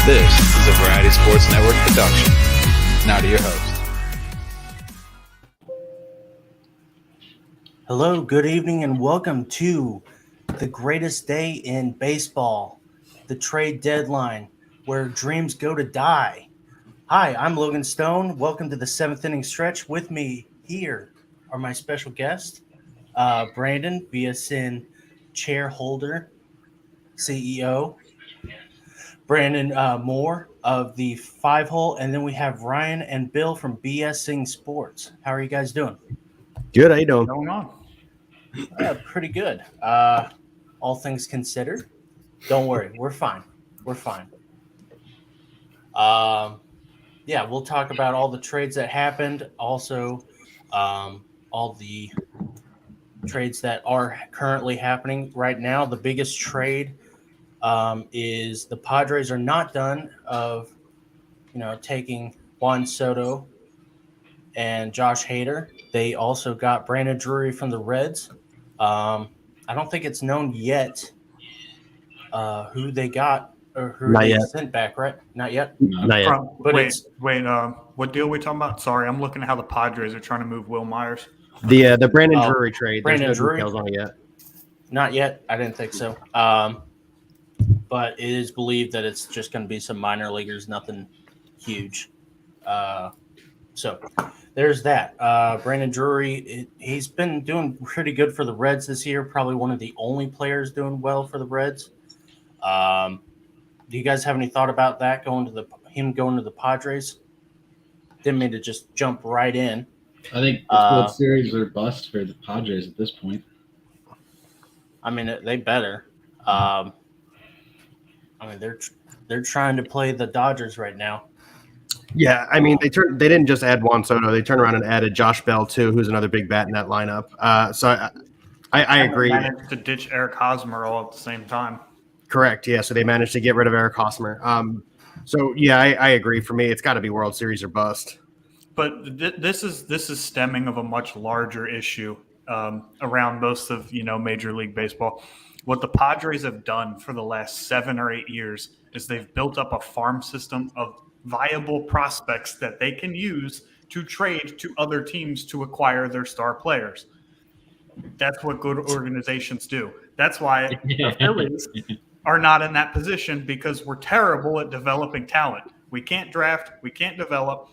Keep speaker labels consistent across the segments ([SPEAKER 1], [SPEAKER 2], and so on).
[SPEAKER 1] This is a Variety Sports Network production. Now to your host.
[SPEAKER 2] Hello, good evening, and welcome to the greatest day in baseball, the trade deadline, where dreams go to die. Hi, I'm Logan Stone. Welcome to the seventh inning stretch. With me here are my special guests, Brandon, BSN chair holder, CEO, Brandon Moore of the Five Hole, and then we have Ryan and Bill from BSing Sports. How are you guys doing?
[SPEAKER 3] Good. How you doing?
[SPEAKER 4] Going on?
[SPEAKER 2] Pretty good. All things considered. Don't worry, we're fine. We're fine. Yeah, we'll talk about all the trades that happened. Also, all the trades that are currently happening right now. The biggest trade is the Padres are not done of, taking Juan Soto and Josh Hader. They also got Brandon Drury from the Reds. I don't think it's known yet who they got or who
[SPEAKER 3] Not
[SPEAKER 2] they
[SPEAKER 3] yet.
[SPEAKER 2] sent back, right? Not yet.
[SPEAKER 3] Not yet.
[SPEAKER 2] But
[SPEAKER 4] wait. What deal are we talking about? Sorry, I'm looking at how the Padres are trying to move Will Myers.
[SPEAKER 3] The Brandon Drury trade.
[SPEAKER 2] Brandon
[SPEAKER 3] There's no
[SPEAKER 2] Drury?
[SPEAKER 3] details on it yet.
[SPEAKER 2] Not yet. I didn't think so. But it is believed that it's just going to be some minor leaguers, nothing huge. So there's that. Brandon Drury, he's been doing pretty good for the Reds this year. Probably one of the only players doing well for the Reds. Do you guys have any thought about that going to the Padres? Didn't mean to just jump right in.
[SPEAKER 5] I think it's World Series or bust for the Padres at this point.
[SPEAKER 2] I mean, they better. They're trying to play the Dodgers right now.
[SPEAKER 3] Yeah, I mean they didn't just add Juan Soto. They turned around and added Josh Bell too, who's another big bat in that lineup. So I agree.
[SPEAKER 4] Managed to ditch Eric Hosmer all at the same time.
[SPEAKER 3] Correct. Yeah. So they managed to get rid of Eric Hosmer. So yeah, I agree. For me, it's got to be World Series or bust.
[SPEAKER 4] But this is stemming of a much larger issue around most of Major League Baseball. What the Padres have done for the last 7 or 8 years is they've built up a farm system of viable prospects that they can use to trade to other teams to acquire their star players. That's what good organizations do. That's why the Phillies are not in that position, because we're terrible at developing talent. We can't draft. We can't develop.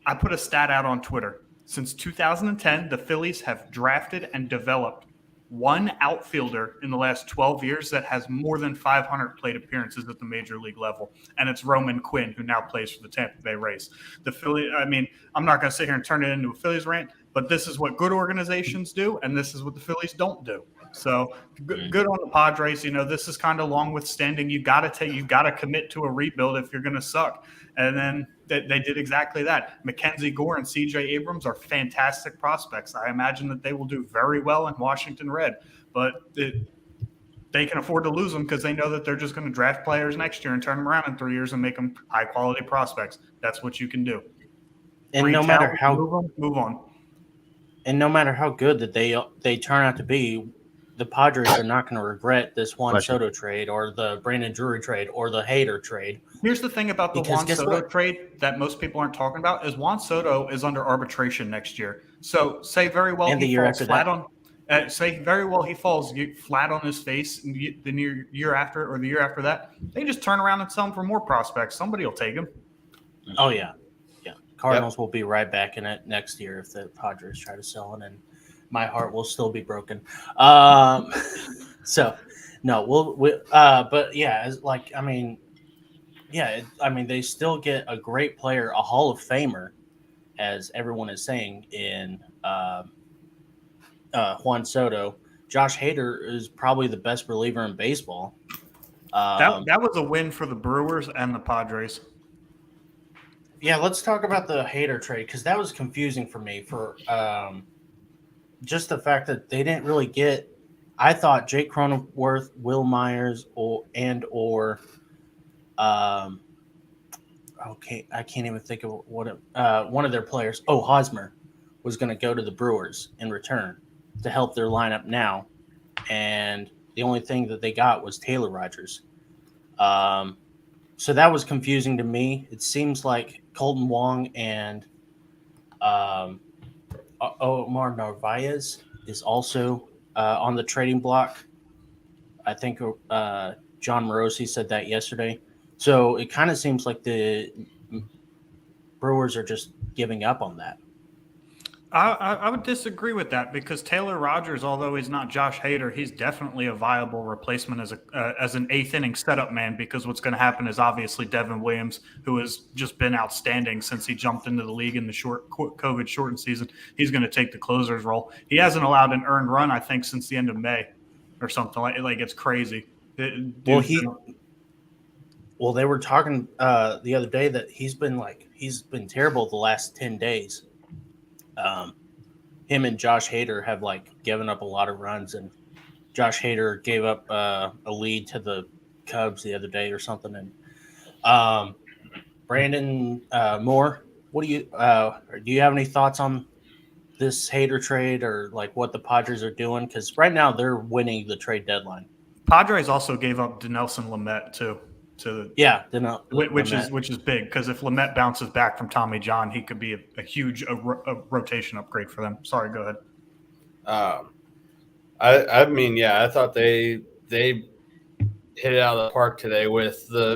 [SPEAKER 4] I put a stat out on Twitter. Since 2010, the Phillies have drafted and developed one outfielder in the last 12 years that has more than 500 plate appearances at the major league level, and it's Roman Quinn, who now plays for the Tampa Bay Rays. The Phillies, I mean, I'm not going to sit here and turn it into a Phillies rant, but this is what good organizations do, and this is what the Phillies don't do. So good on the Padres. This is kind of long withstanding. You got to commit to a rebuild if you're going to suck. And then they did exactly that. Mackenzie Gore and C.J. Abrams are fantastic prospects. I imagine that they will do very well in Washington Red, but they can afford to lose them because they know that they're just going to draft players next year and turn them around in 3 years and make them high-quality prospects. That's what you can do.
[SPEAKER 2] And no matter how
[SPEAKER 4] move on.
[SPEAKER 2] And no matter how good that they turn out to be, the Padres are not going to regret this Juan Soto trade or the Brandon Drury trade or the Hader trade.
[SPEAKER 4] Here's the thing about the Juan Soto trade that most people aren't talking about is Juan Soto is under arbitration next year. So say very well he falls flat on. Say very well he falls flat on his face the year after or the year after that. They just turn around and sell him for more prospects. Somebody will take him.
[SPEAKER 2] Oh yeah. Cardinals will be right back in it next year if the Padres try to sell it, and my heart will still be broken. So, no, but yeah, they still get a great player, a Hall of Famer, as everyone is saying, in Juan Soto. Josh Hader is probably the best reliever in baseball.
[SPEAKER 4] That was a win for the Brewers and the Padres.
[SPEAKER 2] Yeah, let's talk about the Hader trade, because that was confusing for me for just the fact that they didn't really get – I thought Jake Cronenworth, Will Myers, I can't even think of one of their players. Oh, Hosmer was going to go to the Brewers in return to help their lineup now, and the only thing that they got was Taylor Rogers. So that was confusing to me. It seems like Colton Wong and Omar Narvaez is also on the trading block. I think John Morosi said that yesterday. So it kind of seems like the Brewers are just giving up on that.
[SPEAKER 4] I would disagree with that because Taylor Rogers, although he's not Josh Hader, he's definitely a viable replacement as an eighth inning setup man. Because what's going to happen is obviously Devin Williams, who has just been outstanding since he jumped into the league in the short COVID shortened season, he's going to take the closer's role. He hasn't allowed an earned run, I think, since the end of May or something like it's crazy.
[SPEAKER 2] Well, they were talking the other day that he's been terrible the last 10 days. Him and Josh Hader have given up a lot of runs, and Josh Hader gave up a lead to the Cubs the other day or something. And Brandon Moore, what do you have any thoughts on this Hader trade or what the Padres are doing? Because right now they're winning the trade deadline.
[SPEAKER 4] Padres also gave up Dinelson Lamet too. Which is big because if Lamet bounces back from Tommy John, he could be a huge rotation upgrade for them. Sorry, go ahead.
[SPEAKER 6] I thought they hit it out of the park today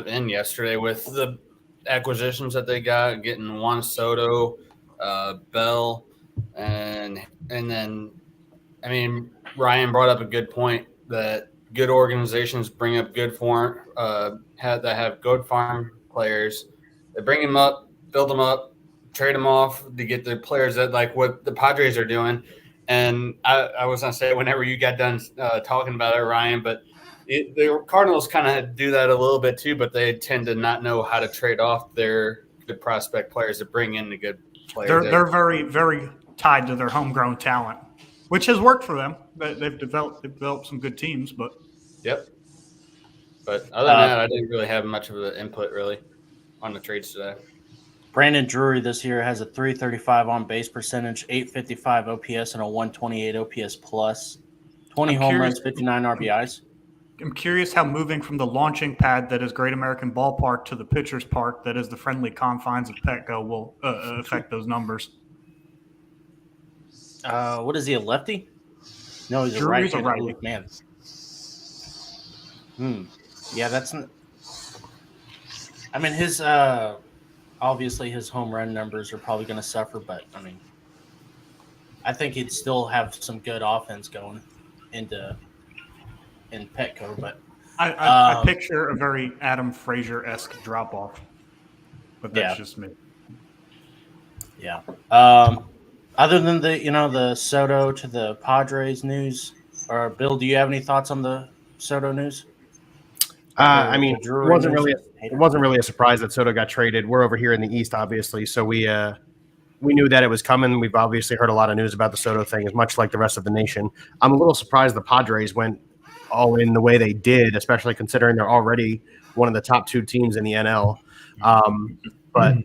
[SPEAKER 6] and yesterday with the acquisitions that they got, getting Juan Soto, Bell, and then Ryan brought up a good point that good organizations bring up good farm that have good farm players. They bring them up, build them up, trade them off to get the players that what the Padres are doing. And I was gonna say whenever you got done talking about it, Ryan, but the Cardinals kind of do that a little bit too, but they tend to not know how to trade off their good prospect players to bring in the good players.
[SPEAKER 4] They're very, very tied to their homegrown talent, which has worked for them. They've developed some good teams, but
[SPEAKER 6] yep. But other than that, I didn't really have much of an input really on the trades today.
[SPEAKER 2] Brandon Drury this year has a .335 on base percentage, .855 OPS, and a .128 OPS plus. 20 home runs, 59 RBIs.
[SPEAKER 4] I'm curious how moving from the launching pad that is Great American Ballpark to the pitcher's park that is the friendly confines of Petco will affect those numbers.
[SPEAKER 2] What is he, a lefty? No, he's
[SPEAKER 4] Drury's
[SPEAKER 2] a
[SPEAKER 4] a righty.
[SPEAKER 2] Man. Yeah, that's. His obviously his home run numbers are probably going to suffer, but I think he'd still have some good offense going in Petco. But
[SPEAKER 4] I picture a very Adam Frazier-esque drop off, but that's just me.
[SPEAKER 2] Yeah. Other than the Soto to the Padres news, or Bill, do you have any thoughts on the Soto news?
[SPEAKER 3] It wasn't really a surprise that Soto got traded. We're over here in the East, obviously, so we knew that it was coming. We've obviously heard a lot of news about the Soto thing, as much like the rest of the nation. I'm a little surprised the Padres went all in the way they did, especially considering they're already one of the top two teams in the NL. But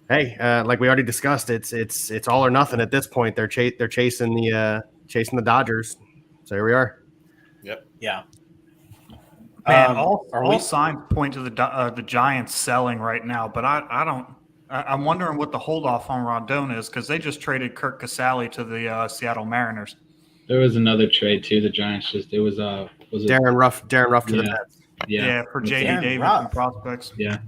[SPEAKER 3] hey, like we already discussed, it's all or nothing at this point. They're chasing the Dodgers. So here we are.
[SPEAKER 6] Yep.
[SPEAKER 2] Yeah.
[SPEAKER 4] Man, all signs point to the Giants selling right now, but I'm wondering what the holdoff on Rondon is because they just traded Kirk Casale to the Seattle Mariners.
[SPEAKER 5] There was another trade too. The Giants was it
[SPEAKER 3] Darren Ruff to the Mets.
[SPEAKER 4] Yeah, for J.D. Davis and prospects.
[SPEAKER 5] Yeah.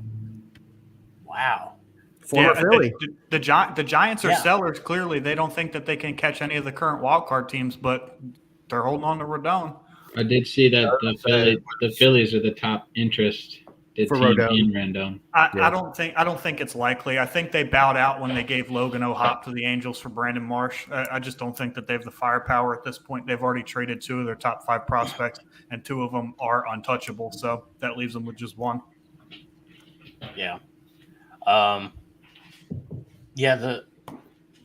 [SPEAKER 2] Wow.
[SPEAKER 3] Former Philly.
[SPEAKER 4] The Giants are sellers. Clearly, they don't think that they can catch any of the current wild card teams, but they're holding on to Rodon.
[SPEAKER 5] I did see that the Phillies are the top interest team in Rendon.
[SPEAKER 4] I don't think it's likely. I think they bowed out when they gave Logan O'Hop to the Angels for Brandon Marsh. I just don't think that they have the firepower at this point. They've already traded 2 of their top 5 prospects, and 2 of them are untouchable. So that leaves them with just 1.
[SPEAKER 2] Yeah. The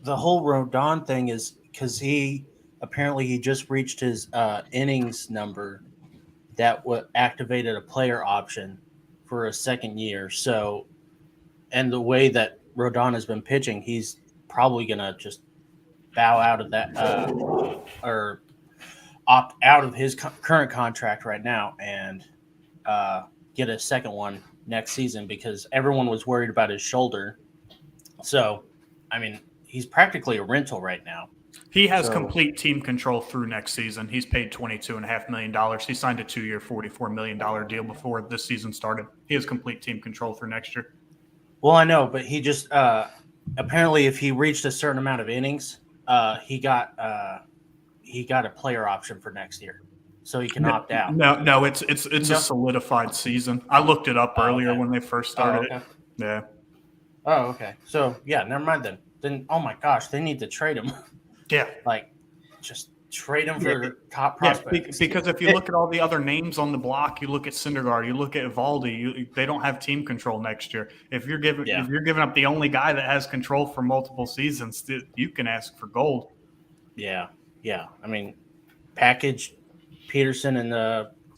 [SPEAKER 2] whole Rodon thing is because he just reached his innings number that activated a player option for a second year. So, and the way that Rodon has been pitching, he's probably going to just bow out of that or opt out of his current contract right now and get a second one next season because everyone was worried about his shoulder. So, I mean, he's practically a rental right now.
[SPEAKER 4] He has complete team control through next season. He's paid $22.5 million. He signed a 2-year, $44 million deal before this season started. He has complete team control through next year.
[SPEAKER 2] Well, I know, but he just apparently, if he reached a certain amount of innings, he got a player option for next year, so he can opt out.
[SPEAKER 4] No, it's a solidified season. I looked it up earlier when they first started it. Yeah.
[SPEAKER 2] Oh, okay. So yeah, never mind then. Then oh my gosh, they need to trade him.
[SPEAKER 4] Yeah.
[SPEAKER 2] Like, just trade him for top prospects.
[SPEAKER 4] Because if you look at all the other names on the block, you look at Syndergaard, you look at Evaldi, they don't have team control next year. If you're giving up the only guy that has control for multiple seasons, you can ask for gold.
[SPEAKER 2] Yeah. I mean, package Peterson and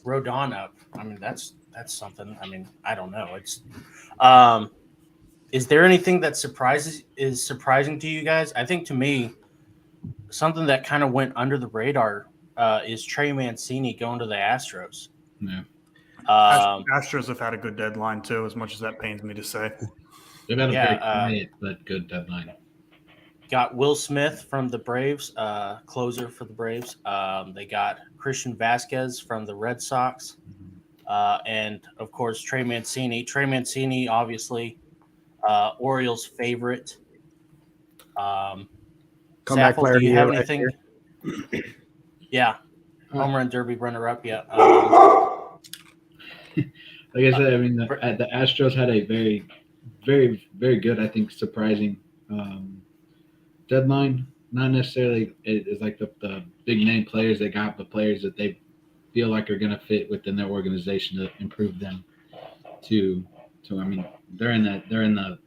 [SPEAKER 2] Rodon up. I mean, that's something. I mean, I don't know. It's is there anything that is surprising to you guys? I think to me, something that kind of went under the radar is Trey Mancini going to the Astros.
[SPEAKER 5] Yeah.
[SPEAKER 4] Astros have had a good deadline too, as much as that pains me to say.
[SPEAKER 5] They've had a very quiet but good deadline.
[SPEAKER 2] Got Will Smith from the Braves, closer for the Braves. They got Christian Vasquez from the Red Sox. And, of course, Trey Mancini. Trey Mancini, obviously, Orioles' favorite.
[SPEAKER 3] Comeback player.
[SPEAKER 2] Do you have anything? Yeah. Home run derby runner-up, yeah.
[SPEAKER 5] Like I said, I mean, the Astros had a very, very, very good, I think, surprising deadline. Not necessarily it's like the big name players they got, but players that they feel like are going to fit within their organization to improve them. I mean, they're in the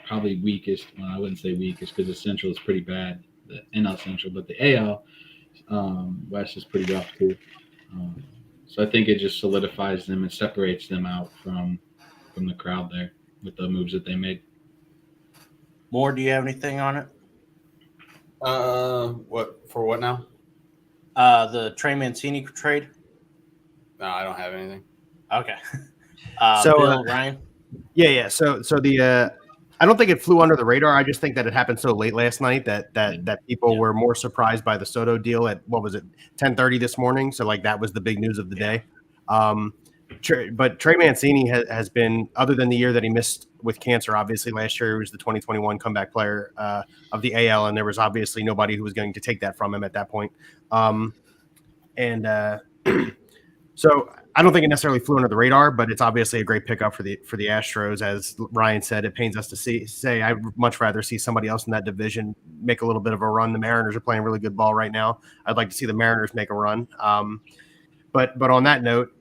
[SPEAKER 5] probably weakest. Well, I wouldn't say weakest because the Central is pretty bad, the NL Central, but the AL West is pretty rough too. So I think it just solidifies them and separates them out from the crowd there with the moves that they made.
[SPEAKER 2] More, do you have anything on it?
[SPEAKER 6] What now?
[SPEAKER 2] The Trey Mancini trade?
[SPEAKER 6] No, I don't have anything.
[SPEAKER 2] Okay.
[SPEAKER 3] So
[SPEAKER 2] Ryan?
[SPEAKER 3] Yeah. So the I don't think it flew under the radar. I just think that it happened so late last night that people were more surprised by the Soto deal at 10:30 this morning. So like that was the big news of the day. But Trey Mancini has been, other than the year that he missed with cancer, obviously last year he was the 2021 comeback player of the AL, and there was obviously nobody who was going to take that from him at that point. So I don't think it necessarily flew under the radar, but it's obviously a great pickup for the Astros. As Ryan said, it pains us to say I'd much rather see somebody else in that division make a little bit of a run. The Mariners are playing really good ball right now. I'd like to see the Mariners make a run. But on that note,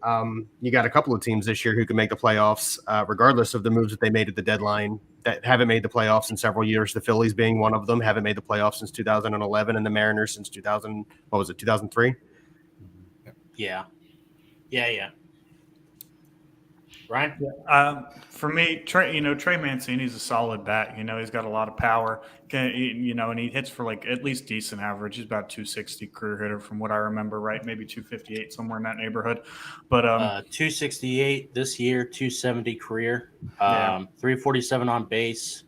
[SPEAKER 3] you got a couple of teams this year who can make the playoffs, regardless of the moves that they made at the deadline, that haven't made the playoffs in several years. The Phillies being one of them, haven't made the playoffs since 2011, and the Mariners since 2003?
[SPEAKER 2] Yeah. Ryan?
[SPEAKER 4] For me, Trey Mancini's a solid bat. He's got a lot of power. And he hits for like at least decent average. He's about 260 career hitter from what I remember, right? Maybe 258, somewhere in that neighborhood. But
[SPEAKER 2] 268 this year, 270 career, 347 on base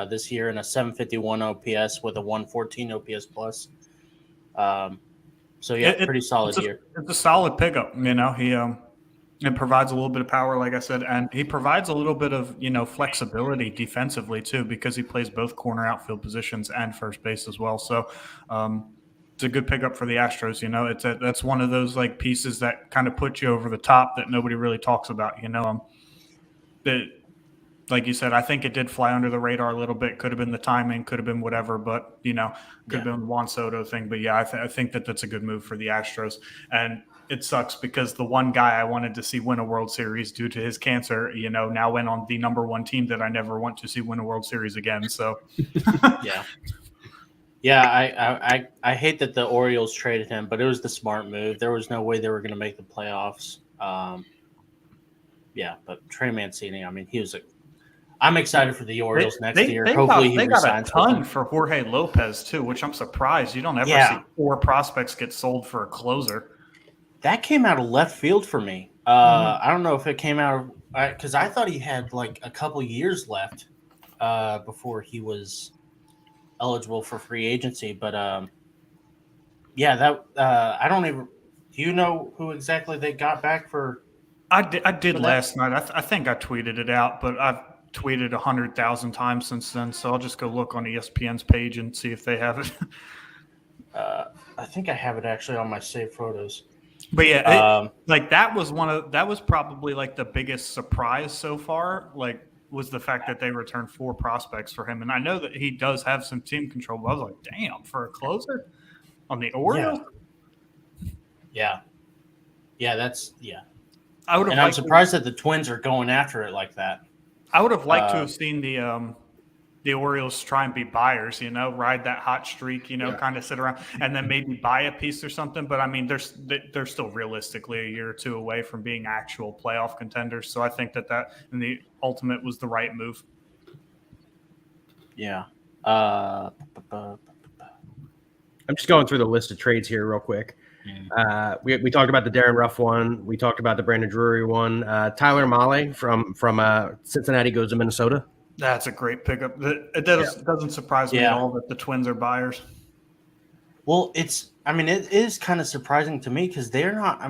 [SPEAKER 2] this year, and a 751 OPS with a 114 OPS plus. So pretty solid year.
[SPEAKER 4] It's a solid pickup. It provides a little bit of power, like I said, and he provides a little bit of, flexibility defensively too, because he plays both corner outfield positions and first base as well. So it's a good pickup for the Astros. That's one of those like pieces that kind of put you over the top that nobody really talks about. Like you said, I think it did fly under the radar a little bit. Could have been the timing, could have been whatever, but could have been the Juan Soto thing. But yeah, I think that's a good move for the Astros. And it sucks because the one guy I wanted to see win a World Series due to his cancer, now went on the number one team that I never want to see win a World Series again. So
[SPEAKER 2] I hate that the Orioles traded him, but it was the smart move. There was no way they were going to make the playoffs. But Trey Mancini, I'm excited for the Orioles next year. Hopefully
[SPEAKER 4] they got a ton for Jorge Lopez too, which I'm surprised. You don't ever see 4 prospects get sold for a closer.
[SPEAKER 2] That came out of left field for me. I don't know if it came out of because I thought he had like a couple years left before he was eligible for free agency. But yeah, that I don't even. Do you know who exactly they got back for?
[SPEAKER 4] I did
[SPEAKER 2] that-
[SPEAKER 4] last night. I think I tweeted it out, but I've tweeted 100,000 times since then. So I'll just go look on ESPN's page and see if they have it.
[SPEAKER 2] I think I have it actually on my saved photos.
[SPEAKER 4] But yeah, like that was probably like the biggest surprise so far. Like was the fact that they returned 4 prospects for him, and I know that he does have some team control. But I was like, damn, for a closer on the Orioles.
[SPEAKER 2] Yeah,
[SPEAKER 4] I would have.
[SPEAKER 2] And I'm surprised that the Twins are going after it like that.
[SPEAKER 4] I would have liked to have seen the Orioles try and be buyers, ride that hot streak, kind of sit around and then maybe buy a piece or something. But I mean, they're still realistically a year or two away from being actual playoff contenders. So I think that in the ultimate was the right move.
[SPEAKER 2] Yeah.
[SPEAKER 3] I'm just going through the list of trades here real quick. We talked about the Darren Ruff one. We talked about the Brandon Drury one. Tyler Mahle from Cincinnati goes to Minnesota.
[SPEAKER 4] That's a great pickup. It doesn't surprise me at all that the Twins are buyers.
[SPEAKER 2] Well, it is kind of surprising to me because they're not,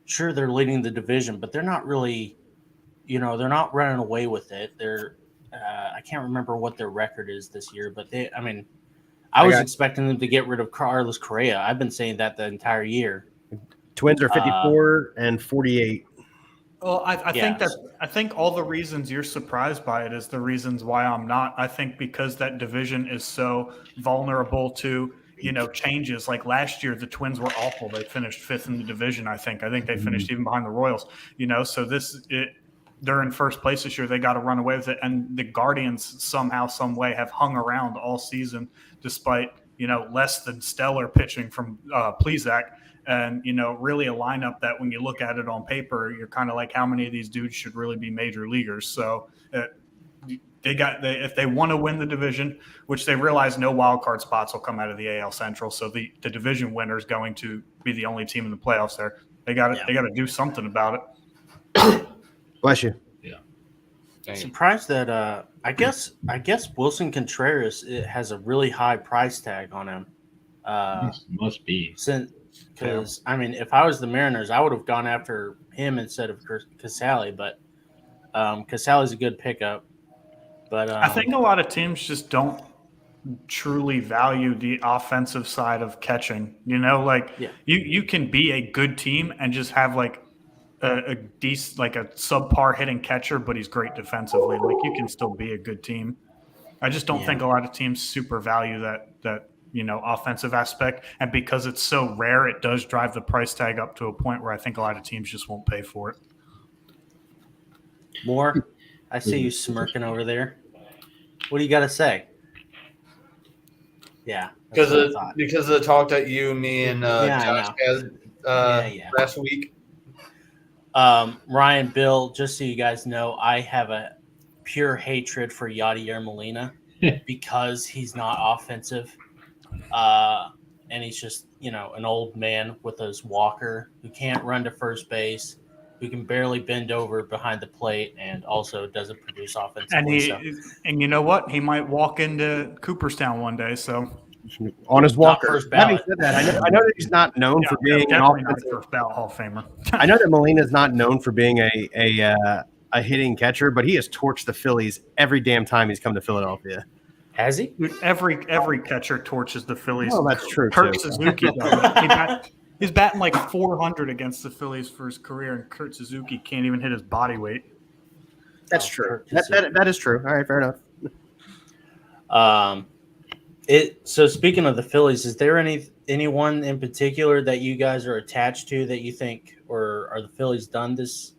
[SPEAKER 2] sure they're leading the division, but they're not really, they're not running away with it. They're, I can't remember what their record is this year, but I was expecting them to get rid of Carlos Correa. I've been saying that the entire year.
[SPEAKER 3] Twins are 54 and 48.
[SPEAKER 4] Well, I think all the reasons you're surprised by it is the reasons why I'm not. I think because that division is so vulnerable to, changes. Like last year, the Twins were awful. They finished 5th in the division, I think. I think they finished even behind the Royals, so they're in first place this year. They got to run away with it. And the Guardians somehow, some way have hung around all season despite, less than stellar pitching from Plesac. And, really a lineup that when you look at it on paper, you're kind of like, how many of these dudes should really be major leaguers? So if they want to win the division, which they realize no wild card spots will come out of the AL Central. So the division winner is going to be the only team in the playoffs there. They got to do something about it.
[SPEAKER 3] Bless you.
[SPEAKER 2] Yeah. Surprised that I guess Wilson Contreras has a really high price tag on him.
[SPEAKER 5] Must be.
[SPEAKER 2] Because if I was the Mariners, I would have gone after him instead of Casale, but Casale's a good pickup. But
[SPEAKER 4] I think a lot of teams just don't truly value the offensive side of catching. You can be a good team and just have like a decent, like a subpar hitting catcher, but he's great defensively. Like you can still be a good team. I just don't think a lot of teams super value that offensive aspect. And because it's so rare, it does drive the price tag up to a point where I think a lot of teams just won't pay for it.
[SPEAKER 2] Moore, I see you smirking over there. What do you got to say? Yeah.
[SPEAKER 6] Because of the talk that you, me, and Josh had last week.
[SPEAKER 2] Ryan, Bill, just so you guys know, I have a pure hatred for Yadier Molina because he's not offensive. And he's just, an old man with his walker who can't run to first base, who can barely bend over behind the plate, and also doesn't produce offensively.
[SPEAKER 4] And you know what? He might walk into Cooperstown one day. So
[SPEAKER 3] on his walker.
[SPEAKER 2] Having
[SPEAKER 3] said that, I know that he's not known for being an offensive
[SPEAKER 4] first ballot Hall of Famer.
[SPEAKER 3] I know that Molina's not known for being a hitting catcher, but he has torched the Phillies every damn time he's come to Philadelphia.
[SPEAKER 2] Has he?
[SPEAKER 4] Every catcher torches the Phillies.
[SPEAKER 3] Oh, that's true.
[SPEAKER 4] Kurt Suzuki does. He's batting like 400 against the Phillies for his career, and Kurt Suzuki can't even hit his body weight.
[SPEAKER 3] That's true. That is true. All right, fair enough.
[SPEAKER 2] So speaking of the Phillies, is there anyone in particular that you guys are attached to that you think, or are the Phillies done this?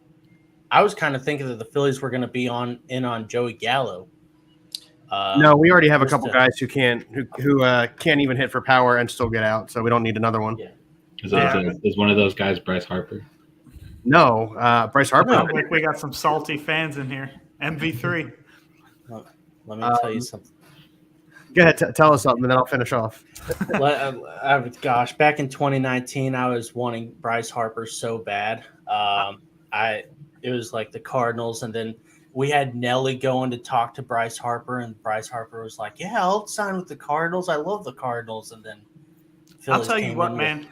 [SPEAKER 2] I was kind of thinking that the Phillies were going to be in on Joey Gallo.
[SPEAKER 3] No, we already have a couple guys who can't even hit for power and still get out, so we don't need another one.
[SPEAKER 5] Yeah. Is one of those guys Bryce Harper?
[SPEAKER 3] No, Bryce Harper.
[SPEAKER 4] No, like we got some salty fans in here. MV3.
[SPEAKER 2] Let me tell you something.
[SPEAKER 3] Go ahead, tell us something, and then I'll finish off.
[SPEAKER 2] Gosh, back in 2019, I was wanting Bryce Harper so bad. It it was like the Cardinals, and then we had Nelly going to talk to Bryce Harper, and Bryce Harper was like, "Yeah, I'll sign with the Cardinals. I love the Cardinals." And then
[SPEAKER 4] I'll
[SPEAKER 2] Phillies
[SPEAKER 4] tell you
[SPEAKER 2] came
[SPEAKER 4] what,
[SPEAKER 2] in
[SPEAKER 4] man.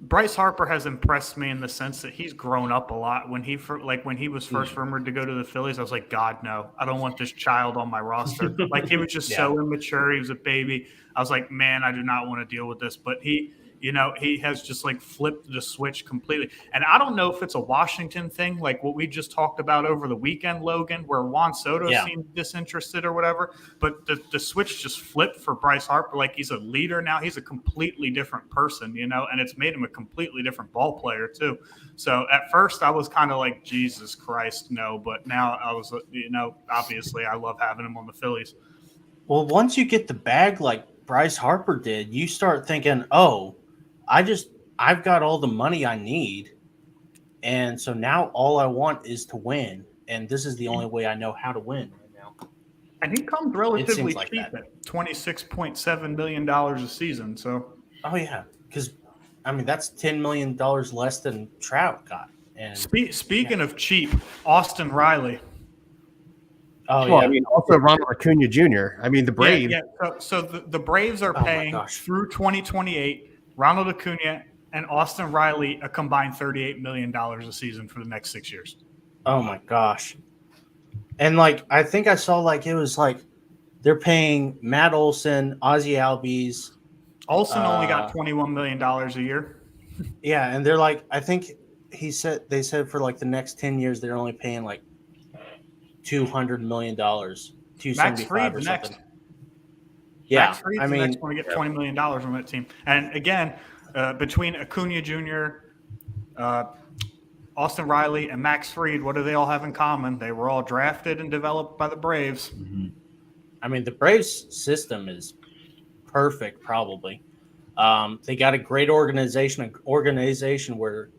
[SPEAKER 4] Bryce Harper has impressed me in the sense that he's grown up a lot. When he was first rumored to go to the Phillies, I was like, God, no, I don't want this child on my roster. Like he was just so immature. He was a baby. I was like, man, I do not want to deal with this. But he has just like flipped the switch completely. And I don't know if it's a Washington thing, like what we just talked about over the weekend, Logan, where Juan Soto seemed disinterested or whatever. But the switch just flipped for Bryce Harper. Like he's a leader now. He's a completely different person, and it's made him a completely different ball player too. So at first I was kind of like, Jesus Christ, no. But now I was, obviously I love having him on the Phillies.
[SPEAKER 2] Well, once you get the bag like Bryce Harper did, you start thinking, oh, I've got all the money I need. And so now all I want is to win. And this is the only way I know how to win right now.
[SPEAKER 4] And he comes relatively
[SPEAKER 2] like
[SPEAKER 4] cheap
[SPEAKER 2] that.
[SPEAKER 4] at $26.7 million a season. So,
[SPEAKER 2] oh, yeah. Because, that's $10 million less than Trout got. And
[SPEAKER 4] Speaking of cheap, Austin Riley.
[SPEAKER 2] Oh,
[SPEAKER 3] well,
[SPEAKER 2] yeah.
[SPEAKER 3] Also Ronald Acuna Jr. The Braves.
[SPEAKER 4] Yeah. So the Braves are paying through 2028 Ronald Acuna and Austin Riley a combined $38 million a season for the next 6 years.
[SPEAKER 2] Oh, my gosh. And, I think I saw, it was, they're paying Matt Olson, Ozzie Albies.
[SPEAKER 4] Olson only got $21 million a year.
[SPEAKER 2] Yeah, and they're I think they said for, the next 10 years they're only paying, $200 million, $275 or something.
[SPEAKER 4] Next.
[SPEAKER 2] Yeah,
[SPEAKER 4] Max Fried's the next one to get $20 million on that team. And again, between Acuna Jr., Austin Riley, and Max Fried, what do they all have in common? They were all drafted and developed by the Braves.
[SPEAKER 2] Mm-hmm. The Braves system is perfect, probably. They got a great organization where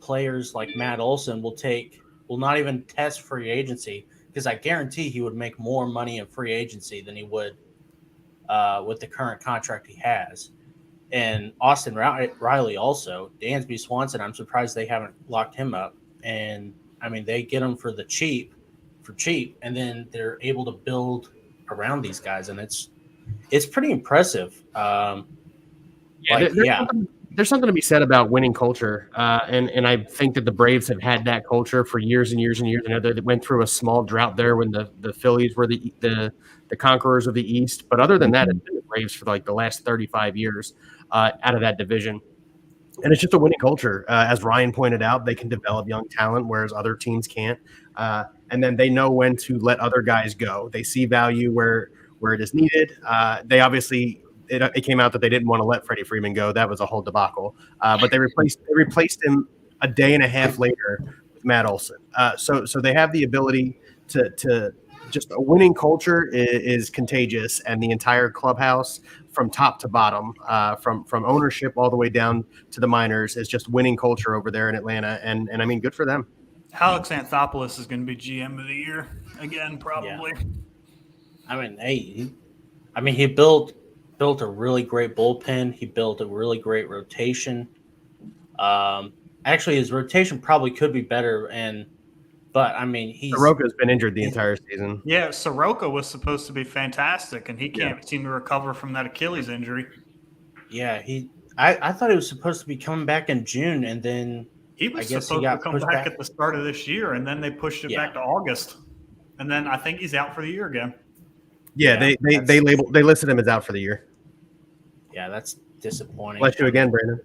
[SPEAKER 2] players like Matt Olson will not even test free agency, because I guarantee he would make more money in free agency than he would with the current contract he has. And Austin Riley also, Dansby Swanson, I'm surprised they haven't locked him up. And, they get him for cheap, and then they're able to build around these guys, and it's pretty impressive.
[SPEAKER 3] There's something to be said about winning culture, and I think that the Braves have had that culture for years and years and years. I know they went through a small drought there when the Phillies were the conquerors of the East, but other than that, it's been the Braves for the last 35 years out of that division. And it's just a winning culture. As Ryan pointed out, they can develop young talent, whereas other teams can't. And then they know when to let other guys go. They see value where it is needed. They obviously. It came out that they didn't want to let Freddie Freeman go. That was a whole debacle. But they replaced him a day and a half later with Matt Olson. So they have the ability to just a winning culture is contagious, and the entire clubhouse from top to bottom, from ownership all the way down to the minors, is just winning culture over there in Atlanta. And good for them.
[SPEAKER 4] Alex Anthopoulos is going to be GM of the year again, probably.
[SPEAKER 2] Yeah. He built a really great bullpen. He built a really great rotation. Actually, his rotation probably could be better.
[SPEAKER 3] Soroka's been injured the entire season.
[SPEAKER 4] Yeah, Soroka was supposed to be fantastic, and he can't seem to recover from that Achilles injury.
[SPEAKER 2] Yeah, I thought he was supposed to be coming back in June, and then
[SPEAKER 4] he was supposed to come back at the start of this year, and then they pushed it back to August, and then I think he's out for the year again.
[SPEAKER 3] Yeah, they listed him as out for the year.
[SPEAKER 2] Yeah, that's disappointing.
[SPEAKER 3] Bless you again, Brandon.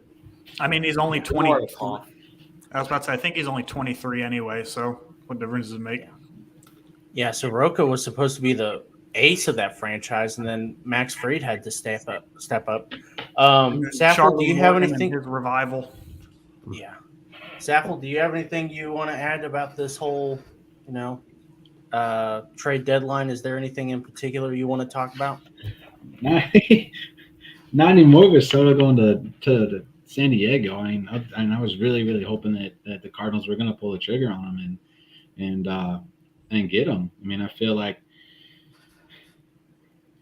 [SPEAKER 4] He's only 20. I was about to say, I think he's only 23 anyway, so what difference does it make?
[SPEAKER 2] Yeah, Soroka was supposed to be the ace of that franchise, and then Max Fried had to step up. Saffold, do you have anything?
[SPEAKER 4] His revival.
[SPEAKER 2] Yeah. Saffold, do you have anything you want to add about this whole, trade deadline? Is there anything in particular you want to talk about?
[SPEAKER 5] Not anymore with Soto going to San Diego. I was really, really hoping that the Cardinals were going to pull the trigger on him and get him. I feel like,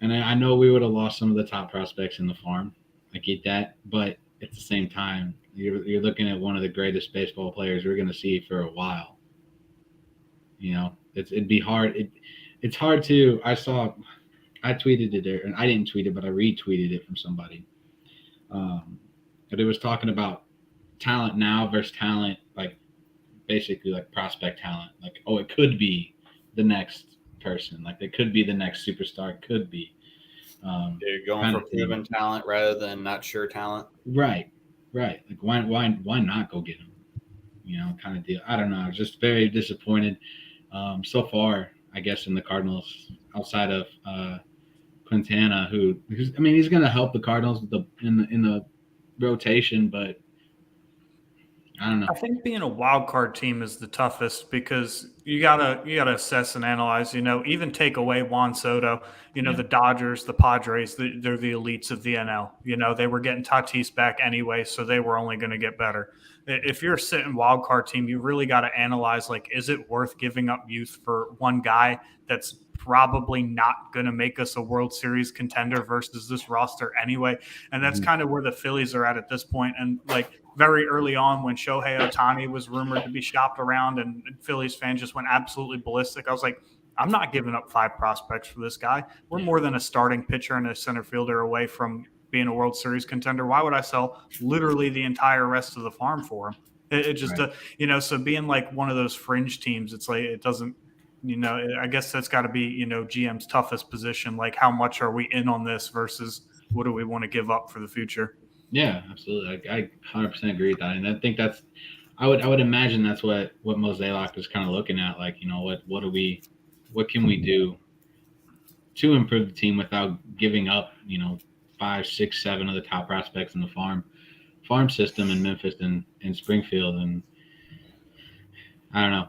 [SPEAKER 5] and I know we would have lost some of the top prospects in the farm. I get that, but at the same time, you're looking at one of the greatest baseball players we're going to see for a while. It'd be hard. It's hard to. I tweeted it there, and I didn't tweet it, but I retweeted it from somebody. But it was talking about talent now versus talent, like basically like prospect talent. Like, oh, it could be the next person. Like, it could be the next superstar. It could be.
[SPEAKER 6] You're going for proven talent rather than not sure talent.
[SPEAKER 5] Right. Like, why not go get him? Kind of deal. I don't know. Just very disappointed so far, I guess, in the Cardinals outside of Quintana, he's going to help the Cardinals in the rotation, but I don't know.
[SPEAKER 4] I think being a wild card team is the toughest because you gotta assess and analyze. Even take away Juan Soto. The Dodgers, the Padres, they're the elites of the NL. They were getting Tatis back anyway, so they were only going to get better. If you're a sitting wild card team, you really got to analyze, like, is it worth giving up youth for one guy that's probably not going to make us a World Series contender versus this roster anyway? And that's kind of where the Phillies are at this point. And like very early on when Shohei Ohtani was rumored to be shopped around and Phillies fans just went absolutely ballistic, I was like, I'm not giving up 5 prospects for this guy. We're more than a starting pitcher and a center fielder away from being a World Series contender. Why would I sell literally the entire rest of the farm for him? It just, right. So being like one of those fringe teams, it's like, it doesn't, I guess that's got to be, GM's toughest position. Like, how much are we in on this versus what do we want to give up for the future?
[SPEAKER 5] Yeah, absolutely. I 100% agree with that. And I think I would imagine that's what Mozeliak is kind of looking at. Like, what can we do to improve the team without giving up, 5, 6, 7 of the top prospects in the farm system in Memphis and Springfield. And I don't know.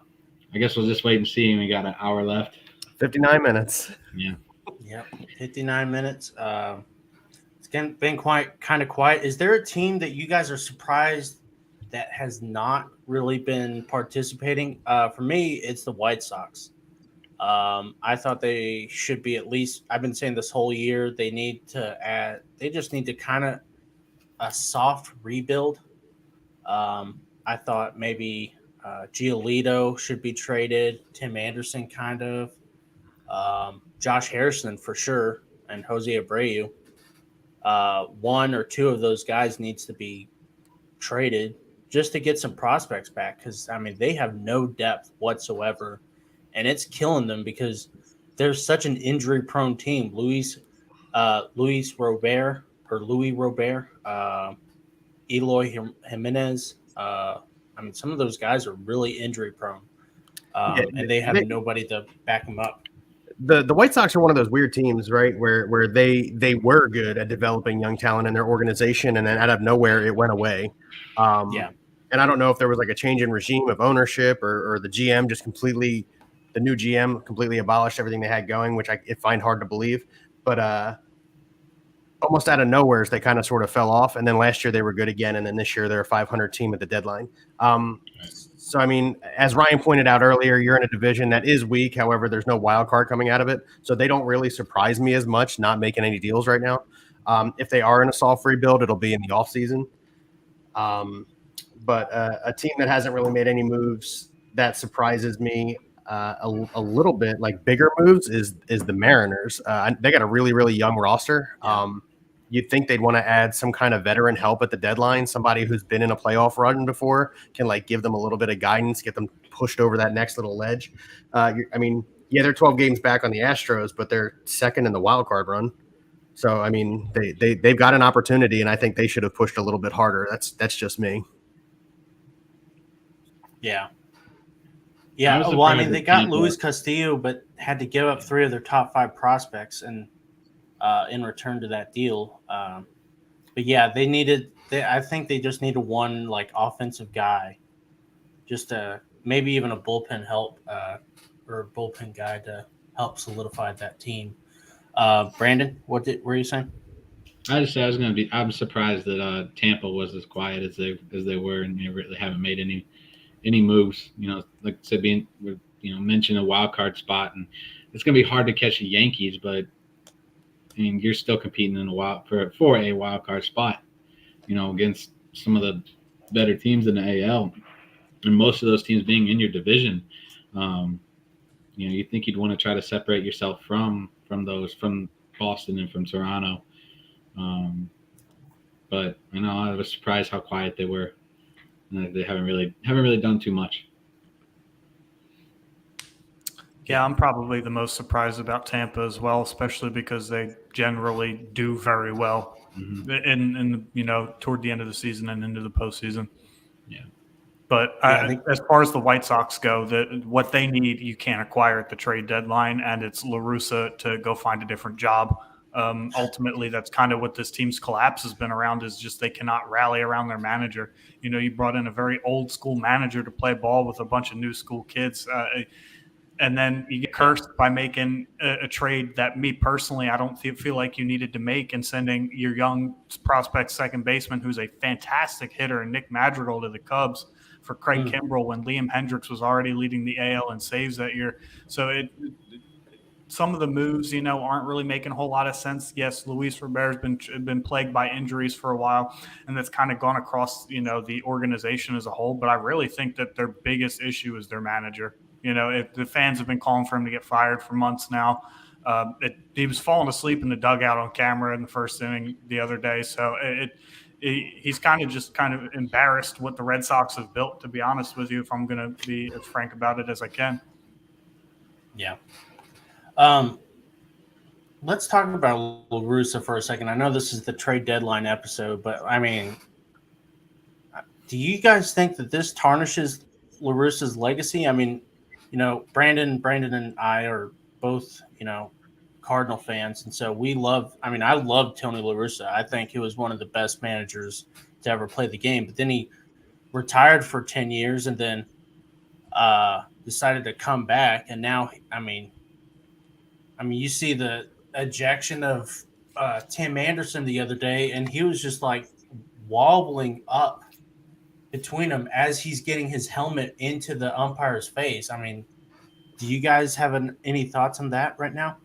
[SPEAKER 5] I guess we'll just wait and see. We got an hour left.
[SPEAKER 3] 59 minutes.
[SPEAKER 5] Yeah.
[SPEAKER 2] Yep. 59 minutes. It's been kind of quiet. Is there a team that you guys are surprised that has not really been participating? For me, it's the White Sox. I thought they should be at least. I've been saying this whole year they need to add. They just need to kind of a soft rebuild. I thought maybe Giolito should be traded. Tim Anderson, kind of. Josh Harrison for sure, and Jose Abreu. 1 or 2 of those guys needs to be traded just to get some prospects back because they have no depth whatsoever. And it's killing them because they're such an injury-prone team. Luis Robert, Eloy Jimenez. Some of those guys are really injury-prone, and they have nobody to back them up.
[SPEAKER 3] The White Sox are one of those weird teams, right, where they were good at developing young talent in their organization, and then out of nowhere it went away. And I don't know if there was like a change in regime of ownership or the GM just completely – the new GM completely abolished everything they had going, which I find hard to believe. But almost out of nowhere, they kind of sort of fell off. And then last year they were good again. And then this year they're a 500 team at the deadline. So, as Ryan pointed out earlier, you're in a division that is weak. However, there's no wild card coming out of it. So they don't really surprise me as much not making any deals right now. If they are in a soft rebuild, it'll be in the offseason. But a team that hasn't really made any moves that surprises me a little bit, like bigger moves, is the Mariners. They got a really, really young roster. You'd think they'd want to add some kind of veteran help at the deadline, somebody who's been in a playoff run before, can like give them a little bit of guidance, get them pushed over that next little ledge. They're 12 games back on the Astros, but they're second in the wild card run. So, they've got an opportunity, and I think they should have pushed a little bit harder. That's just me.
[SPEAKER 2] Yeah. Yeah, they got Luis Castillo, but had to give up 3 of their top 5 prospects and in return to that deal. But yeah, I think they just needed one like offensive guy, just maybe even a bullpen help or a bullpen guy to help solidify that team. Brandon, what were you saying?
[SPEAKER 5] I just said I'm surprised that Tampa was as quiet as they were, and they really haven't made any moves. Like I said, mention a wild card spot, and it's going to be hard to catch the Yankees, but you're still competing in for a wild card spot, against some of the better teams in the AL, and most of those teams being in your division. you think you'd want to try to separate yourself from Boston and from Toronto. But I was surprised how quiet they were. They haven't really done too much.
[SPEAKER 4] Yeah, I'm probably the most surprised about Tampa as well, especially because they generally do very well in toward the end of the season and into the postseason.
[SPEAKER 5] Yeah.
[SPEAKER 4] But
[SPEAKER 2] I think
[SPEAKER 4] as far as the White Sox go, what they need you can't acquire at the trade deadline, and it's La Russa to go find a different job. Ultimately, that's kind of what this team's collapse has been around, is just they cannot rally around their manager. You brought in a very old school manager to play ball with a bunch of new school kids. And then you get cursed by making a trade that, me personally, I don't feel like you needed to make, and sending your young prospect second baseman, who's a fantastic hitter, and Nick Madrigal, to the Cubs for Craig Kimbrell when Liam Hendricks was already leading the AL in saves that year. So some of the moves, aren't really making a whole lot of sense. Yes, Luis Roberto's been plagued by injuries for a while, and that's kind of gone across, the organization as a whole. But I really think that their biggest issue is their manager. If the fans have been calling for him to get fired for months now. He was falling asleep in the dugout on camera in the first inning the other day. So he's kind of embarrassed what the Red Sox have built, to be honest with you, if I'm going to be as frank about it as I can.
[SPEAKER 2] Yeah. Let's talk about La Russa for a second. I know this is the trade deadline episode, but I mean, do you guys think that this tarnishes La Russa's legacy? I mean, Brandon and I are both, Cardinal fans. And so I love Tony La Russa. I think he was one of the best managers to ever play the game. But then he retired for 10 years and then decided to come back. And now, I mean, you see the ejection of Tim Anderson the other day, and he was just like wobbling up between them as he's getting his helmet into the umpire's face. I mean, do you guys have any thoughts on that right now?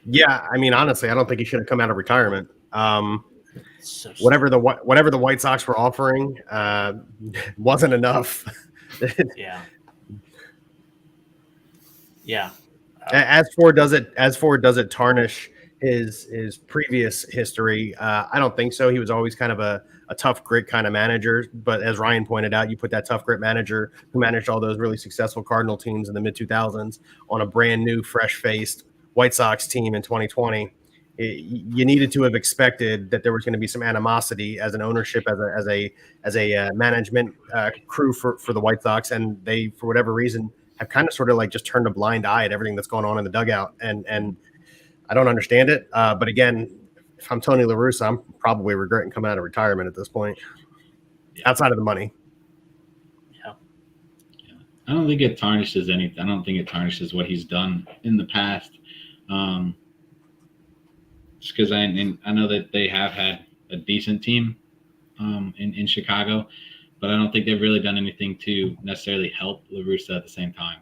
[SPEAKER 3] Yeah, I mean, honestly, I don't think he should have come out of retirement.
[SPEAKER 2] So
[SPEAKER 3] Whatever the White Sox were offering wasn't enough.
[SPEAKER 2] Yeah. Yeah.
[SPEAKER 3] As for does it tarnish his previous history? I don't think so. He was always kind of a tough grit kind of manager. But as Ryan pointed out, you put that tough grit manager who managed all those really successful Cardinal teams in the mid 2000s on a brand new, fresh faced White Sox team in 2020. You needed to have expected that there was going to be some animosity as an ownership, as a management crew for the White Sox, and they, for whatever reason, have kind of sort of like just turned a blind eye at everything that's going on in the dugout, and I don't understand it. But again, if I'm Tony La Russa, I'm probably regretting coming out of retirement at this point. Outside of the money.
[SPEAKER 2] Yeah.
[SPEAKER 5] I don't think it tarnishes anything. I don't think it tarnishes what he's done in the past. Just because I know that they have had a decent team in Chicago, but I don't think they've really done anything to necessarily help La Russa at the same time.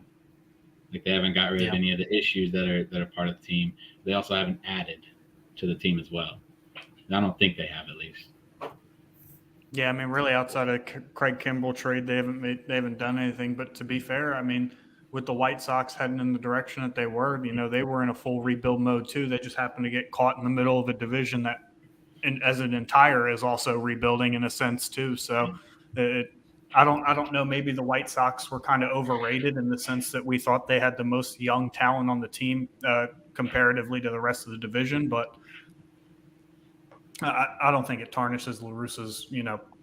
[SPEAKER 5] Like, they haven't got rid of any of the issues that are part of the team. They also haven't added to the team as well. I don't think they have, at least.
[SPEAKER 4] Yeah, I mean, really, outside of Craig Kimbrell trade, they haven't done anything. But to be fair, I mean, with the White Sox heading in the direction that they were, they were in a full rebuild mode too. They just happened to get caught in the middle of a division that, as an entire, is also rebuilding in a sense too. So, I don't know. Maybe the White Sox were kind of overrated in the sense that we thought they had the most young talent on the team comparatively to the rest of the division, but I don't think it tarnishes La Russa's,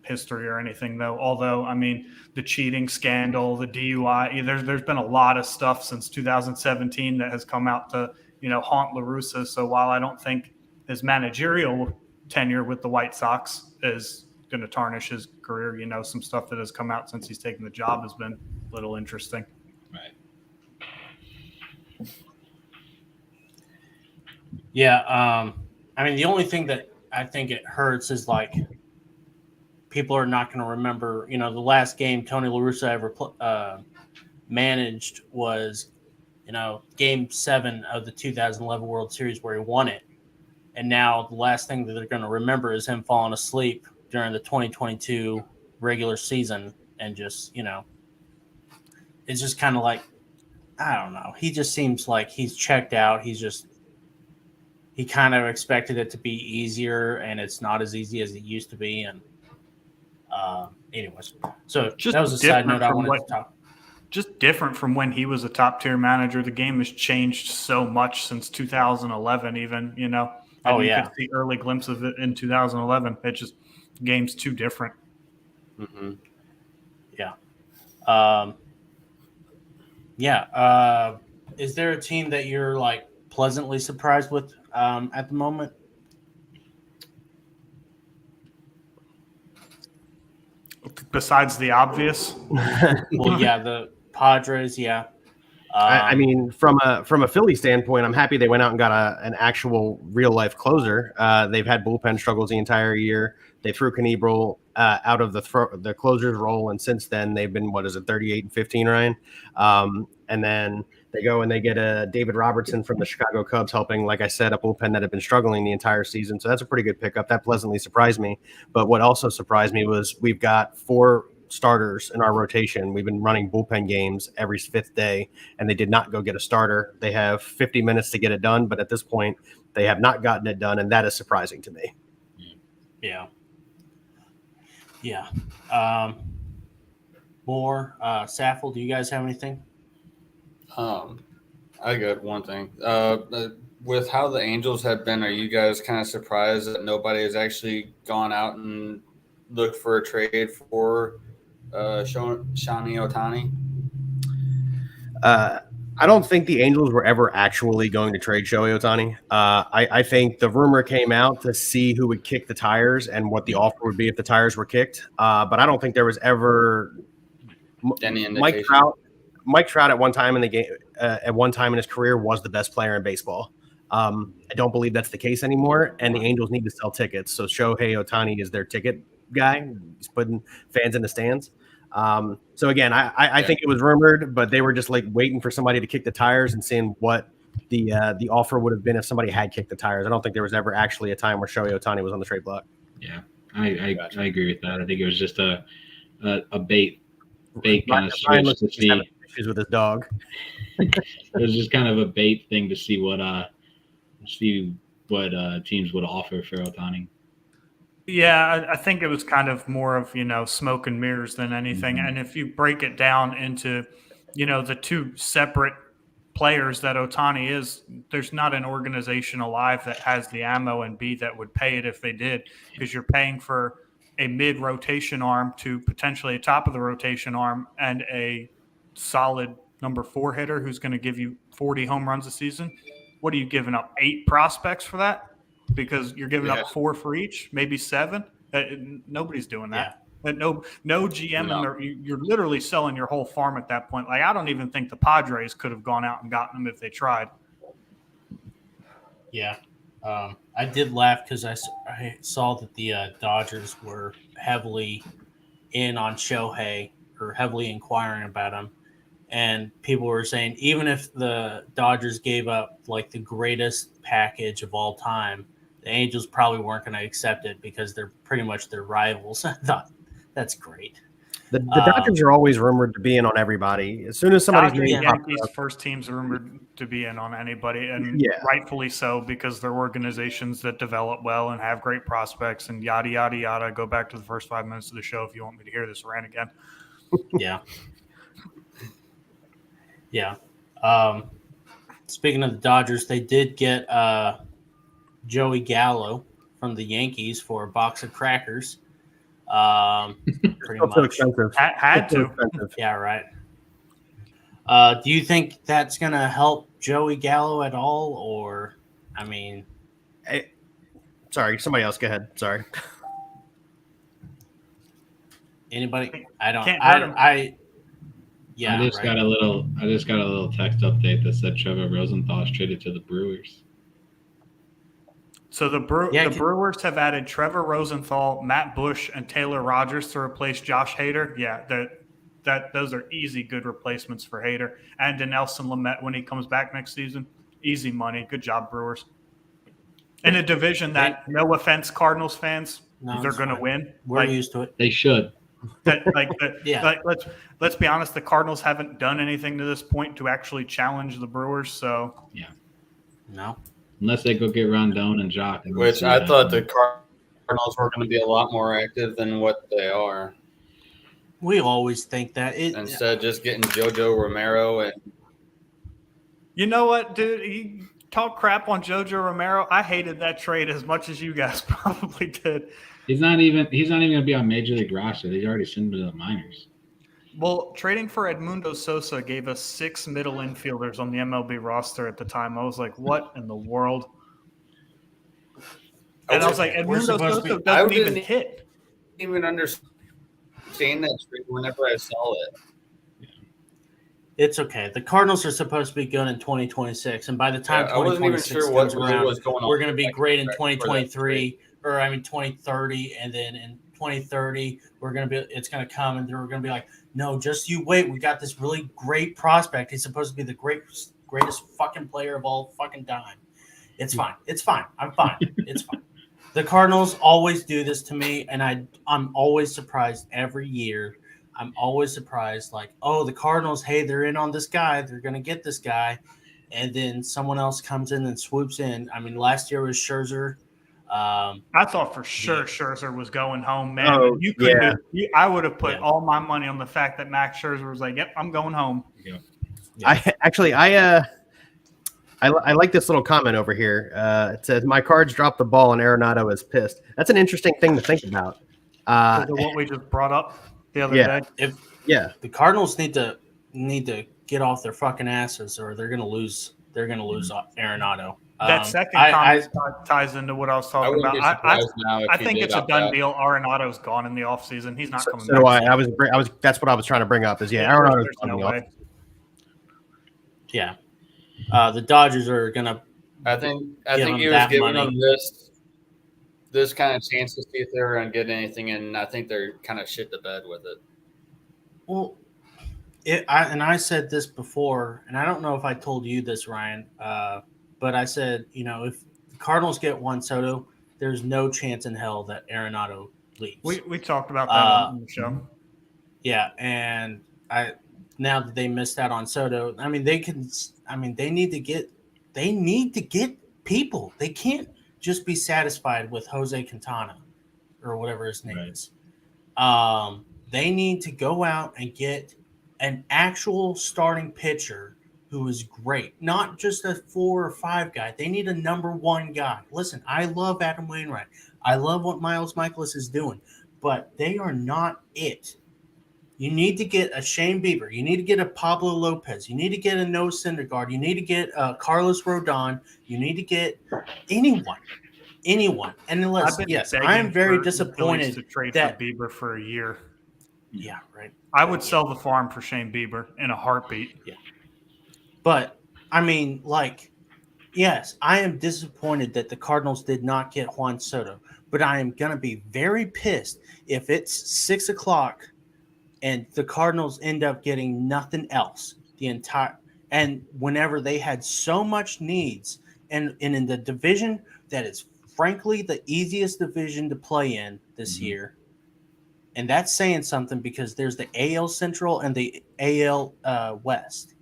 [SPEAKER 4] history or anything, though. Although, I mean, the cheating scandal, the DUI, there's been a lot of stuff since 2017 that has come out to, haunt La Russa. So while I don't think his managerial tenure with the White Sox is going to tarnish his career, some stuff that has come out since he's taken the job has been a little interesting.
[SPEAKER 5] Right.
[SPEAKER 2] Yeah. I mean, the only thing that I think it hurts is like people are not going to remember, the last game Tony La Russa ever managed was, Game 7 of the 2011 World Series where he won it. And now the last thing that they're going to remember is him falling asleep during the 2022 regular season and just, it's just kind of like I don't know. He just seems like he's checked out. He kind of expected it to be easier, and it's not as easy as it used to be. And anyways, so
[SPEAKER 4] Just
[SPEAKER 2] that was a side
[SPEAKER 4] different
[SPEAKER 2] note I
[SPEAKER 4] from
[SPEAKER 2] wanted
[SPEAKER 4] what-
[SPEAKER 2] to talk.
[SPEAKER 4] Just different from when he was a top tier manager. The game has changed so much since 2011, even, you know. And you could see early glimpses of it in 2011. It just, the game's too different.
[SPEAKER 6] Mm-hmm.
[SPEAKER 2] Is there a team that you're like pleasantly surprised with at the moment?
[SPEAKER 4] Besides the obvious.
[SPEAKER 2] Well, yeah, the Padres, yeah.
[SPEAKER 3] I mean, from a Philly standpoint, I'm happy they went out and got an actual real life closer. They've had bullpen struggles the entire year. They threw Knebel out of the closer's role, and since then they've been 38-15, Ryan. And then they go and they get a David Robertson from the Chicago Cubs, helping, like I said, a bullpen that had been struggling the entire season. So that's a pretty good pickup. That pleasantly surprised me. But what also surprised me was we've got 4 starters in our rotation. We've been running bullpen games every 5th day, and they did not go get a starter. They have 50 minutes to get it done, but at this point, they have not gotten it done, and that is surprising to me.
[SPEAKER 2] Yeah. More Saffel, do you guys have anything?
[SPEAKER 6] I got one thing. With how the Angels have been, are you guys kind of surprised that nobody has actually gone out and looked for a trade for Shani Otani?
[SPEAKER 3] I don't think the Angels were ever actually going to trade Shohei Ohtani. I think the rumor came out to see who would kick the tires and what the offer would be if the tires were kicked. But I don't think there was ever
[SPEAKER 6] Any
[SPEAKER 3] Mike
[SPEAKER 6] indication?
[SPEAKER 3] Mike Trout at one time in the game, at one time in his career, was the best player in baseball. I don't believe that's the case anymore, and the Angels need to sell tickets. So Shohei Ohtani is their ticket guy. He's putting fans in the stands. So again, I think it was rumored, but they were just like waiting for somebody to kick the tires and seeing what the offer would have been if somebody had kicked the tires. I don't think there was ever actually a time where Shohei Ohtani was on the trade block.
[SPEAKER 5] Yeah, I agree with that. I think it was just a bait kind of switch to see
[SPEAKER 3] issues with his dog.
[SPEAKER 5] It was just kind of a bait thing to see what teams would offer for Ohtani.
[SPEAKER 4] Yeah, I think it was kind of more of, smoke and mirrors than anything.
[SPEAKER 5] Mm-hmm.
[SPEAKER 4] And if you break it down into, the 2 separate players that Ohtani is, there's not an organization alive that has the ammo and B that would pay it if they did, because you're paying for a mid-rotation arm to potentially a top of the rotation arm and a solid number 4 hitter who's going to give you 40 home runs a season. What are you giving up? 8 prospects for that? Because you're giving up 4 for each, maybe 7. Nobody's doing that. But no GM, you're literally selling your whole farm at that point. Like, I don't even think the Padres could have gone out and gotten him if they tried.
[SPEAKER 2] Yeah. I did laugh because I saw that the Dodgers were heavily in on Shohei, or heavily inquiring about him. And people were saying, even if the Dodgers gave up like the greatest package of all time, the Angels probably weren't going to accept it because they're pretty much their rivals. I thought, that's great.
[SPEAKER 3] The Dodgers are always rumored to be in on everybody. As soon as somebody's
[SPEAKER 4] Dodgers,
[SPEAKER 3] name
[SPEAKER 4] Yankees, first teams rumored to be in on anybody, and rightfully so, because they're organizations that develop well and have great prospects and yada, yada, yada. Go back to the first 5 minutes of the show if you want me to hear this rant again.
[SPEAKER 2] Yeah. Yeah. Speaking of the Dodgers, they did get Joey Gallo from the Yankees for a box of crackers. Pretty much.
[SPEAKER 3] So expensive.
[SPEAKER 4] Had to.
[SPEAKER 3] Expensive.
[SPEAKER 2] Yeah, right. Do you think that's going to help Joey Gallo at all? Or, I mean...
[SPEAKER 3] Sorry, somebody else. Go ahead. Sorry.
[SPEAKER 2] Anybody? I don't...
[SPEAKER 4] Can't hurt him.
[SPEAKER 2] Yeah,
[SPEAKER 5] I just got a little text update that said Trevor Rosenthal is traded to the Brewers.
[SPEAKER 4] So the Brewers have added Trevor Rosenthal, Matt Bush, and Taylor Rogers to replace Josh Hader. Yeah, those are easy good replacements for Hader. And to Nelson Lamet when he comes back next season. Easy money. Good job, Brewers. In a division that, no offense, Cardinals fans, they're going to win.
[SPEAKER 2] We're used to it.
[SPEAKER 5] They should.
[SPEAKER 2] Yeah.
[SPEAKER 4] Like, let's be honest. The Cardinals haven't done anything to this point to actually challenge the Brewers. So
[SPEAKER 2] No.
[SPEAKER 5] Unless they go get Rondon and Jock. And
[SPEAKER 6] Which I thought the Cardinals were going to be a lot more active than what they are.
[SPEAKER 2] We always think that.
[SPEAKER 6] Instead of just getting JoJo Romero and
[SPEAKER 4] you know what, dude? You talk crap on JoJo Romero. I hated that trade as much as you guys probably did.
[SPEAKER 5] He's not even going to be on Major League roster. He's already sent him to the minors.
[SPEAKER 4] Well, trading for Edmundo Sosa gave us 6 middle infielders on the MLB roster at the time. I was like, what in the world? And I was like, Edmundo Sosa doesn't even hit.
[SPEAKER 6] Even understand that trade whenever I saw it.
[SPEAKER 2] It's okay. The Cardinals are supposed to be good in 2026, and by the time 2026 comes around, we're going to be great in 2023, or 2030, and then in 2030, it's going to come, and we're going to be like, no, just you wait. We got this really great prospect. He's supposed to be the greatest fucking player of all fucking time. It's fine. It's fine. I'm fine. It's fine. The Cardinals always do this to me, and I'm always surprised every year. I'm always surprised, like, oh, the Cardinals, hey, they're in on this guy. They're going to get this guy. And then someone else comes in and swoops in. I mean, last year was Scherzer.
[SPEAKER 4] I thought for sure Scherzer was going home, man.
[SPEAKER 3] Oh,
[SPEAKER 4] You could I would have put all my money on the fact that Max Scherzer was like, yep, I'm going home.
[SPEAKER 5] Yeah.
[SPEAKER 3] I like this little comment over here. It says, my Cards dropped the ball and Arenado is pissed. That's an interesting thing to think about.
[SPEAKER 4] What we just brought up the other day.
[SPEAKER 2] The Cardinals need to get off their fucking asses, or they're gonna lose. They're gonna lose Arenado.
[SPEAKER 4] That second comment ties into what I was talking about. I think it's a done deal. Arenado's gone in the offseason. He's not coming back.
[SPEAKER 3] So I was that's what I was trying to bring up. Is Arenado's gone in the offseason.
[SPEAKER 2] Yeah. The Dodgers are gonna.
[SPEAKER 6] I think he was giving them this kind of chance to see if they were going to get anything, and I think they're kind of shit the bed with it.
[SPEAKER 2] Well, I said this before, and I don't know if I told you this, Ryan, but I said, if the Cardinals get Juan Soto, there's no chance in hell that Arenado leaves.
[SPEAKER 4] We talked about that on the show.
[SPEAKER 2] Yeah, and now that they missed out on Soto, they need to get people. They can't just be satisfied with Jose Quintana or whatever his name is. They need to go out and get an actual starting pitcher who is great, not just a 4 or 5 guy. They need a number 1 guy. Listen, I love Adam Wainwright. I love what Miles Michaelis is doing, but they are not it. You need to get a Shane Bieber. You need to get a Pablo Lopez. You need to get a Noah Syndergaard. You need to get Carlos Rodon. You need to get anyone. And unless, I am very disappointed
[SPEAKER 4] to trade
[SPEAKER 2] that
[SPEAKER 4] for Bieber for a year.
[SPEAKER 2] Yeah, right.
[SPEAKER 4] I would sell the farm for Shane Bieber in a heartbeat.
[SPEAKER 2] Yeah. But, yes, I am disappointed that the Cardinals did not get Juan Soto. But I am going to be very pissed if it's 6 o'clock and the Cardinals end up getting nothing else and whenever they had so much needs and in the division that is frankly the easiest division to play in this year. And that's saying something because there's the AL Central and the AL West.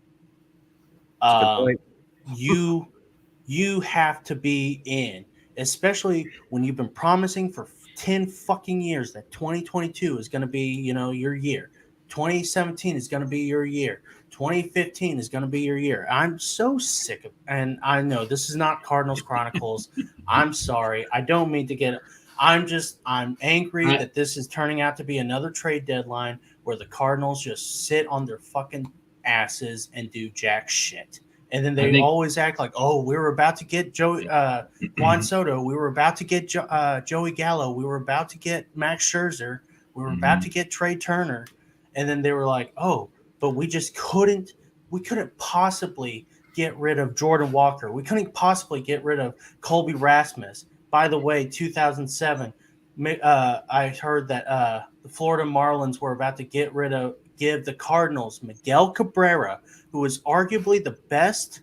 [SPEAKER 2] You have to be in, especially when you've been promising for 10 fucking years that 2022 is going to be, your year. 2017 is going to be your year. 2015 is going to be your year. I'm so sick of, and I know this is not Cardinals Chronicles. I'm sorry. I don't mean to get, I'm angry that this is turning out to be another trade deadline where the Cardinals just sit on their fucking asses and do jack shit. And then they always act like, oh, we were about to get Juan Soto. We were about to get Joey Gallo. We were about to get Max Scherzer. We were about to get Trey Turner. And then they were like, oh, but we just couldn't possibly get rid of Jordan Walker. We couldn't possibly get rid of Colby Rasmus. By the way, 2007, I heard that the Florida Marlins were about to give the Cardinals Miguel Cabrera, who is arguably the best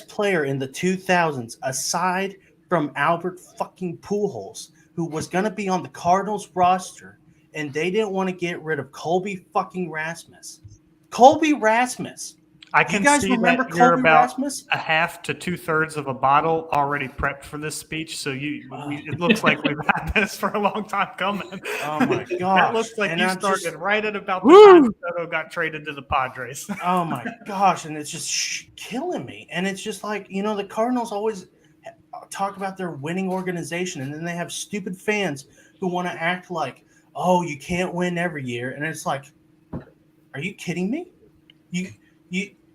[SPEAKER 2] player in the 2000s, aside from Albert fucking Pujols, who was going to be on the Cardinals roster, and they didn't want to get rid of Colby fucking Rasmus. Colby Rasmus.
[SPEAKER 4] I
[SPEAKER 2] You
[SPEAKER 4] can
[SPEAKER 2] guys
[SPEAKER 4] see
[SPEAKER 2] remember
[SPEAKER 4] that you're
[SPEAKER 2] Colby
[SPEAKER 4] about
[SPEAKER 2] Rasmus?
[SPEAKER 4] a half to 2/3 of a bottle already prepped for this speech. So it looks like we've had this for a long time coming.
[SPEAKER 2] Oh my
[SPEAKER 4] That
[SPEAKER 2] gosh.
[SPEAKER 4] looks like
[SPEAKER 2] And
[SPEAKER 4] you
[SPEAKER 2] I'm
[SPEAKER 4] started
[SPEAKER 2] just-
[SPEAKER 4] right at about the time Soto got traded to the Padres.
[SPEAKER 2] Oh my gosh, and it's just killing me. And it's just like, the Cardinals always talk about their winning organization, and then they have stupid fans who want to act like, oh, you can't win every year. And it's like, are you kidding me?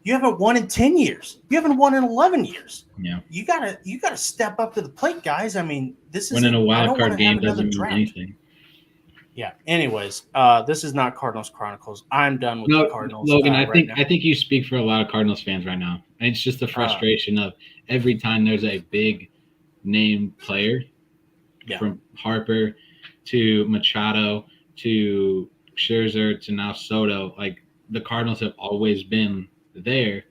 [SPEAKER 2] You haven't won in 10 years. You haven't won in 11 years.
[SPEAKER 5] Yeah.
[SPEAKER 2] You gotta step up to the plate, guys. I mean, this is
[SPEAKER 5] Winning a
[SPEAKER 2] I
[SPEAKER 5] wild
[SPEAKER 2] don't
[SPEAKER 5] card
[SPEAKER 2] wanna
[SPEAKER 5] game
[SPEAKER 2] have another
[SPEAKER 5] doesn't mean
[SPEAKER 2] drought.
[SPEAKER 5] anything.
[SPEAKER 2] Yeah. Anyways, this is not Cardinals Chronicles. I'm done with
[SPEAKER 5] No,
[SPEAKER 2] the Cardinals.
[SPEAKER 5] Logan,
[SPEAKER 2] right now.
[SPEAKER 5] I think you speak for a lot of Cardinals fans right now. And it's just the frustration of every time there's a big name player,
[SPEAKER 2] Yeah.
[SPEAKER 5] from Harper to Machado to Scherzer to now Soto, like the Cardinals have always been there,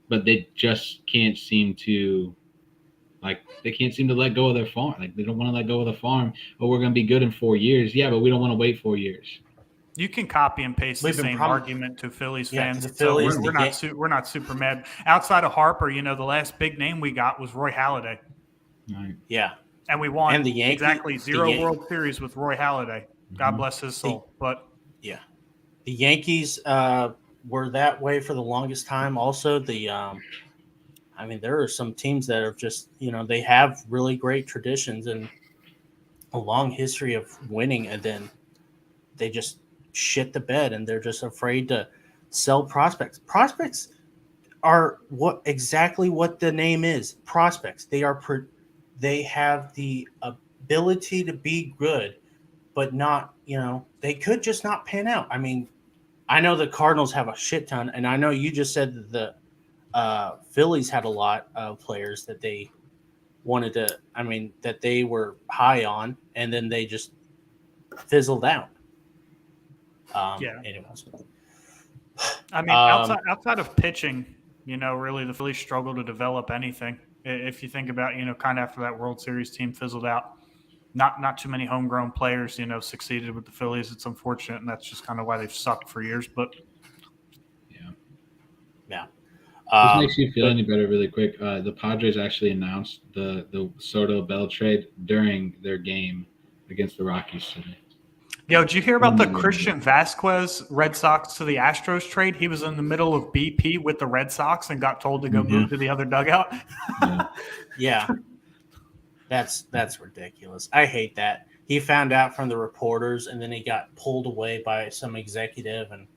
[SPEAKER 5] but they just can't seem to let go of their farm. Like they don't want to let go of the farm. Oh, we're going to be good in 4 years. Yeah, but we don't want to wait 4 years.
[SPEAKER 4] You can copy and paste the
[SPEAKER 2] We've been
[SPEAKER 4] same argument to Phillies
[SPEAKER 2] Yeah, to
[SPEAKER 4] fans.
[SPEAKER 2] the Phillies,
[SPEAKER 4] so we're not super mad. Outside of Harper, the last big name we got was Roy Halladay,
[SPEAKER 5] Right.
[SPEAKER 2] Yeah.
[SPEAKER 4] and we won
[SPEAKER 2] And the Yankee-
[SPEAKER 4] exactly
[SPEAKER 2] the
[SPEAKER 4] 0
[SPEAKER 2] Yan-
[SPEAKER 4] World Series with Roy Halladay. God
[SPEAKER 5] Mhm.
[SPEAKER 4] bless his soul. But
[SPEAKER 2] Yeah. The Yankees were that way for the longest time. Also, there are some teams that are just, they have really great traditions and a long history of winning, and then they just shit the bed and they're just afraid to sell prospects. Prospects are exactly what the name is. Prospects. They have the ability to be good, but not, they could just not pan out. I mean, I know the Cardinals have a shit ton, and I know you just said that the Phillies had a lot of players that they wanted to, that they were high on, and then they just fizzled out.
[SPEAKER 4] Yeah.
[SPEAKER 2] Anyways.
[SPEAKER 4] outside of pitching, really the Phillies struggle to develop anything. If you think about, kind of after that World Series team fizzled out, not too many homegrown players, succeeded with the Phillies. It's unfortunate, and that's just kind of why they've sucked for years. But
[SPEAKER 2] Yeah.
[SPEAKER 5] This makes you feel any better really quick. The Padres actually announced the Soto Bell trade during their game against the Rockies today.
[SPEAKER 4] Yo, did you hear about the Christian Vasquez Red Sox to the Astros trade? He was in the middle of BP with the Red Sox and got told to go move to the other dugout.
[SPEAKER 2] Yeah. That's ridiculous. I hate that. He found out from the reporters, and then he got pulled away by some executive. And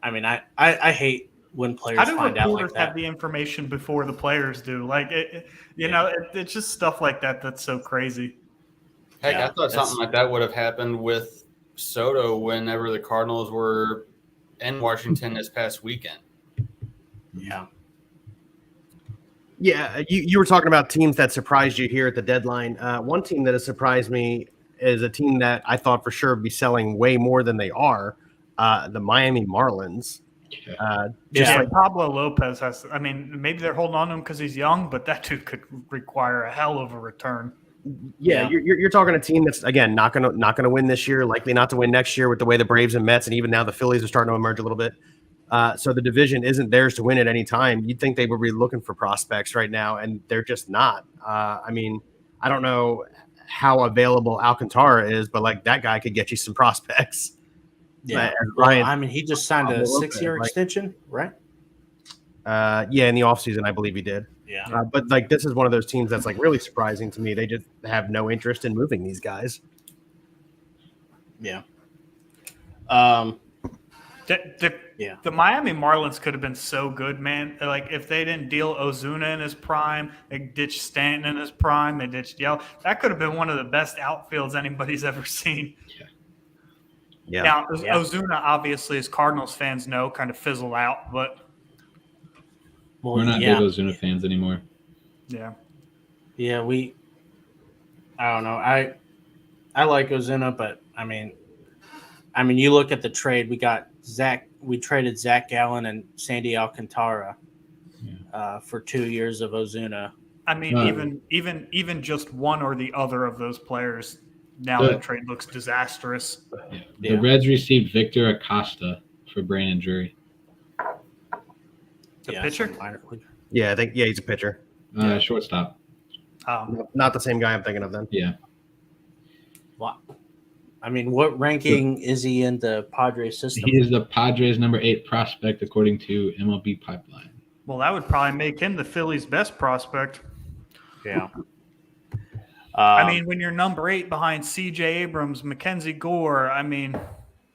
[SPEAKER 2] I hate when players
[SPEAKER 4] How do
[SPEAKER 2] find out like
[SPEAKER 4] reporters
[SPEAKER 2] that.
[SPEAKER 4] have the information before the players do? Like, it's just stuff like that that's so crazy.
[SPEAKER 6] Heck,
[SPEAKER 2] Yeah,
[SPEAKER 6] I thought something like that would have happened with Soto whenever the Cardinals were in Washington this past weekend.
[SPEAKER 2] Yeah.
[SPEAKER 3] Yeah, you were talking about teams that surprised you here at the deadline. One team that has surprised me is a team that I thought for sure would be selling way more than they are, the Miami Marlins.
[SPEAKER 4] Pablo Lopez has. Maybe they're holding on to him because he's young, but that dude could require a hell of a return.
[SPEAKER 3] Yeah, you're talking a team that's again not gonna win this year, likely not to win next year with the way the Braves and Mets and even now the Phillies are starting to emerge a little bit. So the division isn't theirs to win at any time. You'd think they would be looking for prospects right now, and they're just not. I don't know how available Alcantara is, but like that guy could get you some prospects.
[SPEAKER 2] Yeah.
[SPEAKER 3] Ryan,
[SPEAKER 2] He just signed a 6-year extension, right?
[SPEAKER 3] in the offseason, I believe he did.
[SPEAKER 2] Yeah.
[SPEAKER 3] But like this is one of those teams that's like really surprising to me. They just have no interest in moving these guys.
[SPEAKER 2] Yeah.
[SPEAKER 4] The Miami Marlins could have been so good, man. Like if they didn't deal Ozuna in his prime, they ditched Stanton in his prime, they ditched Yell. That could have been one of the best outfields anybody's ever seen.
[SPEAKER 3] Yeah.
[SPEAKER 4] Now Ozuna, obviously, as Cardinals fans know, kind of fizzled out, but
[SPEAKER 5] we're not big Ozuna fans anymore.
[SPEAKER 2] Yeah, I don't know. I like Ozuna, but I mean, you look at the trade. We traded Zach Gallen and Sandy Alcantara for 2 years of Ozuna.
[SPEAKER 4] I mean, even just one or the other of those players now that trade looks disastrous.
[SPEAKER 5] The Reds received Victor Acosta for Brandon Drury.
[SPEAKER 4] The pitcher?
[SPEAKER 3] Yeah, I think he's a pitcher.
[SPEAKER 5] Shortstop.
[SPEAKER 3] Not the same guy I'm thinking of then.
[SPEAKER 5] Yeah.
[SPEAKER 2] Wow. I mean, what ranking is he in the Padres system?
[SPEAKER 5] He is the Padres' number 8 prospect according to MLB Pipeline.
[SPEAKER 4] Well, that would probably make him the Phillies' best prospect.
[SPEAKER 2] Yeah.
[SPEAKER 4] I mean, when you're number 8 behind C.J. Abrams, Mackenzie Gore, I mean,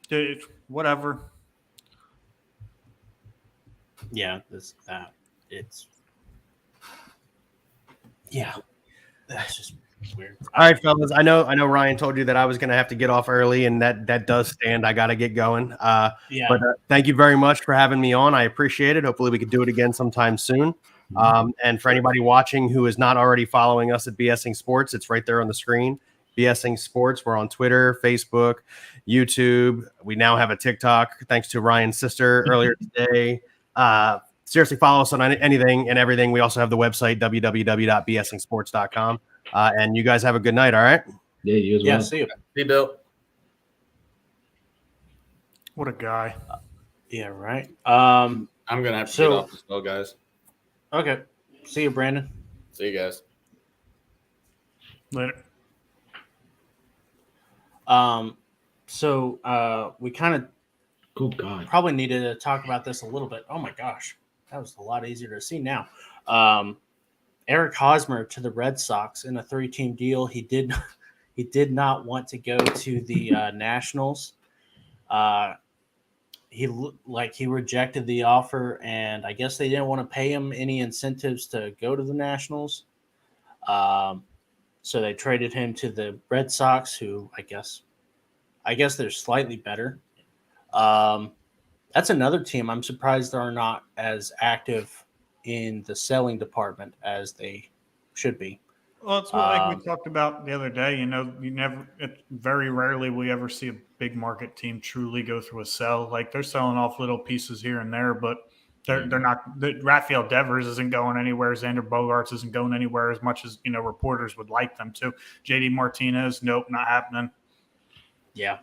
[SPEAKER 4] dude, whatever.
[SPEAKER 2] Yeah, that's just weird.
[SPEAKER 3] All right, fellas. I know Ryan told you that I was going to have to get off early, and that does stand. I got to get going. But thank you very much for having me on. I appreciate it. Hopefully we could do it again sometime soon. And for anybody watching who is not already following us at BSing Sports, it's right there on the screen. BSing Sports. We're on Twitter, Facebook, YouTube. We now have a TikTok, thanks to Ryan's sister earlier today. Seriously, follow us on anything and everything. We also have the website, www.bsingsports.com. And you guys have a good night, all right?
[SPEAKER 5] Yeah, you as well.
[SPEAKER 2] Yeah, see you.
[SPEAKER 6] See, Bill.
[SPEAKER 4] What a guy.
[SPEAKER 2] Yeah, right.
[SPEAKER 6] I'm going to have to get off this though, guys.
[SPEAKER 2] Okay. See you, Brandon.
[SPEAKER 6] See you guys.
[SPEAKER 4] Later.
[SPEAKER 2] So we kind of probably needed to talk about this a little bit. Oh my gosh, that was a lot easier to see now. Eric Hosmer to the Red Sox in a 3-team deal. He did not want to go to the Nationals. He rejected the offer, and I guess they didn't want to pay him any incentives to go to the Nationals. So they traded him to the Red Sox, who I guess they're slightly better. That's another team I'm surprised they're not as active in the selling department as they should be.
[SPEAKER 4] Well, it's like we talked about the other day. Very rarely we ever see a big market team truly go through a sell. Like they're selling off little pieces here and there, but they're not. Rafael Devers isn't going anywhere. Xander Bogaerts isn't going anywhere as much as reporters would like them to. JD Martinez, nope, not happening.
[SPEAKER 2] Yeah.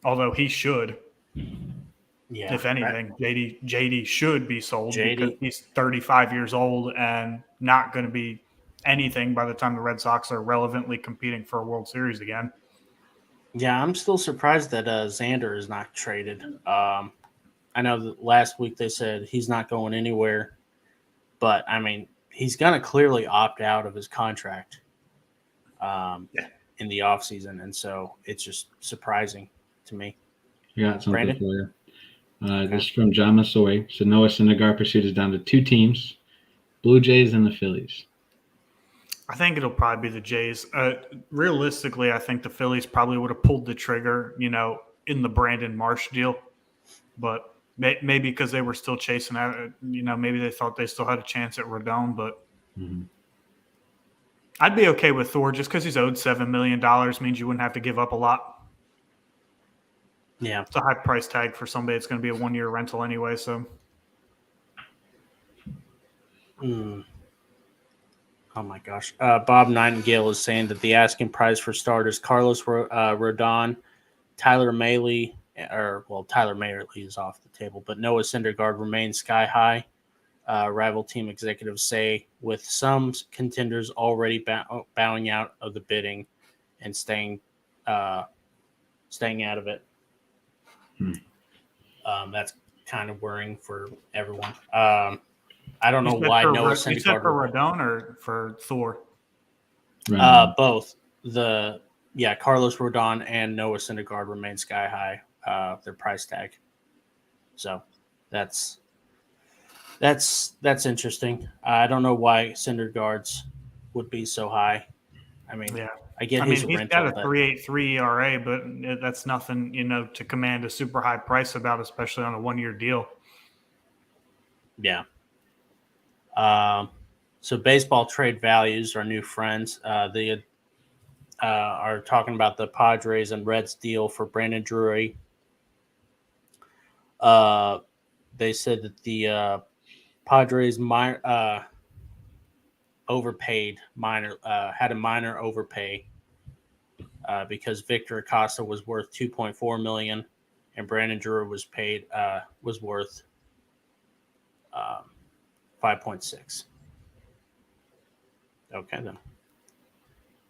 [SPEAKER 4] Although he should.
[SPEAKER 2] Yeah.
[SPEAKER 4] If anything, JD should be sold because
[SPEAKER 2] JD.
[SPEAKER 4] he's 35 years old and not going to be anything by the time the Red Sox are relevantly competing for a World Series again.
[SPEAKER 2] Yeah, I'm still surprised that Xander is not traded. I know that last week they said he's not going anywhere, but I mean, he's going to clearly opt out of his contract in the offseason, and so it's just surprising to me.
[SPEAKER 5] Yeah, something
[SPEAKER 2] Brandon?
[SPEAKER 5] for you. This is from John Massoy. So Noah Syndergaard pursuit is down to 2 teams, Blue Jays and the Phillies.
[SPEAKER 4] I think it'll probably be the Jays. Realistically, I think the Phillies probably would have pulled the trigger, in the Brandon Marsh deal. But maybe because they were still chasing out, maybe they thought they still had a chance at Rodon. But I'd be okay with Thor just because he's owed $7 million means you wouldn't have to give up a lot.
[SPEAKER 2] Yeah.
[SPEAKER 4] It's a high price tag for somebody. It's going to be a 1-year rental anyway. So.
[SPEAKER 2] Oh my gosh. Bob Nightingale is saying that the asking price for starters, Carlos Rodon, Tyler Mahle is off the table, but Noah Syndergaard remains sky high. Rival team executives say, with some contenders already bowing out of the bidding and staying out of it. That's kind of worrying for everyone. I don't know why Noah Syndergaard.
[SPEAKER 4] You said for Rodon or for Thor?
[SPEAKER 2] Both. Carlos Rodon and Noah Syndergaard remain sky high. Their price tag. So that's interesting. I don't know why Syndergaard's would be so high. I mean, he's
[SPEAKER 4] got a 3.83 ERA, but that's nothing, to command a super high price about, especially on a 1-year deal.
[SPEAKER 2] Yeah. So baseball trade values are new friends. They are talking about the Padres and Reds deal for Brandon Drury. They said that the Padres overpaid had a minor overpay because Victor Acosta was worth $2.4 million, and Brandon Drewer was worth 5.6. Okay, then.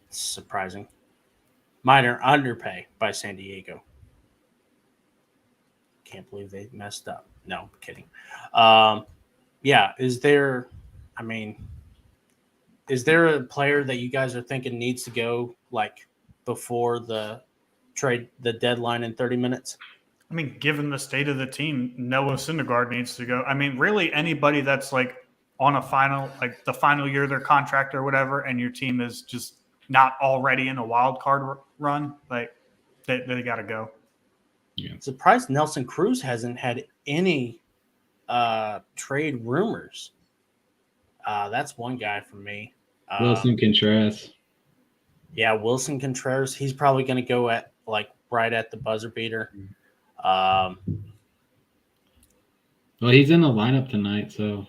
[SPEAKER 2] It's surprising. Minor underpay by San Diego. Can't believe they messed up. No, I'm kidding. Yeah, is there a player that you guys are thinking needs to go like before the deadline in 30 minutes?
[SPEAKER 4] I mean, given the state of the team, Noah Syndergaard needs to go. I mean, really anybody that's like on a final, like the final year of their contract or whatever, and your team is just not already in a wild card run, like they got to go.
[SPEAKER 5] Yeah.
[SPEAKER 2] Surprised Nelson Cruz hasn't had any trade rumors. That's one guy for me.
[SPEAKER 5] Wilson Contreras.
[SPEAKER 2] Yeah, Wilson Contreras. He's probably going to go at like right at the buzzer beater.
[SPEAKER 5] Well, he's in the lineup tonight, so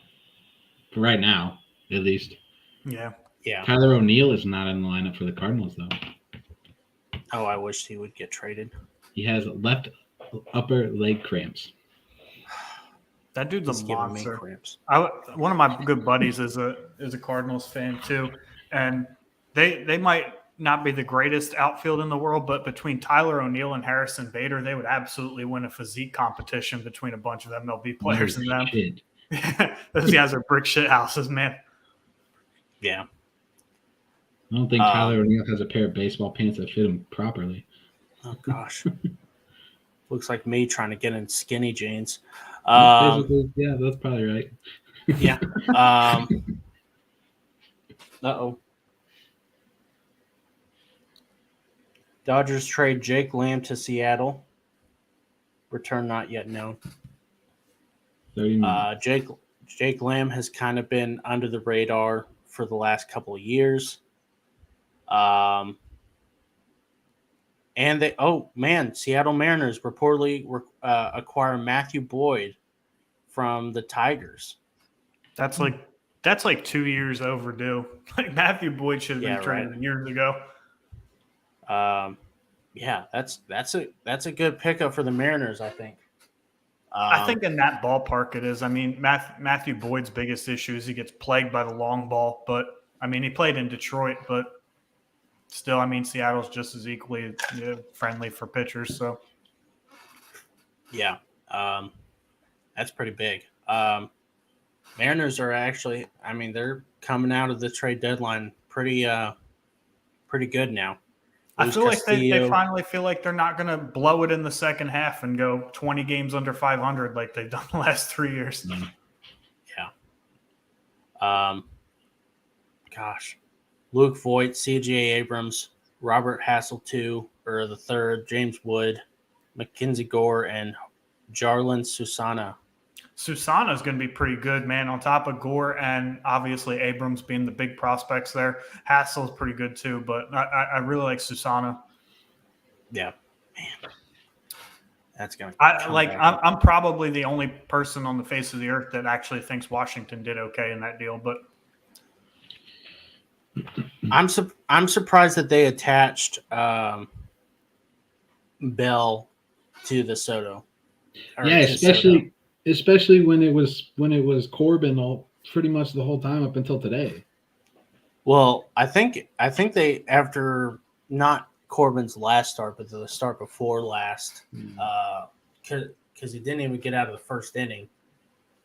[SPEAKER 5] for right now, at least.
[SPEAKER 4] Yeah.
[SPEAKER 2] Yeah.
[SPEAKER 5] Tyler O'Neill is not in the lineup for the Cardinals, though.
[SPEAKER 2] Oh, I wish he would get traded.
[SPEAKER 5] He has left upper leg cramps.
[SPEAKER 4] That dude's
[SPEAKER 2] He's
[SPEAKER 4] a
[SPEAKER 2] giving me
[SPEAKER 4] monster.
[SPEAKER 2] cramps.
[SPEAKER 4] One of my good buddies is a Cardinals fan too, and they might not be the greatest outfield in the world, but between Tyler O'Neill and Harrison Bader, they would absolutely win a physique competition between a bunch of MLB players and them.
[SPEAKER 5] Shit.
[SPEAKER 4] Those guys are brick shit houses, man.
[SPEAKER 2] Yeah.
[SPEAKER 5] I don't think Tyler O'Neill has a pair of baseball pants that fit him properly.
[SPEAKER 2] Oh gosh. Looks like me trying to get in skinny jeans.
[SPEAKER 5] Yeah, that's probably right.
[SPEAKER 2] Yeah. Uh-oh. Dodgers trade Jake Lamb to Seattle. Return not yet known.
[SPEAKER 5] 30 minutes.
[SPEAKER 2] Jake Lamb has kind of been under the radar for the last couple of years. And Seattle Mariners reportedly acquire Matthew Boyd from the Tigers.
[SPEAKER 4] That's like 2 years overdue. Like Matthew Boyd should have been traded years ago.
[SPEAKER 2] Yeah, that's a good pickup for the Mariners, I think.
[SPEAKER 4] I think in that ballpark it is. I mean, Matthew Boyd's biggest issue is he gets plagued by the long ball. But, I mean, he played in Detroit, but still, I mean, Seattle's just as equally friendly for pitchers. So,
[SPEAKER 2] yeah, that's pretty big. Mariners are actually, I mean, they're coming out of the trade deadline pretty good now.
[SPEAKER 4] I feel like they finally feel like they're not going to blow it in the second half and go 20 games under 500 like they've done the last 3 years.
[SPEAKER 2] Yeah. Gosh. Luke Voigt, C.J. Abrams, Robert Hassel the third, James Wood, Mackenzie Gore, and Jarlin Susana.
[SPEAKER 4] Susana's going to be pretty good, man, on top of Gore and obviously Abrams being the big prospects there. Hassel's pretty good too, but I really like Susana.
[SPEAKER 2] Yeah. Man. That's going to
[SPEAKER 4] I'm probably the only person on the face of the earth that actually thinks Washington did okay in that deal, but
[SPEAKER 2] I'm surprised that they attached Bell to the Soto.
[SPEAKER 5] Yeah, especially when it was Corbin pretty much the whole time up until today.
[SPEAKER 2] Well, I think they, after not Corbin's last start, but the start before last, because he didn't even get out of the first inning.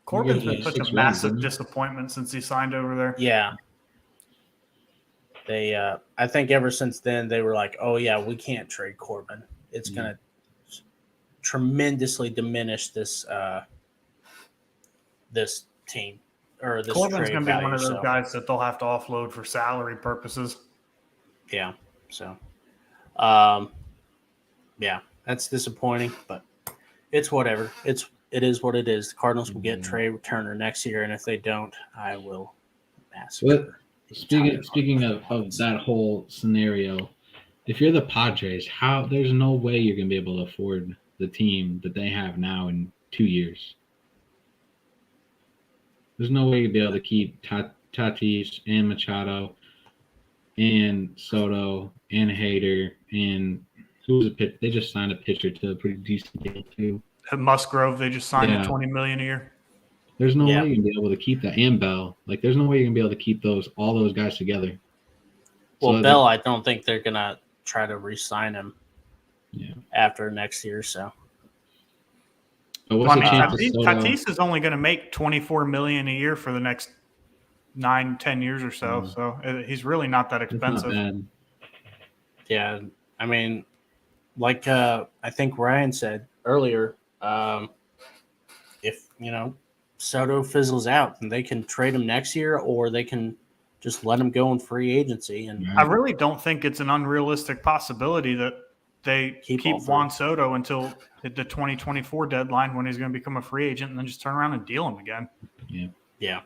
[SPEAKER 4] Corbin's been such a massive disappointment since he signed over there.
[SPEAKER 2] Yeah. They, I think ever since then they were like, oh yeah, we can't trade Corbin. It's going to tremendously diminish this team or this
[SPEAKER 4] Corbin's going to be
[SPEAKER 2] value,
[SPEAKER 4] one of those guys that they'll have to offload for salary purposes.
[SPEAKER 2] Yeah. So, yeah, that's disappointing, but it's whatever. It is what it is. The Cardinals will get Trey Turner next year, and if they don't, I will massacre.
[SPEAKER 5] Speaking of that whole scenario, if you're the Padres, there's no way you're going to be able to afford the team that they have now in 2 years. There's no way you'd be able to keep Tatis and Machado and Soto and Hader and who was a pitcher? They just signed a pitcher to a pretty decent deal too.
[SPEAKER 4] At Musgrove, they just signed
[SPEAKER 5] Yeah.
[SPEAKER 4] at $20 million a year.
[SPEAKER 5] There's no
[SPEAKER 2] Yeah.
[SPEAKER 5] way you're gonna be able to keep that, and Bell. Like, there's no way you're gonna be able to keep all those guys together.
[SPEAKER 2] Well,
[SPEAKER 5] So
[SPEAKER 2] Bell, I don't think they're gonna try to re-sign him
[SPEAKER 5] Yeah.
[SPEAKER 2] after next year. So
[SPEAKER 5] But
[SPEAKER 4] Well,
[SPEAKER 5] what's
[SPEAKER 4] I
[SPEAKER 5] the
[SPEAKER 4] mean,
[SPEAKER 5] chance
[SPEAKER 4] Tatis,
[SPEAKER 5] of Soto?
[SPEAKER 4] Tatis is only going to make $24 million a year for the next 9-10 years or so.
[SPEAKER 5] Mhm.
[SPEAKER 4] So he's really not that
[SPEAKER 5] It's not
[SPEAKER 4] expensive.
[SPEAKER 5] bad.
[SPEAKER 2] yeah, I mean, like I think Ryan said earlier, if Soto fizzles out, then they can trade him next year, or they can just let him go in free agency and
[SPEAKER 4] I really don't think it's an unrealistic possibility that they
[SPEAKER 2] Keep
[SPEAKER 4] keep
[SPEAKER 2] all three.
[SPEAKER 4] Juan Soto until the 2024 deadline when he's going to become a free agent and then just turn around and deal him again.
[SPEAKER 2] yeah.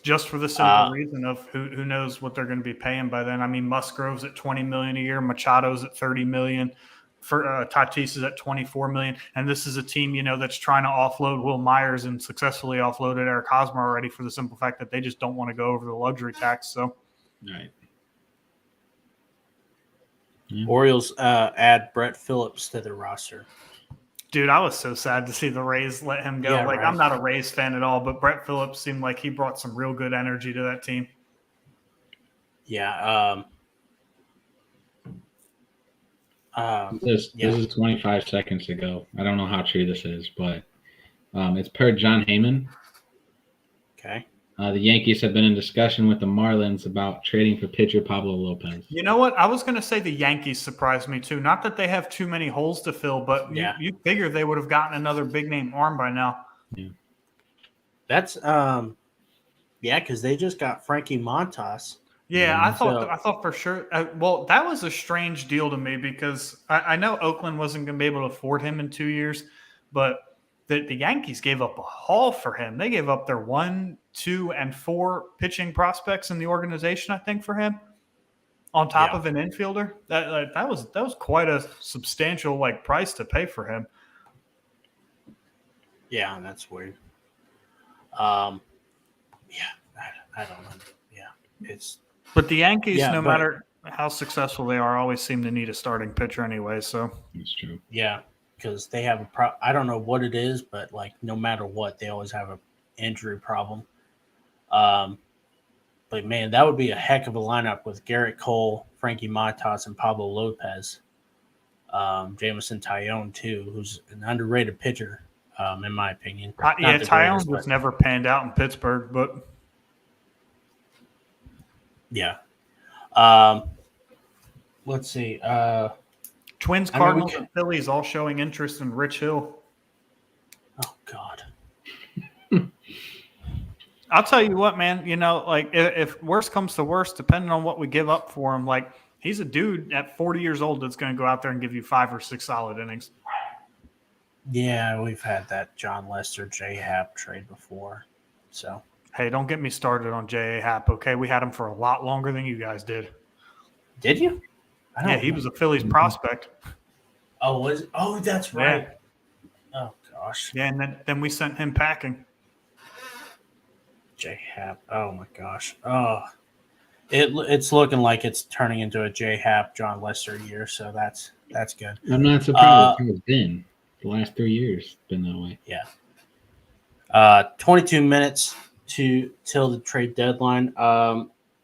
[SPEAKER 4] Just for the simple reason of who knows what they're going to be paying by then. I mean, Musgrove's at $20 million a year, Machado's at $30 million, for Tatis is at $24 million, and this is a team that's trying to offload Will Myers and successfully offloaded Eric Hosmer already for the simple fact that they just don't want to go over the luxury tax. So,
[SPEAKER 5] Right.
[SPEAKER 2] Orioles add Brett Phillips to their roster.
[SPEAKER 4] dude, I was so sad to see the Rays let him go.
[SPEAKER 2] Yeah,
[SPEAKER 4] like,
[SPEAKER 2] right.
[SPEAKER 4] I'm not a Rays fan at all, but Brett Phillips seemed like he brought some real good energy to that team.
[SPEAKER 2] Yeah.
[SPEAKER 5] This is 25 seconds ago. I don't know how true this is, but it's per John Heyman.
[SPEAKER 2] Okay.
[SPEAKER 5] The Yankees have been in discussion with the Marlins about trading for pitcher Pablo Lopez.
[SPEAKER 4] You know what? I was going to say the Yankees surprised me too. Not that they have too many holes to fill, but you figure they would have gotten another big name arm by now.
[SPEAKER 2] That's because they just got Frankie Montas.
[SPEAKER 4] Yeah, I
[SPEAKER 2] So-
[SPEAKER 4] thought for sure. Well, that was a strange deal to me because I know Oakland wasn't going to be able to afford him in 2 years, but the Yankees gave up a haul for him. They gave up their 1, 2, and 4 pitching prospects in the organization, I think, for him, on top of an infielder. That was quite a substantial price to pay for him.
[SPEAKER 2] Yeah, that's weird. I don't know. Yeah, it's
[SPEAKER 4] But the Yankees,
[SPEAKER 2] Yeah,
[SPEAKER 4] no
[SPEAKER 2] but-
[SPEAKER 4] matter how successful they are, always seem to need a starting pitcher anyway. So
[SPEAKER 5] That's true.
[SPEAKER 2] because they have I don't know what it is, but no matter what, they always have an injury problem. But man, that would be a heck of a lineup with Garrett Cole, Frankie Montas, and Pablo Lopez. Jameson Tyone too, who's an underrated pitcher, in my opinion. Not the
[SPEAKER 4] Tyone
[SPEAKER 2] greatest,
[SPEAKER 4] was
[SPEAKER 2] but
[SPEAKER 4] never panned out in Pittsburgh, but
[SPEAKER 2] yeah. Let's see.
[SPEAKER 4] Twins,
[SPEAKER 2] I mean, we
[SPEAKER 4] Cardinals,
[SPEAKER 2] could-
[SPEAKER 4] and Phillies all showing interest in Rich Hill.
[SPEAKER 2] Oh God.
[SPEAKER 4] I'll tell you what, man. If worst comes to worst, depending on what we give up for him, he's a dude at 40 years old that's going to go out there and give you 5 or 6 solid innings.
[SPEAKER 2] Yeah, we've had that John Lester J Happ trade before. So
[SPEAKER 4] Hey, don't get me started on J.A. Happ, okay? We had him for a lot longer than you guys did.
[SPEAKER 2] did you? I don't
[SPEAKER 4] Yeah, he
[SPEAKER 2] know.
[SPEAKER 4] was a Phillies prospect.
[SPEAKER 2] Oh, was it? Oh, that's right. Oh gosh,
[SPEAKER 4] Yeah, and then we sent him packing.
[SPEAKER 2] J Happ. Oh my gosh. Oh, it's looking like it's turning into a J Happ John Lester year. So that's good.
[SPEAKER 5] I'm not surprised. It's been the last 3 years. It's been that way.
[SPEAKER 2] 22 minutes till the trade deadline.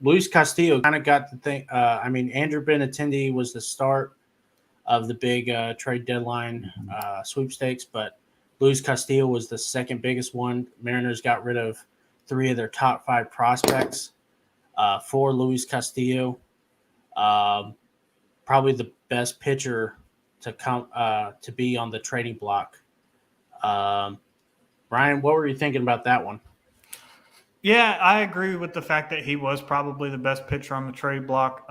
[SPEAKER 2] Luis Castillo kind of got the thing. Andrew Benintendi was the start of the big trade deadline sweepstakes, but Luis Castillo was the second biggest one. Mariners got rid of 3 of their top 5 prospects for Luis Castillo. Probably the best pitcher to come to be on the trading block. Brian, what were you thinking about that one?
[SPEAKER 4] Yeah, I agree with the fact that he was probably the best pitcher on the trade block.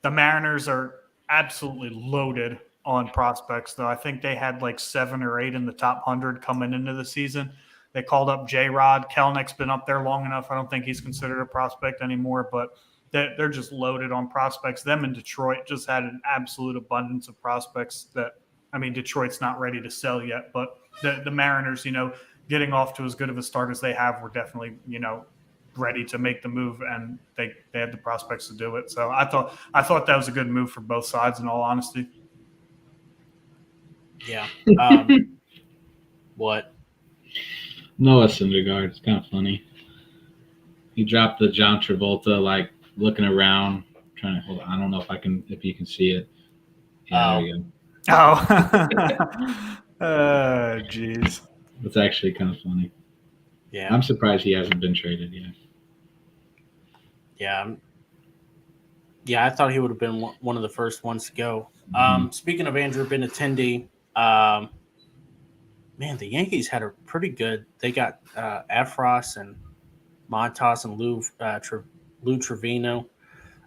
[SPEAKER 4] The Mariners are absolutely loaded on prospects, though. I think they had 7 or 8 in the top 100 coming into the season. They called up J-Rod. Kelnick's been up there long enough. I don't think he's considered a prospect anymore, but they're just loaded on prospects. Them and Detroit just had an absolute abundance of prospects Detroit's not ready to sell yet, but the Mariners, getting off to as good of a start as they have, were definitely, ready to make the move, and they had the prospects to do it. So I thought that was a good move for both sides, in all honesty.
[SPEAKER 2] Yeah. What?
[SPEAKER 5] Noah Syndergaard. It's kind of funny. He dropped the John Travolta, like looking around, trying to hold. I don't know if you can see it. Yeah, there you go.
[SPEAKER 4] Oh, jeez.
[SPEAKER 5] It's actually kind of funny.
[SPEAKER 2] Yeah.
[SPEAKER 5] I'm surprised he hasn't been traded yet.
[SPEAKER 2] Yeah. Yeah, I thought he would have been one of the first ones to go. Speaking of Andrew Benintendi, man, the Yankees had a pretty good. They got Efros and Montas and Lou Trevino.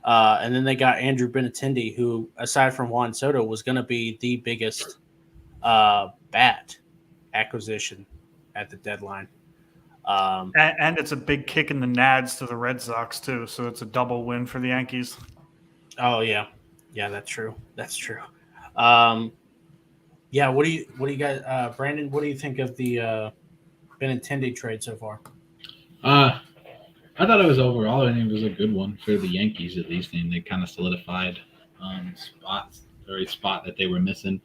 [SPEAKER 2] And then they got Andrew Benintendi, who, aside from Juan Soto, was going to be the biggest bat acquisition at the deadline.
[SPEAKER 4] And it's a big kick in the nads to the Red Sox, too. So it's a double win for the Yankees.
[SPEAKER 2] Oh, yeah. Yeah, that's true. That's true. Yeah, what do you guys, Brandon, what do you think of the Benintendi trade so far?
[SPEAKER 5] I thought it was overall, I think it was a good one for the Yankees at least, and they kind of solidified spot that they were missing.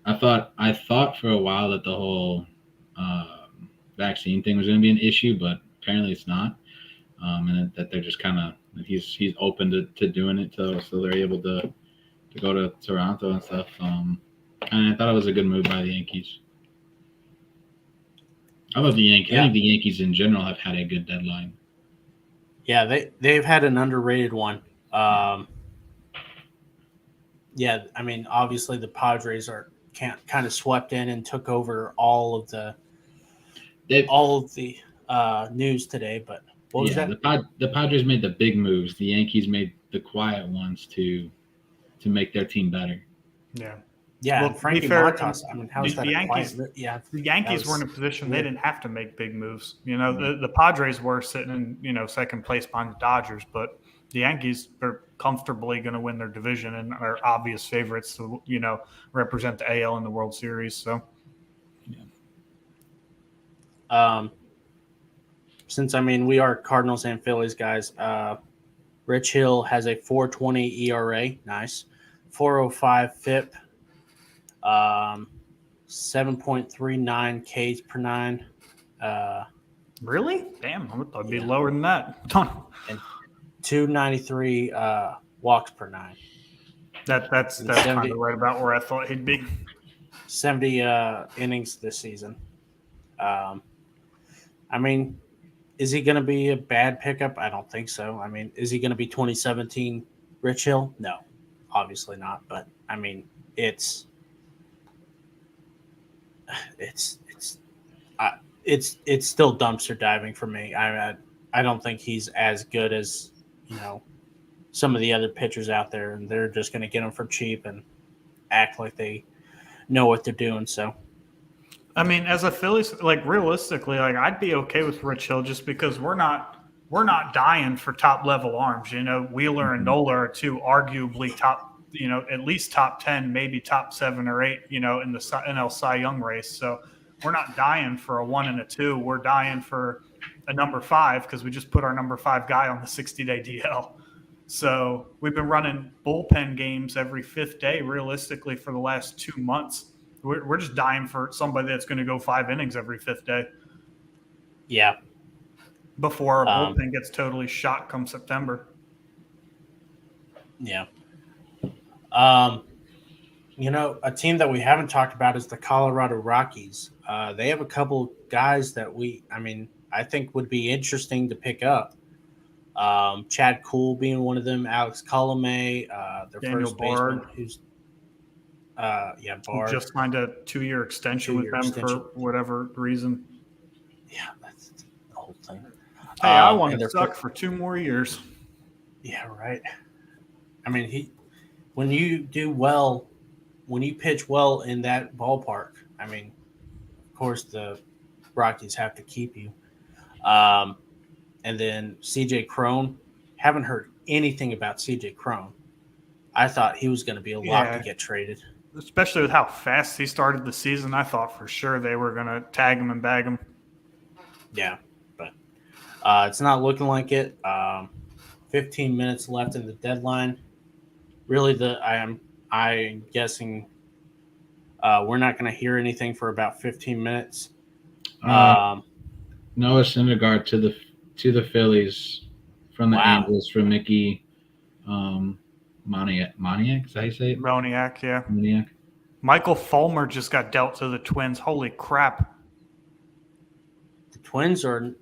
[SPEAKER 5] I thought for a while that the whole vaccine thing was going to be an issue, but apparently it's not, and that they're just kind of he's open to doing it, so they're able to go to Toronto and stuff. And I thought it was a good move by the Yankees. I love the Yankees.
[SPEAKER 2] Yeah.
[SPEAKER 5] I think the Yankees in general have had a good deadline.
[SPEAKER 2] Yeah, they've had an underrated one. Yeah, I mean, obviously the Padres kind of swept in and took over all of the news today. But what was that?
[SPEAKER 5] The Padres made the big moves. The Yankees made the quiet ones to make their team better.
[SPEAKER 4] Yeah.
[SPEAKER 2] Yeah,
[SPEAKER 4] Well,
[SPEAKER 2] and Frankie
[SPEAKER 4] to be fair,
[SPEAKER 2] Montas. I mean, how is that
[SPEAKER 4] the
[SPEAKER 2] a
[SPEAKER 4] Yankees?
[SPEAKER 2] quiet? Yeah,
[SPEAKER 4] The Yankees were in a position they didn't have to make big moves. You know, the Padres were sitting in second place behind the Dodgers, but the Yankees are comfortably going to win their division and are obvious favorites to represent the AL in the World Series. So,
[SPEAKER 2] since we are Cardinals and Phillies guys, Rich Hill has a 4.20 ERA, nice, 4.05 FIP. 7.39 Ks per nine.
[SPEAKER 4] Really? Damn, I thought it'd be lower than that.
[SPEAKER 2] And 293 walks per nine.
[SPEAKER 4] That's kind of right about where I thought he'd be.
[SPEAKER 2] 70 innings this season. Is he going to be a bad pickup? I don't think so. Is he going to be 2017 Rich Hill? No, obviously not. But it's still dumpster diving for me. I don't think he's as good as some of the other pitchers out there, and they're just going to get him for cheap and act like they know what they're doing. So,
[SPEAKER 4] as a Phillies, realistically, I'd be okay with Rich Hill just because we're not dying for top level arms. Wheeler and Nola are two arguably top. At least top 10, maybe top 7 or 8, in the NL Cy Young race. So we're not dying for a 1 and a 2. We're dying for a number 5 because we just put our number 5 guy on the 60-day DL. So we've been running bullpen games every 5th day, realistically, for the last 2 months. We're just dying for somebody that's going to go 5 innings every 5th day.
[SPEAKER 2] Yeah.
[SPEAKER 4] Before our bullpen gets totally shot come September.
[SPEAKER 2] Yeah. A team that we haven't talked about is the Colorado Rockies. They have a couple guys that I think would be interesting to pick up. Chad Kuhl being one of them, Alex Colomé, their
[SPEAKER 4] Daniel
[SPEAKER 2] first baseman,
[SPEAKER 4] Bard.
[SPEAKER 2] who's
[SPEAKER 4] Bard. Just signed a 2-year extension with them for whatever reason.
[SPEAKER 2] Yeah, that's the whole thing.
[SPEAKER 4] Hey, I want to suck for 2 more years.
[SPEAKER 2] Yeah, right. When you do well, when you pitch well in that ballpark, of course the Rockies have to keep you. And then CJ Cron, haven't heard anything about CJ Cron. I thought he was going to be a lock to get traded.
[SPEAKER 4] Especially with how fast he started the season, I thought for sure they were going to tag him and bag him.
[SPEAKER 2] Yeah, but it's not looking like it. 15 minutes left in the deadline. Really, I'm guessing we're not going to hear anything for about 15 minutes.
[SPEAKER 5] Uh, Noah Syndergaard to the Phillies from the
[SPEAKER 2] Wow.
[SPEAKER 5] Angels for Mickey Moniak. Is that how you say it?
[SPEAKER 4] Moniak, yeah.
[SPEAKER 5] Moniak.
[SPEAKER 4] Michael Fulmer just got dealt to the Twins. Holy crap.
[SPEAKER 2] The Twins are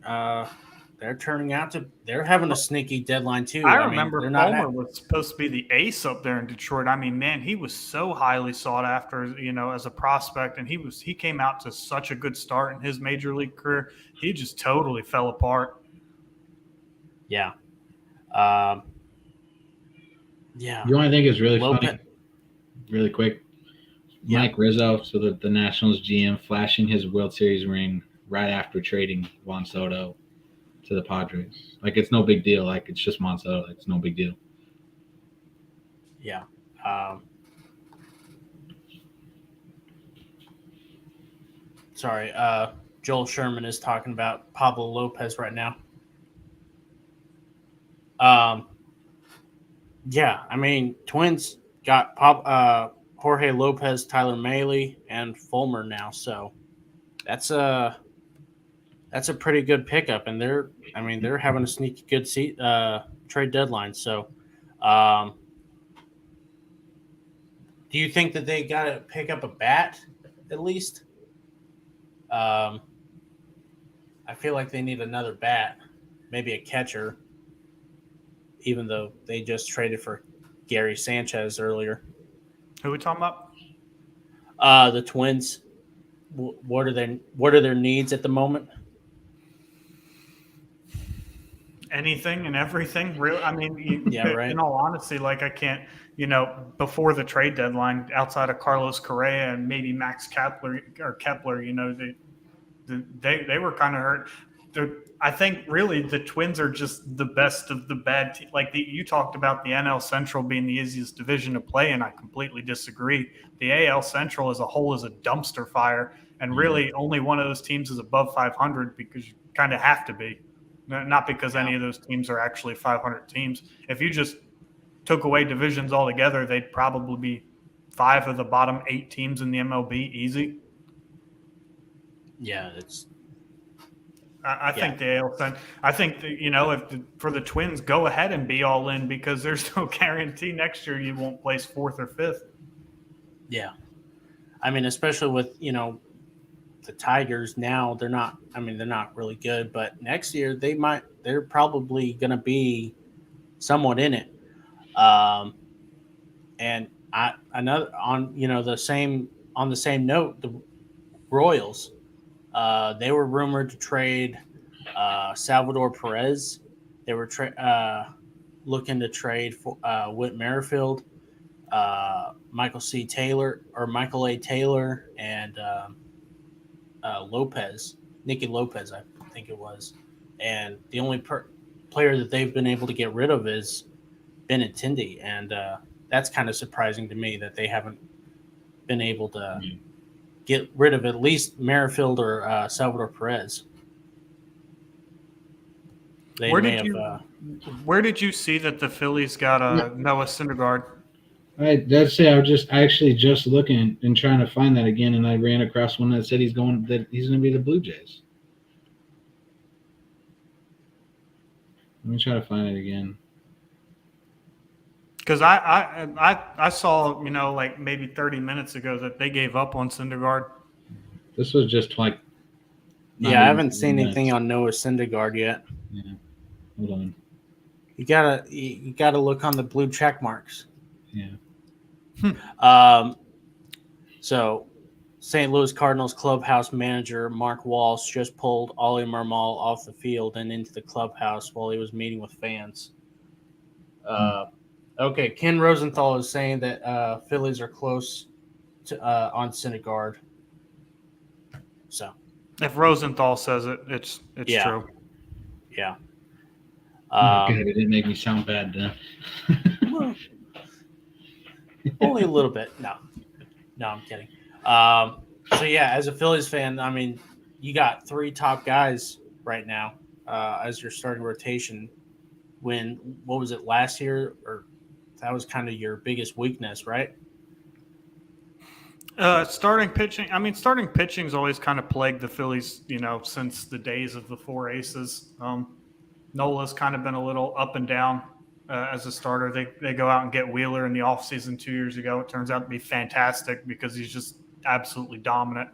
[SPEAKER 2] they're having a sneaky deadline too.
[SPEAKER 4] I
[SPEAKER 2] mean,
[SPEAKER 4] remember
[SPEAKER 2] they're not
[SPEAKER 4] Fulmer was supposed to be the ace up there in Detroit. I mean, man, he was so highly sought after, as a prospect, and he came out to such a good start in his major league career. He just totally fell apart.
[SPEAKER 2] Yeah. Yeah.
[SPEAKER 5] The only thing is really
[SPEAKER 2] Lopez-
[SPEAKER 5] funny, really quick.
[SPEAKER 2] Yeah.
[SPEAKER 5] Mike Rizzo, so the Nationals GM, flashing his World Series ring right after trading Juan Soto to the Padres. Like, it's no big deal. Like, it's just Juan Soto. Like, it's no big deal.
[SPEAKER 2] Yeah. Sorry. Joel Sherman is talking about Pablo Lopez right now. Yeah. I mean, Twins got Jorge Lopez, Tyler Mahle, and Fulmer now. So that's a pretty good pickup, and they're having a sneaky good trade deadline. So, do you think that they got to pick up a bat at least? I feel like they need another bat, maybe a catcher, even though they just traded for Gary Sanchez earlier.
[SPEAKER 4] Who are we talking about?
[SPEAKER 2] The Twins. What are their needs at the moment?
[SPEAKER 4] Anything and everything. Real. I mean,
[SPEAKER 2] Yeah, right.
[SPEAKER 4] In all honesty, like, I can't, before the trade deadline, outside of Carlos Correa and maybe Max Kepler, they were kind of hurt. I think really the Twins are just the best of the bad team. Like you talked about the NL Central being the easiest division to play in. I completely disagree. The AL Central as a whole is a dumpster fire, and really only one of those teams is above 500 because you kind of have to be. Not because any of those teams are actually 500 teams. If you just took away divisions altogether, they'd probably be 5 of the bottom 8 teams in the MLB easy.
[SPEAKER 2] Yeah, it's.
[SPEAKER 4] I think the AL Central. I think that, for the Twins, go ahead and be all in because there's no guarantee next year you won't place 4th or 5th.
[SPEAKER 2] Yeah, I mean, especially with the Tigers now, they're not really good, but next year they're probably going to be somewhat in it. And another on the same note, the Royals, they were rumored to trade Salvador Perez. They were looking to trade for Whit Merrifield, Michael A. Taylor, and Nicky Lopez, I think it was. And the only player that they've been able to get rid of is Benintendi, and that's kind of surprising to me that they haven't been able to get rid of at least Merrifield or Salvador Perez.
[SPEAKER 4] Where did you see that the Phillies got Noah Syndergaard?
[SPEAKER 5] I actually just looking and trying to find that again, and I ran across one that said he's going to be the Blue Jays. Let me try to find it again.
[SPEAKER 4] Because I saw like maybe 30 minutes ago that they gave up on Syndergaard.
[SPEAKER 5] This was just like.
[SPEAKER 2] I haven't seen anything on Noah Syndergaard yet.
[SPEAKER 5] Yeah, hold on.
[SPEAKER 2] You gotta look on the blue check marks.
[SPEAKER 5] Yeah.
[SPEAKER 2] So, St. Louis Cardinals clubhouse manager Mark Walsh just pulled Ollie Marmol off the field and into the clubhouse while he was meeting with fans. Okay, Ken Rosenthal is saying that Phillies are close to on Syndergaard. So,
[SPEAKER 4] if Rosenthal says it, it's true.
[SPEAKER 2] Yeah.
[SPEAKER 5] God, it didn't make me sound bad then.
[SPEAKER 2] Well, only a little bit. No, I'm kidding. So yeah, as a Phillies fan, I mean, you got 3 top guys right now as your starting rotation. What was it last year? Or that was kind of your biggest weakness, right?
[SPEAKER 4] Starting pitching. I mean, starting pitching's always kind of plagued the Phillies, since the days of the four aces. Nola's kind of been a little up and down as a starter. They go out and get Wheeler in the offseason 2 years ago. It turns out to be fantastic because he's just absolutely dominant.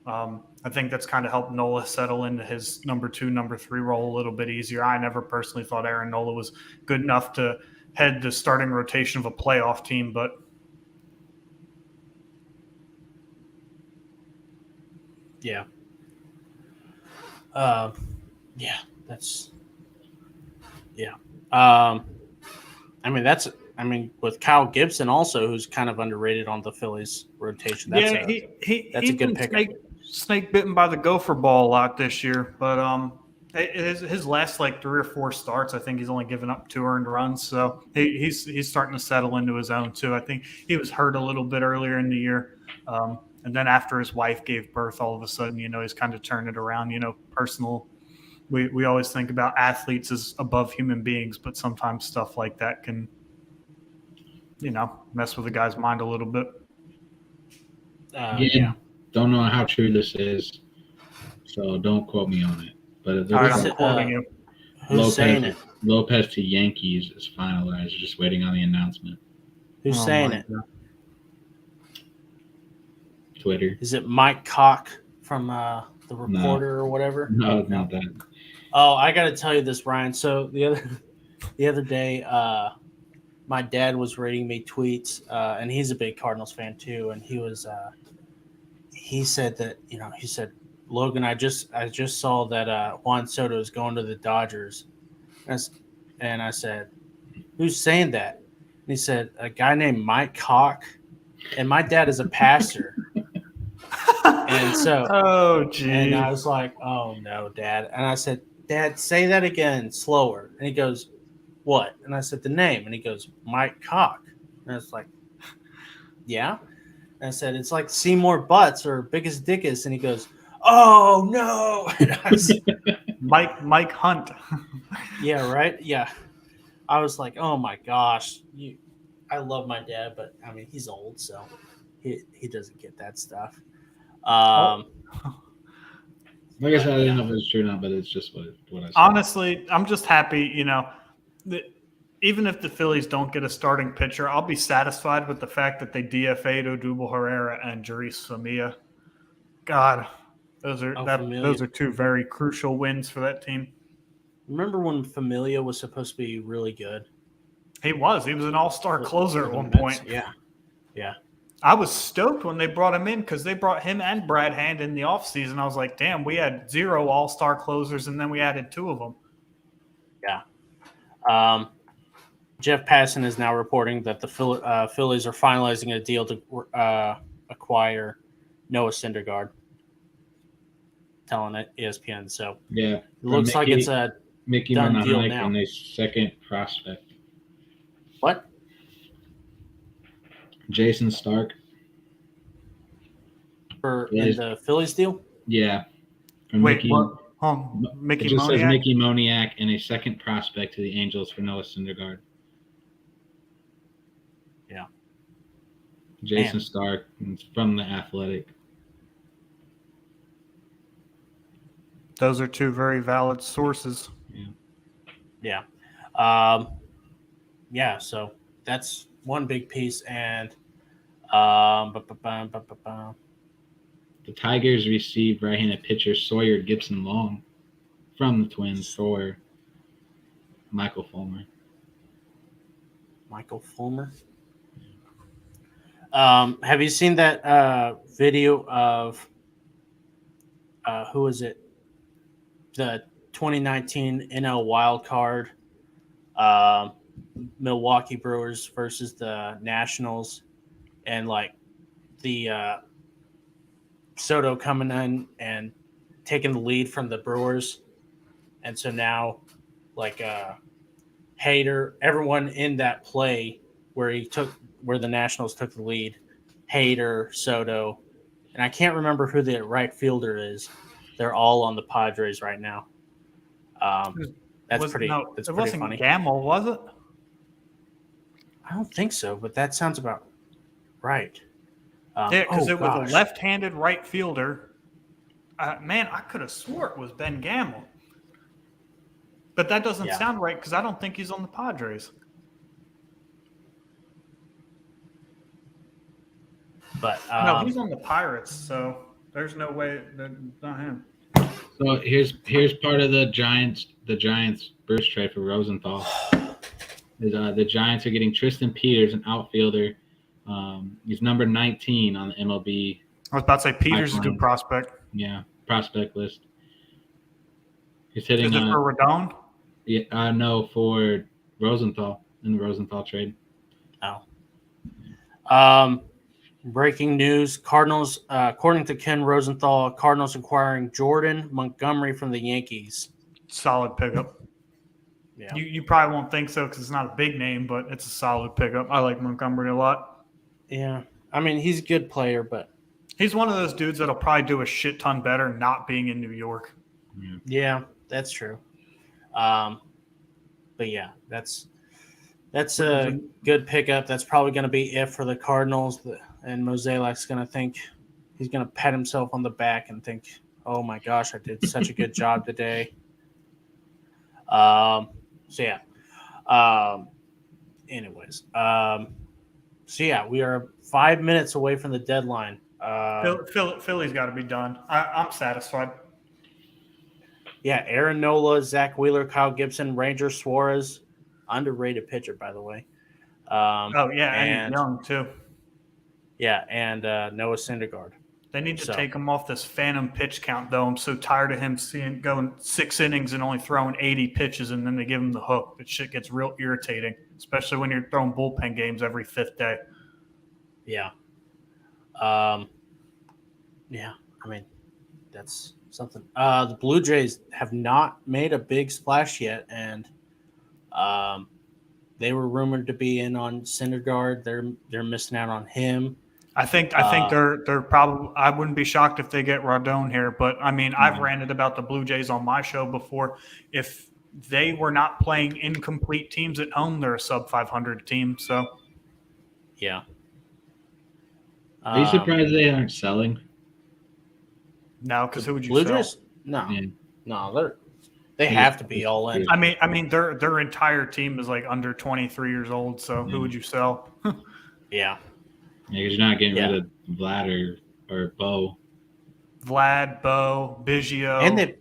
[SPEAKER 4] I think that's kind of helped Nola settle into his number 2, number 3 role a little bit easier. I never personally thought Aaron Nola was good enough to head the starting rotation of a playoff team, but
[SPEAKER 2] Yeah. Yeah, that's yeah. With Kyle Gibson also, who's kind of underrated on the Phillies rotation. That's a good pickup.
[SPEAKER 4] Snake bitten by the gopher ball a lot this year, but his last like 3 or 4 starts, I think he's only given up 2 earned runs, so he's starting to settle into his own too. I think he was hurt a little bit earlier in the year. And then after his wife gave birth, all of a sudden, he's kind of turned it around. Personal. We always think about athletes as above human beings, but sometimes stuff like that can, mess with a guy's mind a little bit.
[SPEAKER 5] Again, don't know how true this is, so don't quote me on it. But
[SPEAKER 4] All right, I'm quoting you.
[SPEAKER 2] Who's saying it?
[SPEAKER 5] Lopez to Yankees is finalized. Just waiting on the announcement.
[SPEAKER 2] Who's saying it?
[SPEAKER 4] God.
[SPEAKER 5] Twitter.
[SPEAKER 2] Is it Mike Koch from the Reporter or whatever?
[SPEAKER 5] No, not that.
[SPEAKER 2] Oh, I got to tell you this, Ryan. So the other day, my dad was reading me tweets, and he's a big Cardinals fan too. And he said that he said, Logan, I just saw that Juan Soto is going to the Dodgers, and I said, who's saying that? And he said, a guy named Mike Koch, and my dad is a pastor. And so,
[SPEAKER 4] oh, geez.
[SPEAKER 2] And I was like, oh, no, Dad. And I said, Dad, say that again, slower. And he goes, what? And I said, the name. And he goes, Mike Koch. And I was like, yeah. And I said, it's like Seymour Butts or Biggest Dickus. And he goes, oh, no. And I said,
[SPEAKER 4] Mike Hunt.
[SPEAKER 2] Yeah, right? Yeah. I was like, oh, my gosh. I love my dad, but, I mean, he's old, so he doesn't get that stuff.
[SPEAKER 5] Like I said, I didn't know if it was true or not, but it's just what I said.
[SPEAKER 4] Honestly, I'm just happy, that even if the Phillies don't get a starting pitcher, I'll be satisfied with the fact that they DFA'd Odubel Herrera and Jeurys Familia. God, those are 2 very crucial wins for that team.
[SPEAKER 2] Remember when Familia was supposed to be really good?
[SPEAKER 4] He was an all-star closer at one point.
[SPEAKER 2] Yeah.
[SPEAKER 4] I was stoked when they brought him in because they brought him and Brad Hand in the offseason. I was like, damn, we had 0 all-star closers, and then we added 2 of them.
[SPEAKER 2] Yeah. Jeff Passan is now reporting that the Phillies are finalizing a deal to acquire Noah Syndergaard. Telling it ESPN. So
[SPEAKER 5] yeah,
[SPEAKER 2] it looks like it's a
[SPEAKER 5] Mickey
[SPEAKER 2] done deal now.
[SPEAKER 5] And a second prospect.
[SPEAKER 2] What?
[SPEAKER 5] Jason Stark.
[SPEAKER 2] In the Phillies deal?
[SPEAKER 5] Yeah.
[SPEAKER 4] Wait,
[SPEAKER 5] Mickey,
[SPEAKER 4] what?
[SPEAKER 5] It just says Mickey Moniak and a second prospect to the Angels for Noah Syndergaard.
[SPEAKER 2] Yeah.
[SPEAKER 5] Jason Stark from The Athletic.
[SPEAKER 4] Those are 2 very valid sources.
[SPEAKER 2] Yeah. Yeah, so that's one big piece. And
[SPEAKER 5] the Tigers received right-handed pitcher Sawyer Gibson Long from the Twins for Michael Fulmer.
[SPEAKER 2] Have you seen that video of who is it? The 2019 NL wild card, Milwaukee Brewers versus the Nationals, and like the Soto coming in and taking the lead from the Brewers, and so now like Hader, everyone in that play where the Nationals took the lead, Hader, Soto, and I can't remember who the right fielder is. they're all on the Padres right now. That's
[SPEAKER 4] It
[SPEAKER 2] pretty
[SPEAKER 4] wasn't
[SPEAKER 2] funny.
[SPEAKER 4] Gamble, was it?
[SPEAKER 2] I don't think so, but that sounds about right.
[SPEAKER 4] Yeah, because it was a
[SPEAKER 2] gosh.
[SPEAKER 4] left-handed right fielder. Man, I could have swore it was Ben Gamble. But that doesn't
[SPEAKER 2] Yeah.
[SPEAKER 4] sound right because I don't think he's on the Padres.
[SPEAKER 2] But
[SPEAKER 4] No, he's on the Pirates, so there's no way that's not him.
[SPEAKER 5] So here's part of the Giants burst trade for Rosenthal. The Giants are getting Tristan Peters, an outfielder. He's number 19 on the MLB
[SPEAKER 4] I was about to say Peters is a good prospect.
[SPEAKER 5] prospect list. He's
[SPEAKER 4] Is
[SPEAKER 5] hitting
[SPEAKER 4] it for Rodon?
[SPEAKER 5] no, for Rosenthal in the Rosenthal trade.
[SPEAKER 2] breaking news: Cardinals, according to Ken Rosenthal, Cardinals acquiring Jordan Montgomery from the Yankees.
[SPEAKER 4] Solid pickup.
[SPEAKER 2] Yeah,
[SPEAKER 4] You probably won't think so because it's not a big name, but it's a solid pickup. I like Montgomery a lot.
[SPEAKER 2] yeah. I mean, he's a good player, but
[SPEAKER 4] He's one of those dudes that'll probably do a shit ton better not being in New York.
[SPEAKER 2] yeah, that's true. But yeah, that's a good pickup. That's probably going to be it for the Cardinals. And Moselak's going to think he's going to pat himself on the back and think, "Oh my gosh, I did such a good job today." So yeah. Anyways, so yeah, we are 5 minutes away from the deadline.
[SPEAKER 4] Philly's got to be done. I'm satisfied.
[SPEAKER 2] Yeah, Aaron Nola, Zach Wheeler, Kyle Gibson, Ranger Suarez, underrated pitcher, by the way.
[SPEAKER 4] And he's young too.
[SPEAKER 2] Yeah, and Noah Syndergaard.
[SPEAKER 4] They need to take him off this phantom pitch count, though. I'm so tired of him going 6 innings and only throwing 80 pitches, and then they give him the hook. That shit gets real irritating, especially when you're throwing bullpen games every 5th day.
[SPEAKER 2] Yeah. Yeah, I mean, that's something. The Blue Jays have not made a big splash yet, and they were rumored to be in on Syndergaard. They're missing out on him.
[SPEAKER 4] I think they're probably. I wouldn't be shocked if they get Rodon here, but I mean, I've ranted about the Blue Jays on my show before. If they were not playing incomplete teams at home, they're a sub 500 team. So,
[SPEAKER 2] yeah.
[SPEAKER 5] Are you surprised they aren't selling?
[SPEAKER 4] No, because who would you
[SPEAKER 2] Blue
[SPEAKER 4] sell?
[SPEAKER 2] Jays? No,
[SPEAKER 5] Yeah.
[SPEAKER 2] No, they have to be all in.
[SPEAKER 4] I mean, their entire team is like under 23 years old. So who would you sell?
[SPEAKER 2] Yeah.
[SPEAKER 5] Yeah, because you're not getting rid of Vlad or Bo.
[SPEAKER 4] Vlad, Bo, Biggio,
[SPEAKER 2] And they've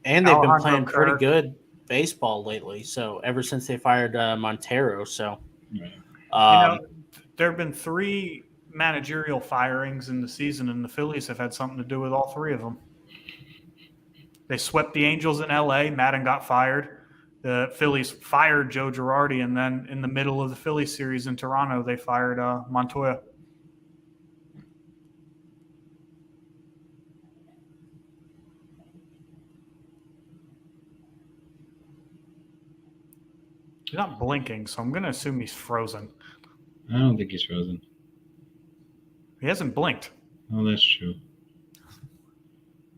[SPEAKER 2] been
[SPEAKER 4] Alejandro
[SPEAKER 2] playing pretty
[SPEAKER 4] Kirk.
[SPEAKER 2] good baseball lately. So ever since they fired Montero, so
[SPEAKER 5] Right.
[SPEAKER 4] there have been 3 managerial firings in the season, and the Phillies have had something to do with all 3 of them. They swept the Angels in L.A. Madden got fired. The Phillies fired Joe Girardi, and then in the middle of the Phillies series in Toronto, they fired Montoya. He's not blinking, so I'm going to assume he's frozen.
[SPEAKER 5] I don't think he's frozen.
[SPEAKER 4] He hasn't blinked.
[SPEAKER 5] Oh, that's true.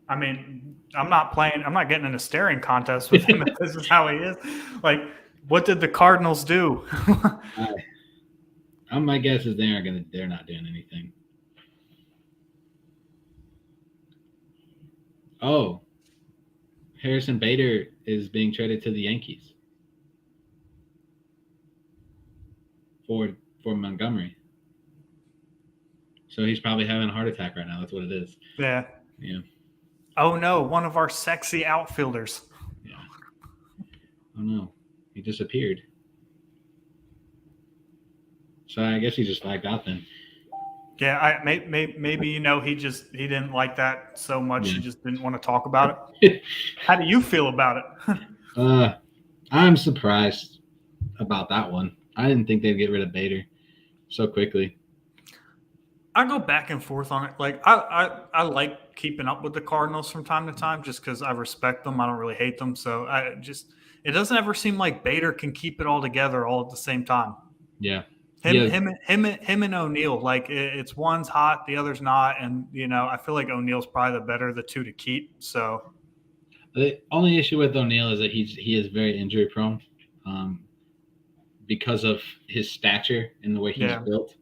[SPEAKER 4] I mean, I'm not getting in a staring contest with him if this is how he is. Like, what did the Cardinals do?
[SPEAKER 5] My guess is they're not doing anything. Oh, Harrison Bader is being traded to the Yankees for Montgomery. So he's probably having a heart attack right now. That's what it is.
[SPEAKER 4] Yeah.
[SPEAKER 5] Yeah.
[SPEAKER 4] Oh, no, one of our sexy outfielders.
[SPEAKER 5] Yeah. Oh, no. He disappeared. So I guess he just lagged out then.
[SPEAKER 4] Yeah, maybe he didn't like that so much. He just didn't want to talk about it. How do you feel about it?
[SPEAKER 5] I'm surprised about that one. I didn't think they'd get rid of Bader so quickly.
[SPEAKER 4] I go back and forth on it. Like I like keeping up with the Cardinals from time to time just because I respect them. I don't really hate them. So it doesn't ever seem like Bader can keep it all together all at the same time.
[SPEAKER 5] Yeah.
[SPEAKER 4] Him and O'Neal, like it's one's hot, the other's not, and I feel like O'Neal's probably the better of the two to keep. So
[SPEAKER 5] the only issue with O'Neal is that he is very injury prone, because of his stature and the way he's built.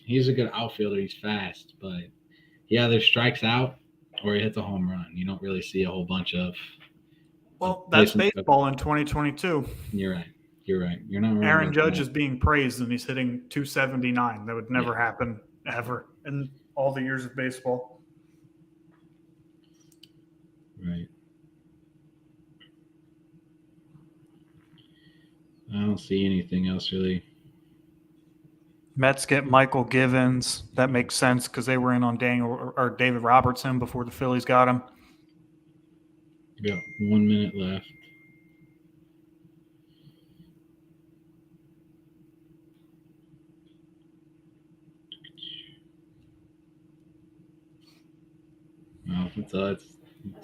[SPEAKER 5] He's a good outfielder. He's fast, but he either strikes out or he hits a home run. You don't really see a whole bunch of.
[SPEAKER 4] Well, that's baseball in 2022.
[SPEAKER 5] You're right. You're not wrong.
[SPEAKER 4] Aaron Judge is being praised and he's hitting 279. That would never happen ever in all the years of baseball.
[SPEAKER 5] Right. I don't see anything else really.
[SPEAKER 4] Mets get Michael Givens. That makes sense because they were in on David Robertson before the Phillies got him.
[SPEAKER 5] We got 1 minute left. Well, it's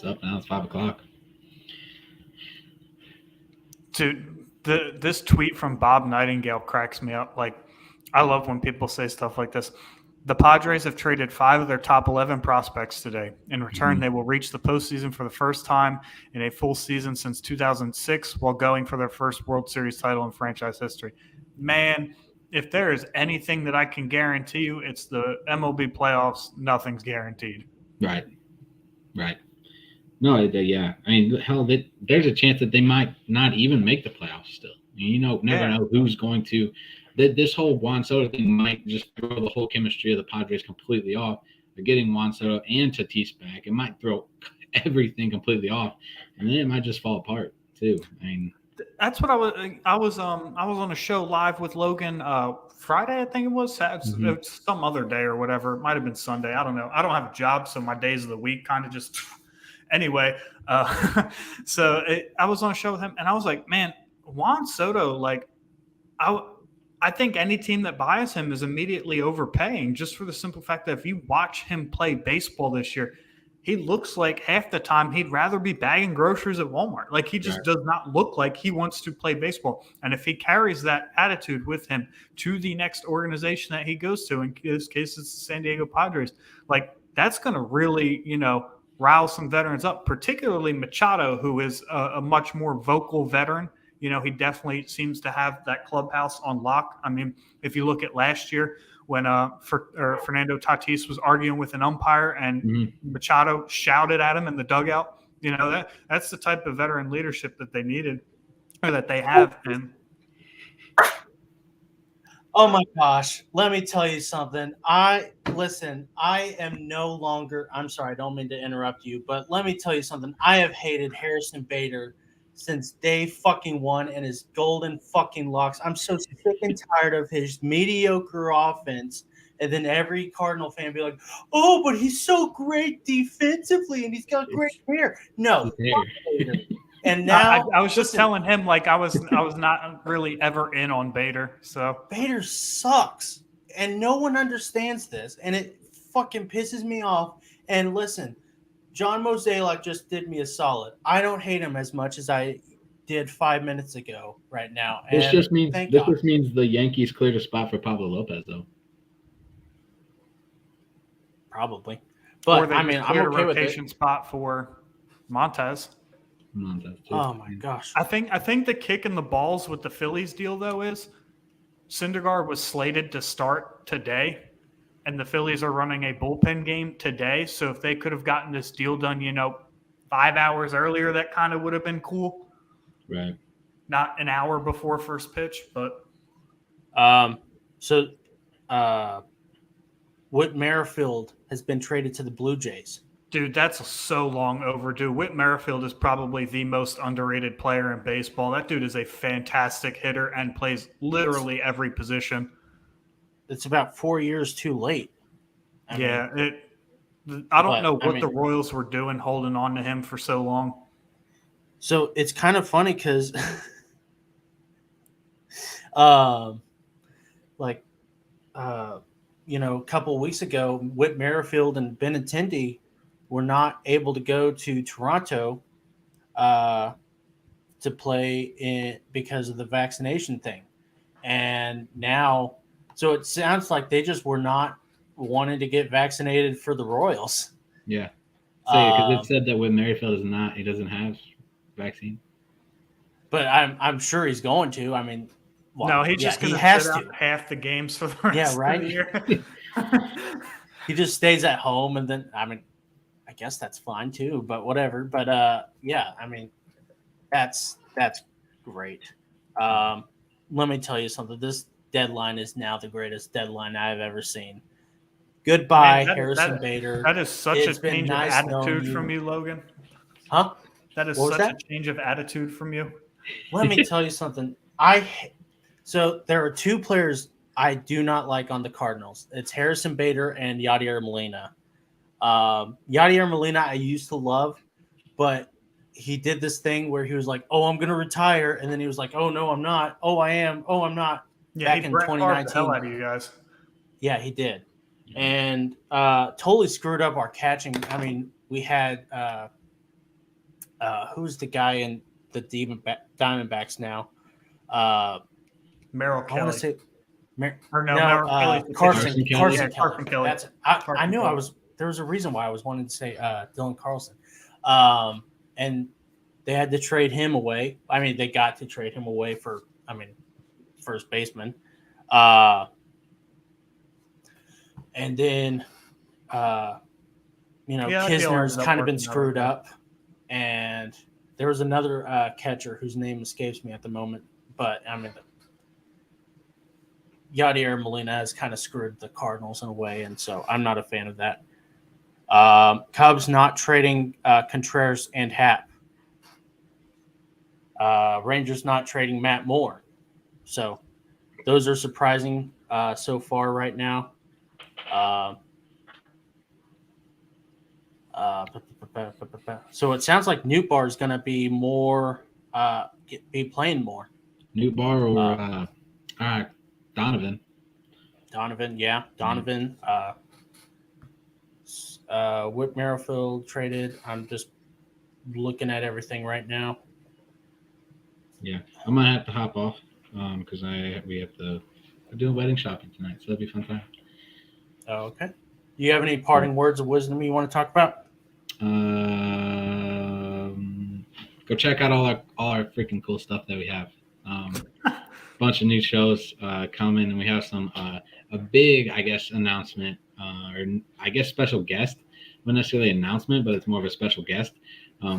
[SPEAKER 5] up now. It's 5 o'clock.
[SPEAKER 4] Dude, this tweet from Bob Nightingale cracks me up. Like, I love when people say stuff like this. The Padres have traded 5 of their top 11 prospects today. In return, they will reach the postseason for the first time in a full season since 2006 while going for their first World Series title in franchise history. Man, if there is anything that I can guarantee you, it's the MLB playoffs. Nothing's guaranteed.
[SPEAKER 5] Right. No, yeah. I mean, hell, there's a chance that they might not even make the playoffs still. You never know who's going to. This whole Juan Soto thing might just throw the whole chemistry of the Padres completely off. They're getting Juan Soto and Tatis back. It might throw everything completely off, and then it might just fall apart too. I mean,
[SPEAKER 4] that's what I was on a show live with Logan Friday, I think it was. It was some other day or whatever. It might have been Sunday. I don't know. I don't have a job, so my days of the week kind of just anyway. I was on a show with him, and I was like, man, Juan Soto, like, I think any team that buys him is immediately overpaying just for the simple fact that if you watch him play baseball this year, he looks like half the time he'd rather be bagging groceries at Walmart. Like, he just does not look like he wants to play baseball. And if he carries that attitude with him to the next organization that he goes to, in this case, it's the San Diego Padres, like, that's going to really, rile some veterans up, particularly Machado, who is a much more vocal veteran. He definitely seems to have that clubhouse on lock. I mean, if you look at last year when Fernando Tatis was arguing with an umpire and Machado shouted at him in the dugout, that's the type of veteran leadership that they needed or that they have. And
[SPEAKER 2] oh my gosh, let me tell you something. I am no longer – I'm sorry, I don't mean to interrupt you, but let me tell you something. I have hated Harrison Bader since day fucking one and his golden fucking locks. I'm so sick and tired of his mediocre offense. And then every Cardinal fan be like, oh, but he's so great defensively and he's got great hair. No. And now
[SPEAKER 4] I was just telling him, like, I was not really ever in on Bader. So
[SPEAKER 2] Bader sucks. And no one understands this. And it fucking pisses me off. And listen, John Mozeliak just did me a solid. I don't hate him as much as I did 5 minutes ago right now. And
[SPEAKER 5] this just means the Yankees cleared a spot for Pablo Lopez, though.
[SPEAKER 2] Probably. But I'm okay
[SPEAKER 4] a
[SPEAKER 2] with it.
[SPEAKER 4] rotation spot for Montez.
[SPEAKER 2] Oh my gosh.
[SPEAKER 4] I think the kick in the balls with the Phillies deal, though, is Syndergaard was slated to start today. And the Phillies are running a bullpen game today. So if they could have gotten this deal done, 5 hours earlier, that kind of would have been cool.
[SPEAKER 5] Right.
[SPEAKER 4] Not an hour before first pitch, but.
[SPEAKER 2] Whit Merrifield has been traded to the Blue Jays.
[SPEAKER 4] Dude, that's so long overdue. Whit Merrifield is probably the most underrated player in baseball. That dude is a fantastic hitter and plays literally every position.
[SPEAKER 2] It's about 4 years too late.
[SPEAKER 4] I don't know what the Royals were doing holding on to him for so long.
[SPEAKER 2] So it's kind of funny because a couple of weeks ago, Whit Merrifield and Benintendi were not able to go to Toronto to play because of the vaccination thing. And now, so it sounds like they just were not wanting to get vaccinated for the Royals.
[SPEAKER 5] Yeah. Because it said that when Merrifield he doesn't have vaccine.
[SPEAKER 2] But I'm sure he's going to. I mean,
[SPEAKER 4] no, he's just going
[SPEAKER 2] he
[SPEAKER 4] to
[SPEAKER 2] has
[SPEAKER 4] sit
[SPEAKER 2] to.
[SPEAKER 4] out half the games for the rest of the year.
[SPEAKER 2] He just stays at home, and then I mean, I guess that's fine too. But whatever. But yeah, I mean, that's great. Let me tell you something. This deadline is now the greatest deadline I've ever seen. Goodbye,
[SPEAKER 4] Man,
[SPEAKER 2] Harrison Bader.
[SPEAKER 4] That is such
[SPEAKER 2] It's
[SPEAKER 4] a
[SPEAKER 2] been
[SPEAKER 4] change
[SPEAKER 2] nice
[SPEAKER 4] of attitude
[SPEAKER 2] knowing
[SPEAKER 4] from you, Logan.
[SPEAKER 2] Huh?
[SPEAKER 4] That is
[SPEAKER 2] What was
[SPEAKER 4] such
[SPEAKER 2] that?
[SPEAKER 4] a change of attitude from you.
[SPEAKER 2] Let me tell you something. So there are two players I do not like on the Cardinals. It's Harrison Bader and Yadier Molina. Yadier Molina I used to love, but he did this thing where he was like, "Oh, I'm going to retire," and then he was like, "Oh no, I'm not. Oh, I am. Oh, I'm not."
[SPEAKER 4] Yeah,
[SPEAKER 2] Back
[SPEAKER 4] he
[SPEAKER 2] in
[SPEAKER 4] Brett Favre the
[SPEAKER 2] 2019.
[SPEAKER 4] hell out of you guys.
[SPEAKER 2] Yeah, he did, and totally screwed up our catching. I mean, we had who's the guy in the Diamondbacks now?
[SPEAKER 4] Merrill
[SPEAKER 2] I
[SPEAKER 4] Kelly.
[SPEAKER 2] want to say
[SPEAKER 4] Merrill Kelly's the
[SPEAKER 2] Carson
[SPEAKER 4] pitcher.
[SPEAKER 2] Kelly.
[SPEAKER 4] Yeah, Carson Kelly.
[SPEAKER 2] That's I
[SPEAKER 4] Carson
[SPEAKER 2] knew
[SPEAKER 4] Kelly.
[SPEAKER 2] I was there was a reason why I was wanting to say Dylan Carlson. And they had to trade him away. I mean, they got to trade him away for first baseman. And then Kisner's kind of been screwed up. And there was another catcher whose name escapes me at the moment, but I mean, Yadier Molina has kind of screwed the Cardinals in a way, and so I'm not a fan of that. Cubs not trading Contreras and Happ. Rangers not trading Matt Moore. So those are surprising so far right now. So it sounds like Newtbar is going to be be playing more.
[SPEAKER 5] Newtbar or Donovan.
[SPEAKER 2] Donovan, yeah, Donovan. Whit Merrifield traded. I'm just looking at everything right now.
[SPEAKER 5] Yeah, I'm gonna have to hop off because we're doing wedding shopping tonight, so that'll be a fun time.
[SPEAKER 2] Okay. Do you have any parting words of wisdom you want to talk about?
[SPEAKER 5] Go check out all our freaking cool stuff that we have. Bunch of new shows coming, and we have some a big, I guess, announcement or I guess special guest. Not necessarily an announcement, but it's more of a special guest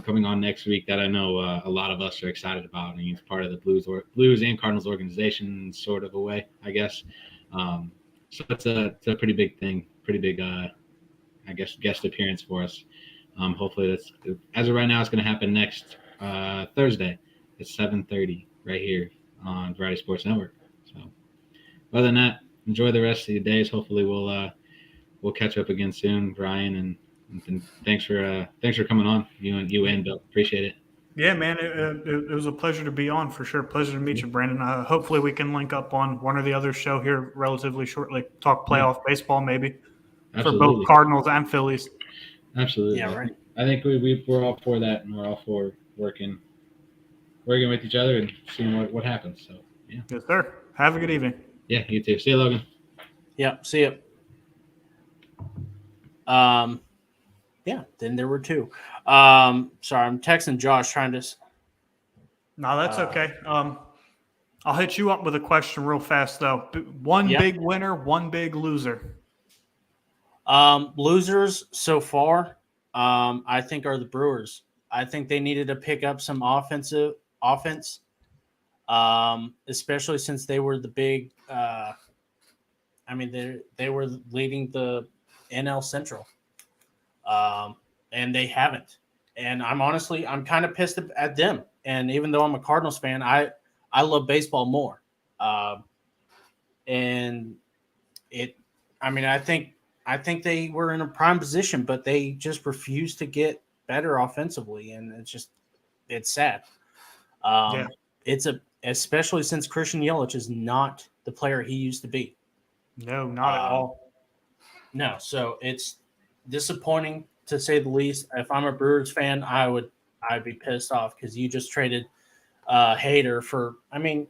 [SPEAKER 5] coming on next week that I know a lot of us are excited about. I mean, he's part of the Blues and Cardinals organization, sort of a way, I guess. So it's a pretty big thing, pretty big, I guess, guest appearance for us. Hopefully, that's as of right now. It's going to happen next Thursday at 7:30 right here on Variety Sports Network. So, other than that, enjoy the rest of your days. Hopefully, we'll catch up again soon, Brian, and thanks for coming on. You and Bill, appreciate it.
[SPEAKER 4] Yeah, man, it was a pleasure to be on for sure. Pleasure to meet you, Brandon. Hopefully, we can link up on one or the other show here relatively shortly. Talk playoff baseball, maybe.
[SPEAKER 5] Absolutely.
[SPEAKER 4] For both Cardinals and Phillies.
[SPEAKER 5] Absolutely.
[SPEAKER 2] Yeah, right.
[SPEAKER 5] I think we're all for that, and we're all for working with each other and seeing what happens. So yeah.
[SPEAKER 4] Yes, sir. Have a good evening.
[SPEAKER 5] Yeah, you too. See you, Logan.
[SPEAKER 2] Yeah, see you. Yeah, then there were two. Sorry, I'm texting Josh trying to.
[SPEAKER 4] No, that's okay. I'll hit you up with a question real fast though. One big winner, one big loser.
[SPEAKER 2] Losers so far, I think are the Brewers. I think they needed to pick up some offense, especially since they were the big. They were leading the NL Central, and they haven't. And I'm kind of pissed at them. And even though I'm a Cardinals fan, I love baseball more. I think they were in a prime position, but they just refused to get better offensively, and it's sad. Especially since Christian Yelich is not the player he used to be.
[SPEAKER 4] No, not at all.
[SPEAKER 2] No, so it's disappointing to say the least. If I'm a Brewers fan, I'd be pissed off because you just traded Hader for. I mean,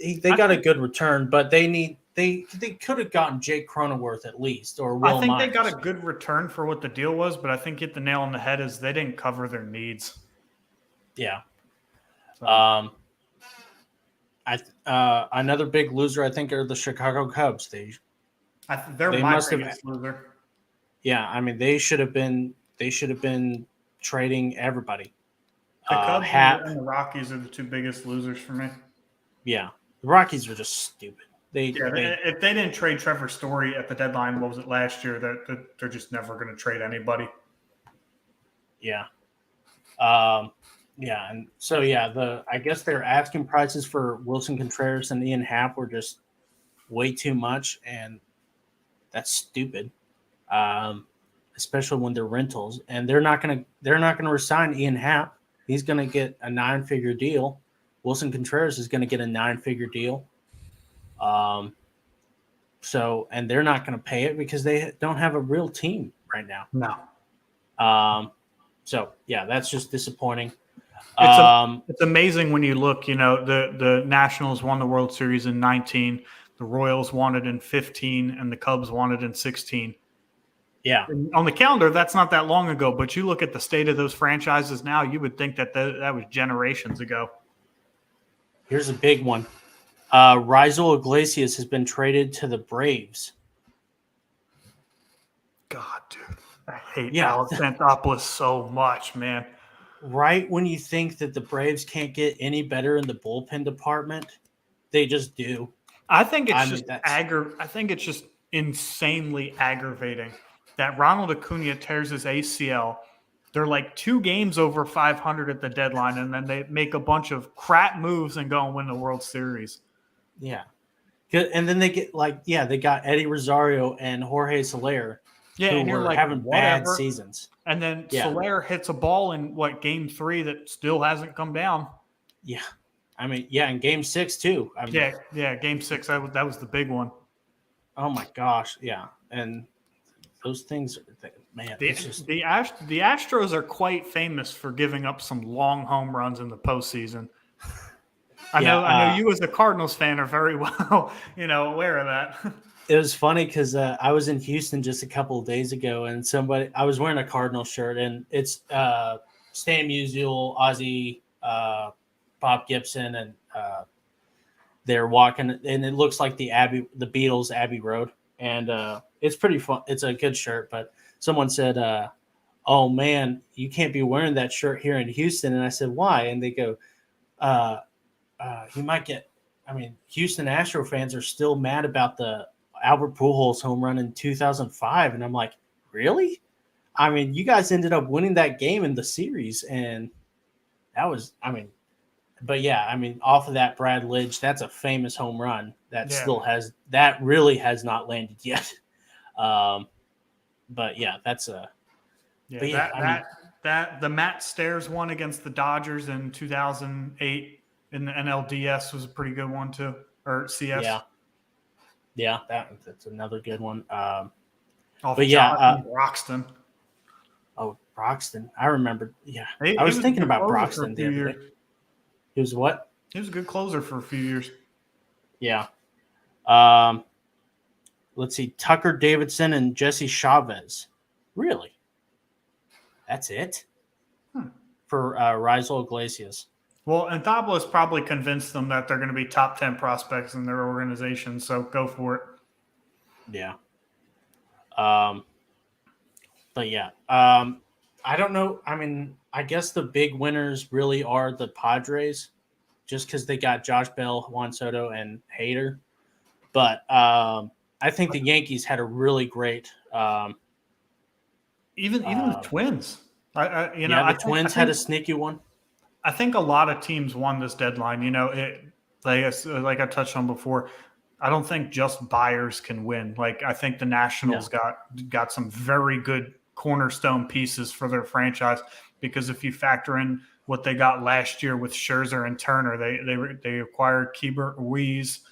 [SPEAKER 2] they got a good return, but they could have gotten Jake Cronenworth at least, or Will
[SPEAKER 4] I think
[SPEAKER 2] Myers.
[SPEAKER 4] they got a good return for what the deal was, but I think hit the nail on the head is they didn't cover their needs.
[SPEAKER 2] Yeah.
[SPEAKER 4] So.
[SPEAKER 2] Another big loser, I think, are the Chicago Cubs.
[SPEAKER 4] They're
[SPEAKER 2] they
[SPEAKER 4] my
[SPEAKER 2] must have-
[SPEAKER 4] biggest loser.
[SPEAKER 2] Yeah, I mean, they should have been trading everybody.
[SPEAKER 4] The Cubs
[SPEAKER 2] Hap,
[SPEAKER 4] and the Rockies are the two biggest losers for me.
[SPEAKER 2] yeah, the Rockies are just stupid.
[SPEAKER 4] If they didn't trade Trevor Story at the deadline, what was it last year? They're just never going to trade anybody.
[SPEAKER 2] Yeah. Yeah, and so I guess their asking prices for Wilson Contreras and Ian Happ were just way too much, and that's stupid. Especially when they're rentals, and they're not gonna resign Ian Happ. He's gonna get a 9-figure deal. Wilson Contreras is gonna get a 9-figure deal. So, and they're not gonna pay it because they don't have a real team right now.
[SPEAKER 4] No.
[SPEAKER 2] So yeah, that's just disappointing.
[SPEAKER 4] It's amazing when you look. The Nationals won the World Series in 19, the Royals won it in 15, and the Cubs won it in 16.
[SPEAKER 2] Yeah,
[SPEAKER 4] And on the calendar, that's not that long ago. But you look at the state of those franchises now, you would think that was generations ago.
[SPEAKER 2] Here's a big one. Raisel Iglesias has been traded to the Braves.
[SPEAKER 4] God, dude, I hate
[SPEAKER 2] Yeah.
[SPEAKER 4] Alex Anthopoulos so much, man.
[SPEAKER 2] Right when you think that the Braves can't get any better in the bullpen department, they just do.
[SPEAKER 4] I think it's just insanely aggravating that Ronald Acuna tears his ACL. They're like 2 games over 500 at the deadline, and then they make a bunch of crap moves and go and win the World Series.
[SPEAKER 2] Yeah. And then they get they got Eddie Rosario and Jorge Soler,
[SPEAKER 4] Yeah,
[SPEAKER 2] who
[SPEAKER 4] and you're
[SPEAKER 2] were
[SPEAKER 4] like,
[SPEAKER 2] having bad
[SPEAKER 4] whatever.
[SPEAKER 2] seasons.
[SPEAKER 4] And then
[SPEAKER 2] Yeah.
[SPEAKER 4] Soler hits a ball in game 3 that still hasn't come down.
[SPEAKER 2] Yeah. I mean, yeah, in game 6 too. I mean,
[SPEAKER 4] game 6, that was the big one.
[SPEAKER 2] Oh my gosh, yeah. And those things, man.
[SPEAKER 4] The Astros are quite famous for giving up some long home runs in the postseason. I know you as a Cardinals fan are very well, aware of that.
[SPEAKER 2] It was funny because I was in Houston just a couple of days ago, and I was wearing a Cardinals shirt, and it's Stan Musial, Ozzy, Bob Gibson, and they're walking, and it looks like the Beatles Abbey Road, and it's pretty fun. It's a good shirt, but someone said, "Oh man, you can't be wearing that shirt here in Houston," and I said, "Why?" And they go, "You might get." I mean, Houston Astro fans are still mad about the Albert Pujols home run in 2005, and I'm like, really? I mean, you guys ended up winning that game in the series, and that was, but yeah, off of that Brad Lidge, that's a famous home run that really has not landed yet. But yeah, that's a.
[SPEAKER 4] Yeah,
[SPEAKER 2] but yeah,
[SPEAKER 4] that the Matt Stairs one against the Dodgers in 2008 in the NLDS was a pretty good one too, or CS.
[SPEAKER 2] Yeah, that's another good one.
[SPEAKER 4] Broxton.
[SPEAKER 2] Oh, Broxton. I remember. Yeah.
[SPEAKER 4] I
[SPEAKER 2] was thinking about Broxton the other day. He was what?
[SPEAKER 4] He was a good closer for a few years.
[SPEAKER 2] Yeah. Let's see. Tucker Davidson and Jesse Chavez. Really? That's it? For Raisel Iglesias.
[SPEAKER 4] Well, Anthopoulos probably convinced them that they're going to be top 10 prospects in their organization, so go for it.
[SPEAKER 2] Yeah. But yeah. I don't know. I guess the big winners really are the Padres, just because they got Josh Bell, Juan Soto, and Hader. But I think the Yankees had a really great.
[SPEAKER 4] Even the Twins.
[SPEAKER 2] The Twins had a sneaky one.
[SPEAKER 4] I think a lot of teams won this deadline. Like I touched on before, I don't think just buyers can win. Like I think the Nationals got some very good cornerstone pieces for their franchise, because if you factor in what they got last year with Scherzer and Turner, they acquired Keibert Ruiz.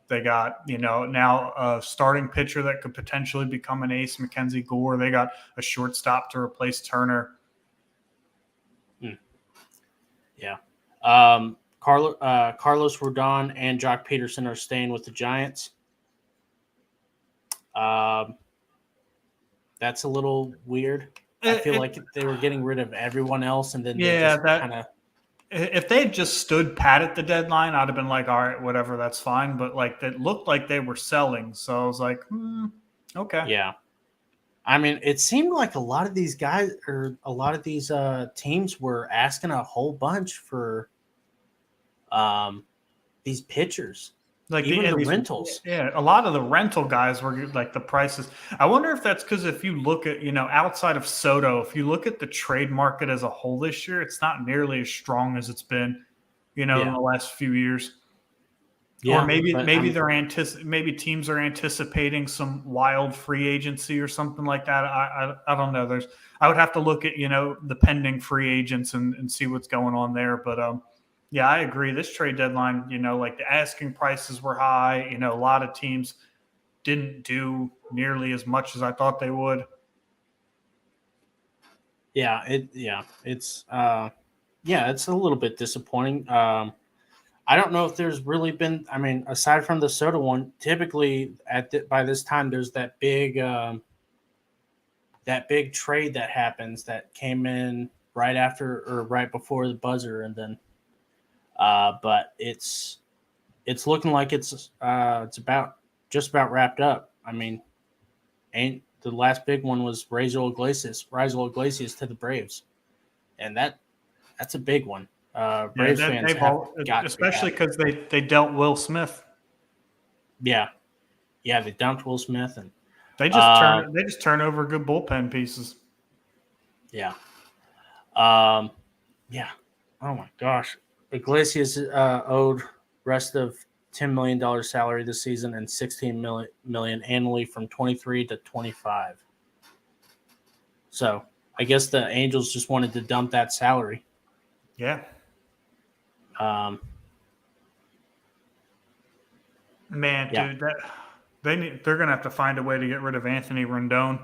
[SPEAKER 4] They got now a starting pitcher that could potentially become an ace, Mackenzie Gore. They got a shortstop to replace Turner.
[SPEAKER 2] Yeah. Carlos Rodon and Jock Peterson are staying with the Giants. That's a little weird. I feel like they were getting rid of everyone else, and then they just kind of.
[SPEAKER 4] If they had just stood pat at the deadline, I'd have been like, all right, whatever, that's fine. But like, it looked like they were selling, so I was like, okay,
[SPEAKER 2] yeah. I mean, it seemed like a lot of these guys or a lot of these teams were asking a whole bunch for these pitchers. Like even the rentals.
[SPEAKER 4] Yeah, a lot of the rental guys were like the prices. I wonder if that's because if you look at, outside of Soto, if you look at the trade market as a whole this year, it's not nearly as strong as it's been, in the last few years. Yeah, or maybe maybe teams are anticipating some wild free agency or something like that. I don't know. I would have to look at, the pending free agents and see what's going on there. But yeah, I agree. This trade deadline, like the asking prices were high. A lot of teams didn't do nearly as much as I thought they would.
[SPEAKER 2] Yeah, it's a little bit disappointing. I don't know if there's really been. I mean, aside from the Soto one, typically by this time there's that big trade that happens that came in right after or right before the buzzer, and then. But it's looking like it's about wrapped up. I mean, the last big one was Raisel Iglesias to the Braves, and that's a big one. Braves fans got especially
[SPEAKER 4] because they dealt Will Smith.
[SPEAKER 2] Yeah, they dumped Will Smith and
[SPEAKER 4] they just turn over good bullpen pieces.
[SPEAKER 2] Yeah. Yeah. Oh my gosh. Iglesias owed rest of $10 million salary this season and $16 million annually from 23 to 25. So I guess the Angels just wanted to dump that salary.
[SPEAKER 4] Yeah. Man,
[SPEAKER 2] yeah.
[SPEAKER 4] dude, they're gonna have to find a way to get rid of Anthony Rendon.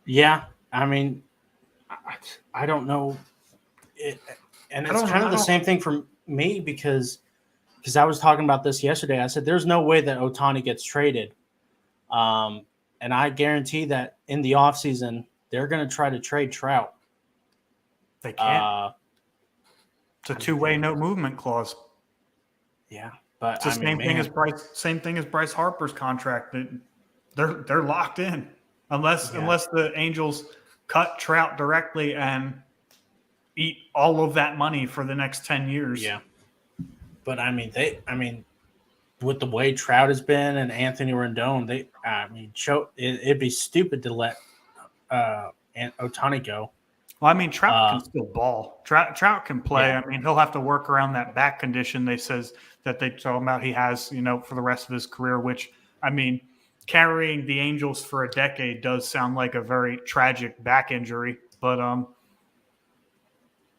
[SPEAKER 2] Yeah, I mean, I don't know. And it's kind of the same thing for me because I was talking about this yesterday. I said there's no way that Ohtani gets traded. And I guarantee that in the offseason, they're going to try to trade Trout.
[SPEAKER 4] They can't. It's a two-way no movement clause.
[SPEAKER 2] Yeah, but
[SPEAKER 4] it's the same thing as Bryce Harper's contract. They're locked in unless the Angels cut Trout directly and eat all of that money for the next 10 years.
[SPEAKER 2] Yeah. But with the way Trout has been and Anthony Rendon, it'd be stupid to let Ohtani go.
[SPEAKER 4] Well, Trout can still ball. Trout can play. Yeah. He'll have to work around that back condition they talk about he has, for the rest of his career, which, carrying the Angels for a decade does sound like a very tragic back injury. But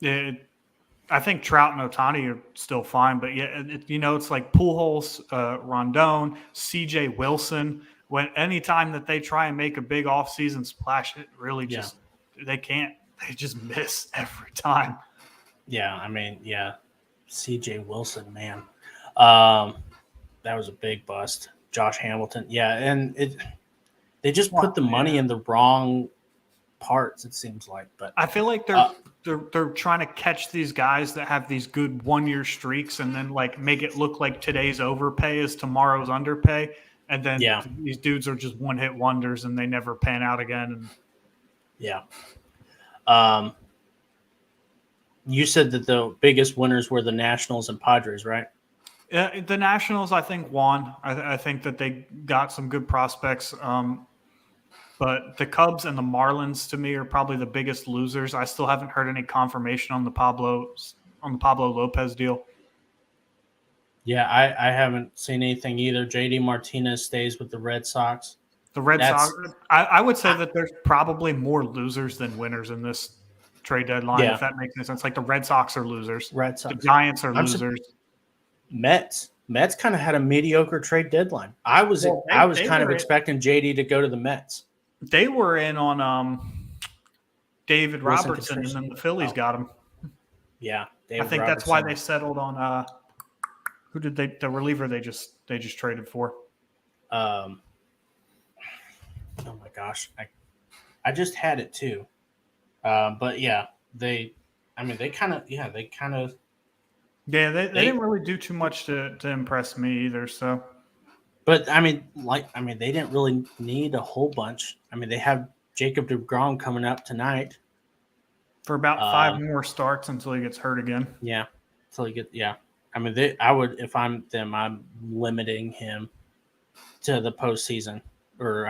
[SPEAKER 4] I think Trout and Ohtani are still fine. But, yeah, it's like Pujols, Rondon, C.J. Wilson. Anytime that they try and make a big offseason splash, it really just they can't. They just miss every time.
[SPEAKER 2] Yeah, C.J. Wilson, man. That was a big bust. Josh Hamilton. Yeah, and they just put the money in the wrong parts, it seems like. But
[SPEAKER 4] I feel like they're trying to catch these guys that have these good 1-year streaks and then make it look like today's overpay is tomorrow's underpay. And then these dudes are just one-hit wonders and they never pan out again.
[SPEAKER 2] Yeah. You said that the biggest winners were the Nationals and Padres, right?
[SPEAKER 4] Yeah, the Nationals, I think, won. I think that they got some good prospects. But the Cubs and the Marlins, to me, are probably the biggest losers. I still haven't heard any confirmation on the Pablo Lopez deal.
[SPEAKER 2] Yeah, I haven't seen anything either. JD Martinez stays with the Red Sox.
[SPEAKER 4] The Red Sox, I would say that there's probably more losers than winners in this trade deadline, if that makes any sense. Like the Red Sox are losers.
[SPEAKER 2] Red Sox.
[SPEAKER 4] The Giants are losers.
[SPEAKER 2] Mets kind of had a mediocre trade deadline. I was kind of expecting JD to go to the Mets.
[SPEAKER 4] They were in on David Robertson, and then the Phillies got him.
[SPEAKER 2] Yeah,
[SPEAKER 4] I think that's why they settled on who did the reliever they just traded for.
[SPEAKER 2] Oh my gosh, I just had it too. But yeah, they kind of
[SPEAKER 4] Yeah, they didn't really do too much to impress me either. So,
[SPEAKER 2] but they didn't really need a whole bunch. I mean, they have Jacob deGrom coming up tonight.
[SPEAKER 4] for about 5 more starts until he gets hurt again.
[SPEAKER 2] Yeah, until he get I mean, I would, if I'm them, I'm limiting him to the postseason, or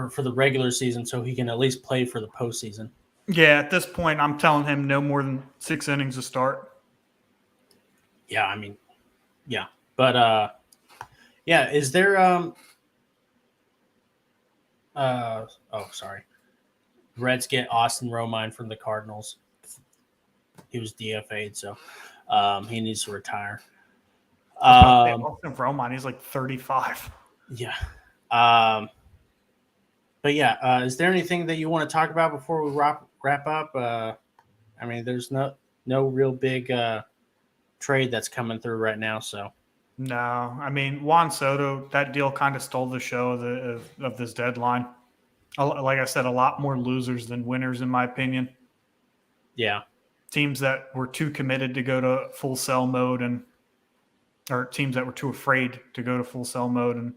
[SPEAKER 2] for the regular season, so he can at least play for the postseason.
[SPEAKER 4] Yeah, at this point, I'm telling him no more than 6 innings to start.
[SPEAKER 2] Yeah, I mean, yeah, but yeah, is there sorry, Reds get Austin Romine from the Cardinals. He was DFA'd, so he needs to retire.
[SPEAKER 4] Austin Romine, he's like 35.
[SPEAKER 2] Yeah. But yeah, is there anything that you want to talk about before we wrap up? I mean, there's no real big trade that's coming through right now. So
[SPEAKER 4] No, I mean Juan Soto, that deal kind of stole the show of this deadline. Like I said, a lot more losers than winners, in my opinion.
[SPEAKER 2] yeah,
[SPEAKER 4] Teams that were too committed to go to full sell mode, or teams that were too afraid to go to full sell mode, and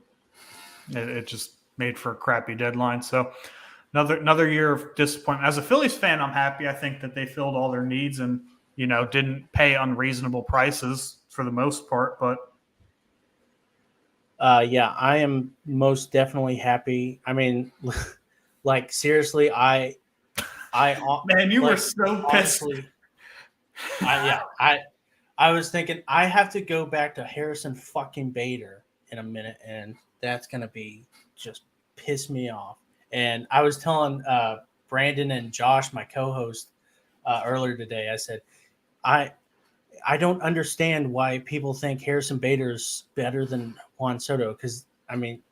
[SPEAKER 4] it just made for a crappy deadline. So another year of disappointment. As a Phillies fan, I'm happy. I think that they filled all their needs and didn't pay unreasonable prices for the most part. But
[SPEAKER 2] yeah, I am most definitely happy. I mean, like seriously, I
[SPEAKER 4] man, you were so pissed.
[SPEAKER 2] Honestly, I was thinking I have to go back to Harrison fucking Bader in a minute, and that's gonna be just piss me off. And I was telling Brandon and Josh, my co-host, earlier today, I said, I don't understand why people think Harrison Bader is better than Juan Soto, because I mean,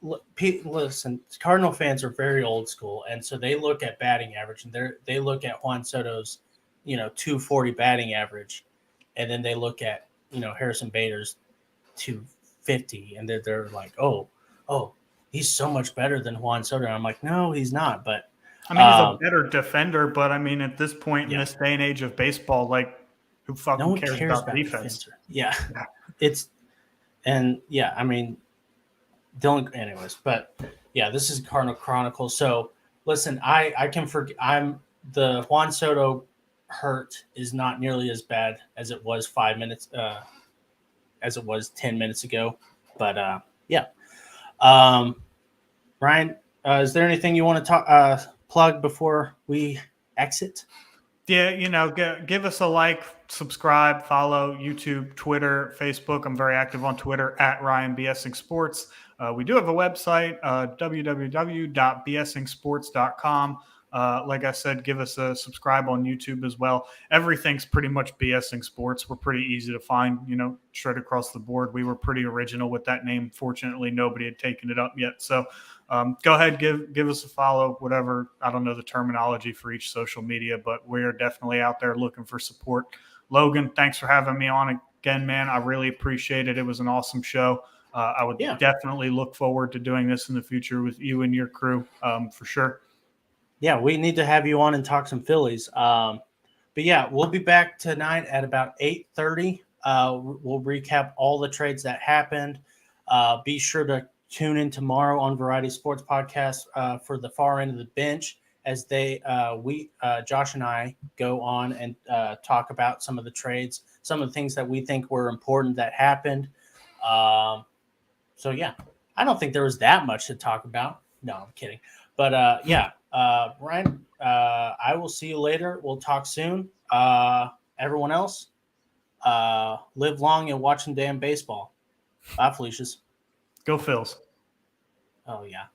[SPEAKER 2] listen, Cardinal fans are very old school, and so they look at batting average, and they look at Juan Soto's 240 batting average, and then they look at Harrison Bader's 250, and they're like, oh, he's so much better than Juan Soto. And I'm like, no, he's not. But
[SPEAKER 4] I mean, he's a better defender. But I mean, at this point in this day and age of baseball, like, who fucking
[SPEAKER 2] no one
[SPEAKER 4] cares about defense?
[SPEAKER 2] Yeah, I mean, Dylan. Anyways, but yeah, this is Cardinal Chronicle. So listen, I can forget. The Juan Soto hurt is not nearly as bad as it was 5 minutes, as it was 10 minutes ago. But yeah. Ryan, is there anything you want to plug before we exit?
[SPEAKER 4] Yeah, give us a like, subscribe, follow YouTube, Twitter, Facebook. I'm very active on Twitter at RyanBSing Sports. We do have a website, www.bsingsports.com. Like I said, give us a subscribe on YouTube as well. Everything's pretty much BSing Sports. We're pretty easy to find, straight across the board. We were pretty original with that name. Fortunately, nobody had taken it up yet. So go ahead, give us a follow, whatever. I don't know the terminology for each social media, but we're definitely out there looking for support. Logan, thanks for having me on again, man. I really appreciate it. It was an awesome show. I would definitely look forward to doing this in the future with you and your crew, for sure.
[SPEAKER 2] Yeah, we need to have you on and talk some Phillies. But yeah, we'll be back tonight at about 8:30. We'll recap all the trades that happened. Be sure to tune in tomorrow on Variety Sports Podcast for the far end of the bench as Josh and I go on and talk about some of the trades, some of the things that we think were important that happened. So yeah, I don't think there was that much to talk about. No, I'm kidding. But yeah. Ryan, I will see you later. We'll talk soon. Everyone else, live long and watch some damn baseball. Bye, Felicia's.
[SPEAKER 4] Go Phils.
[SPEAKER 2] Oh, yeah.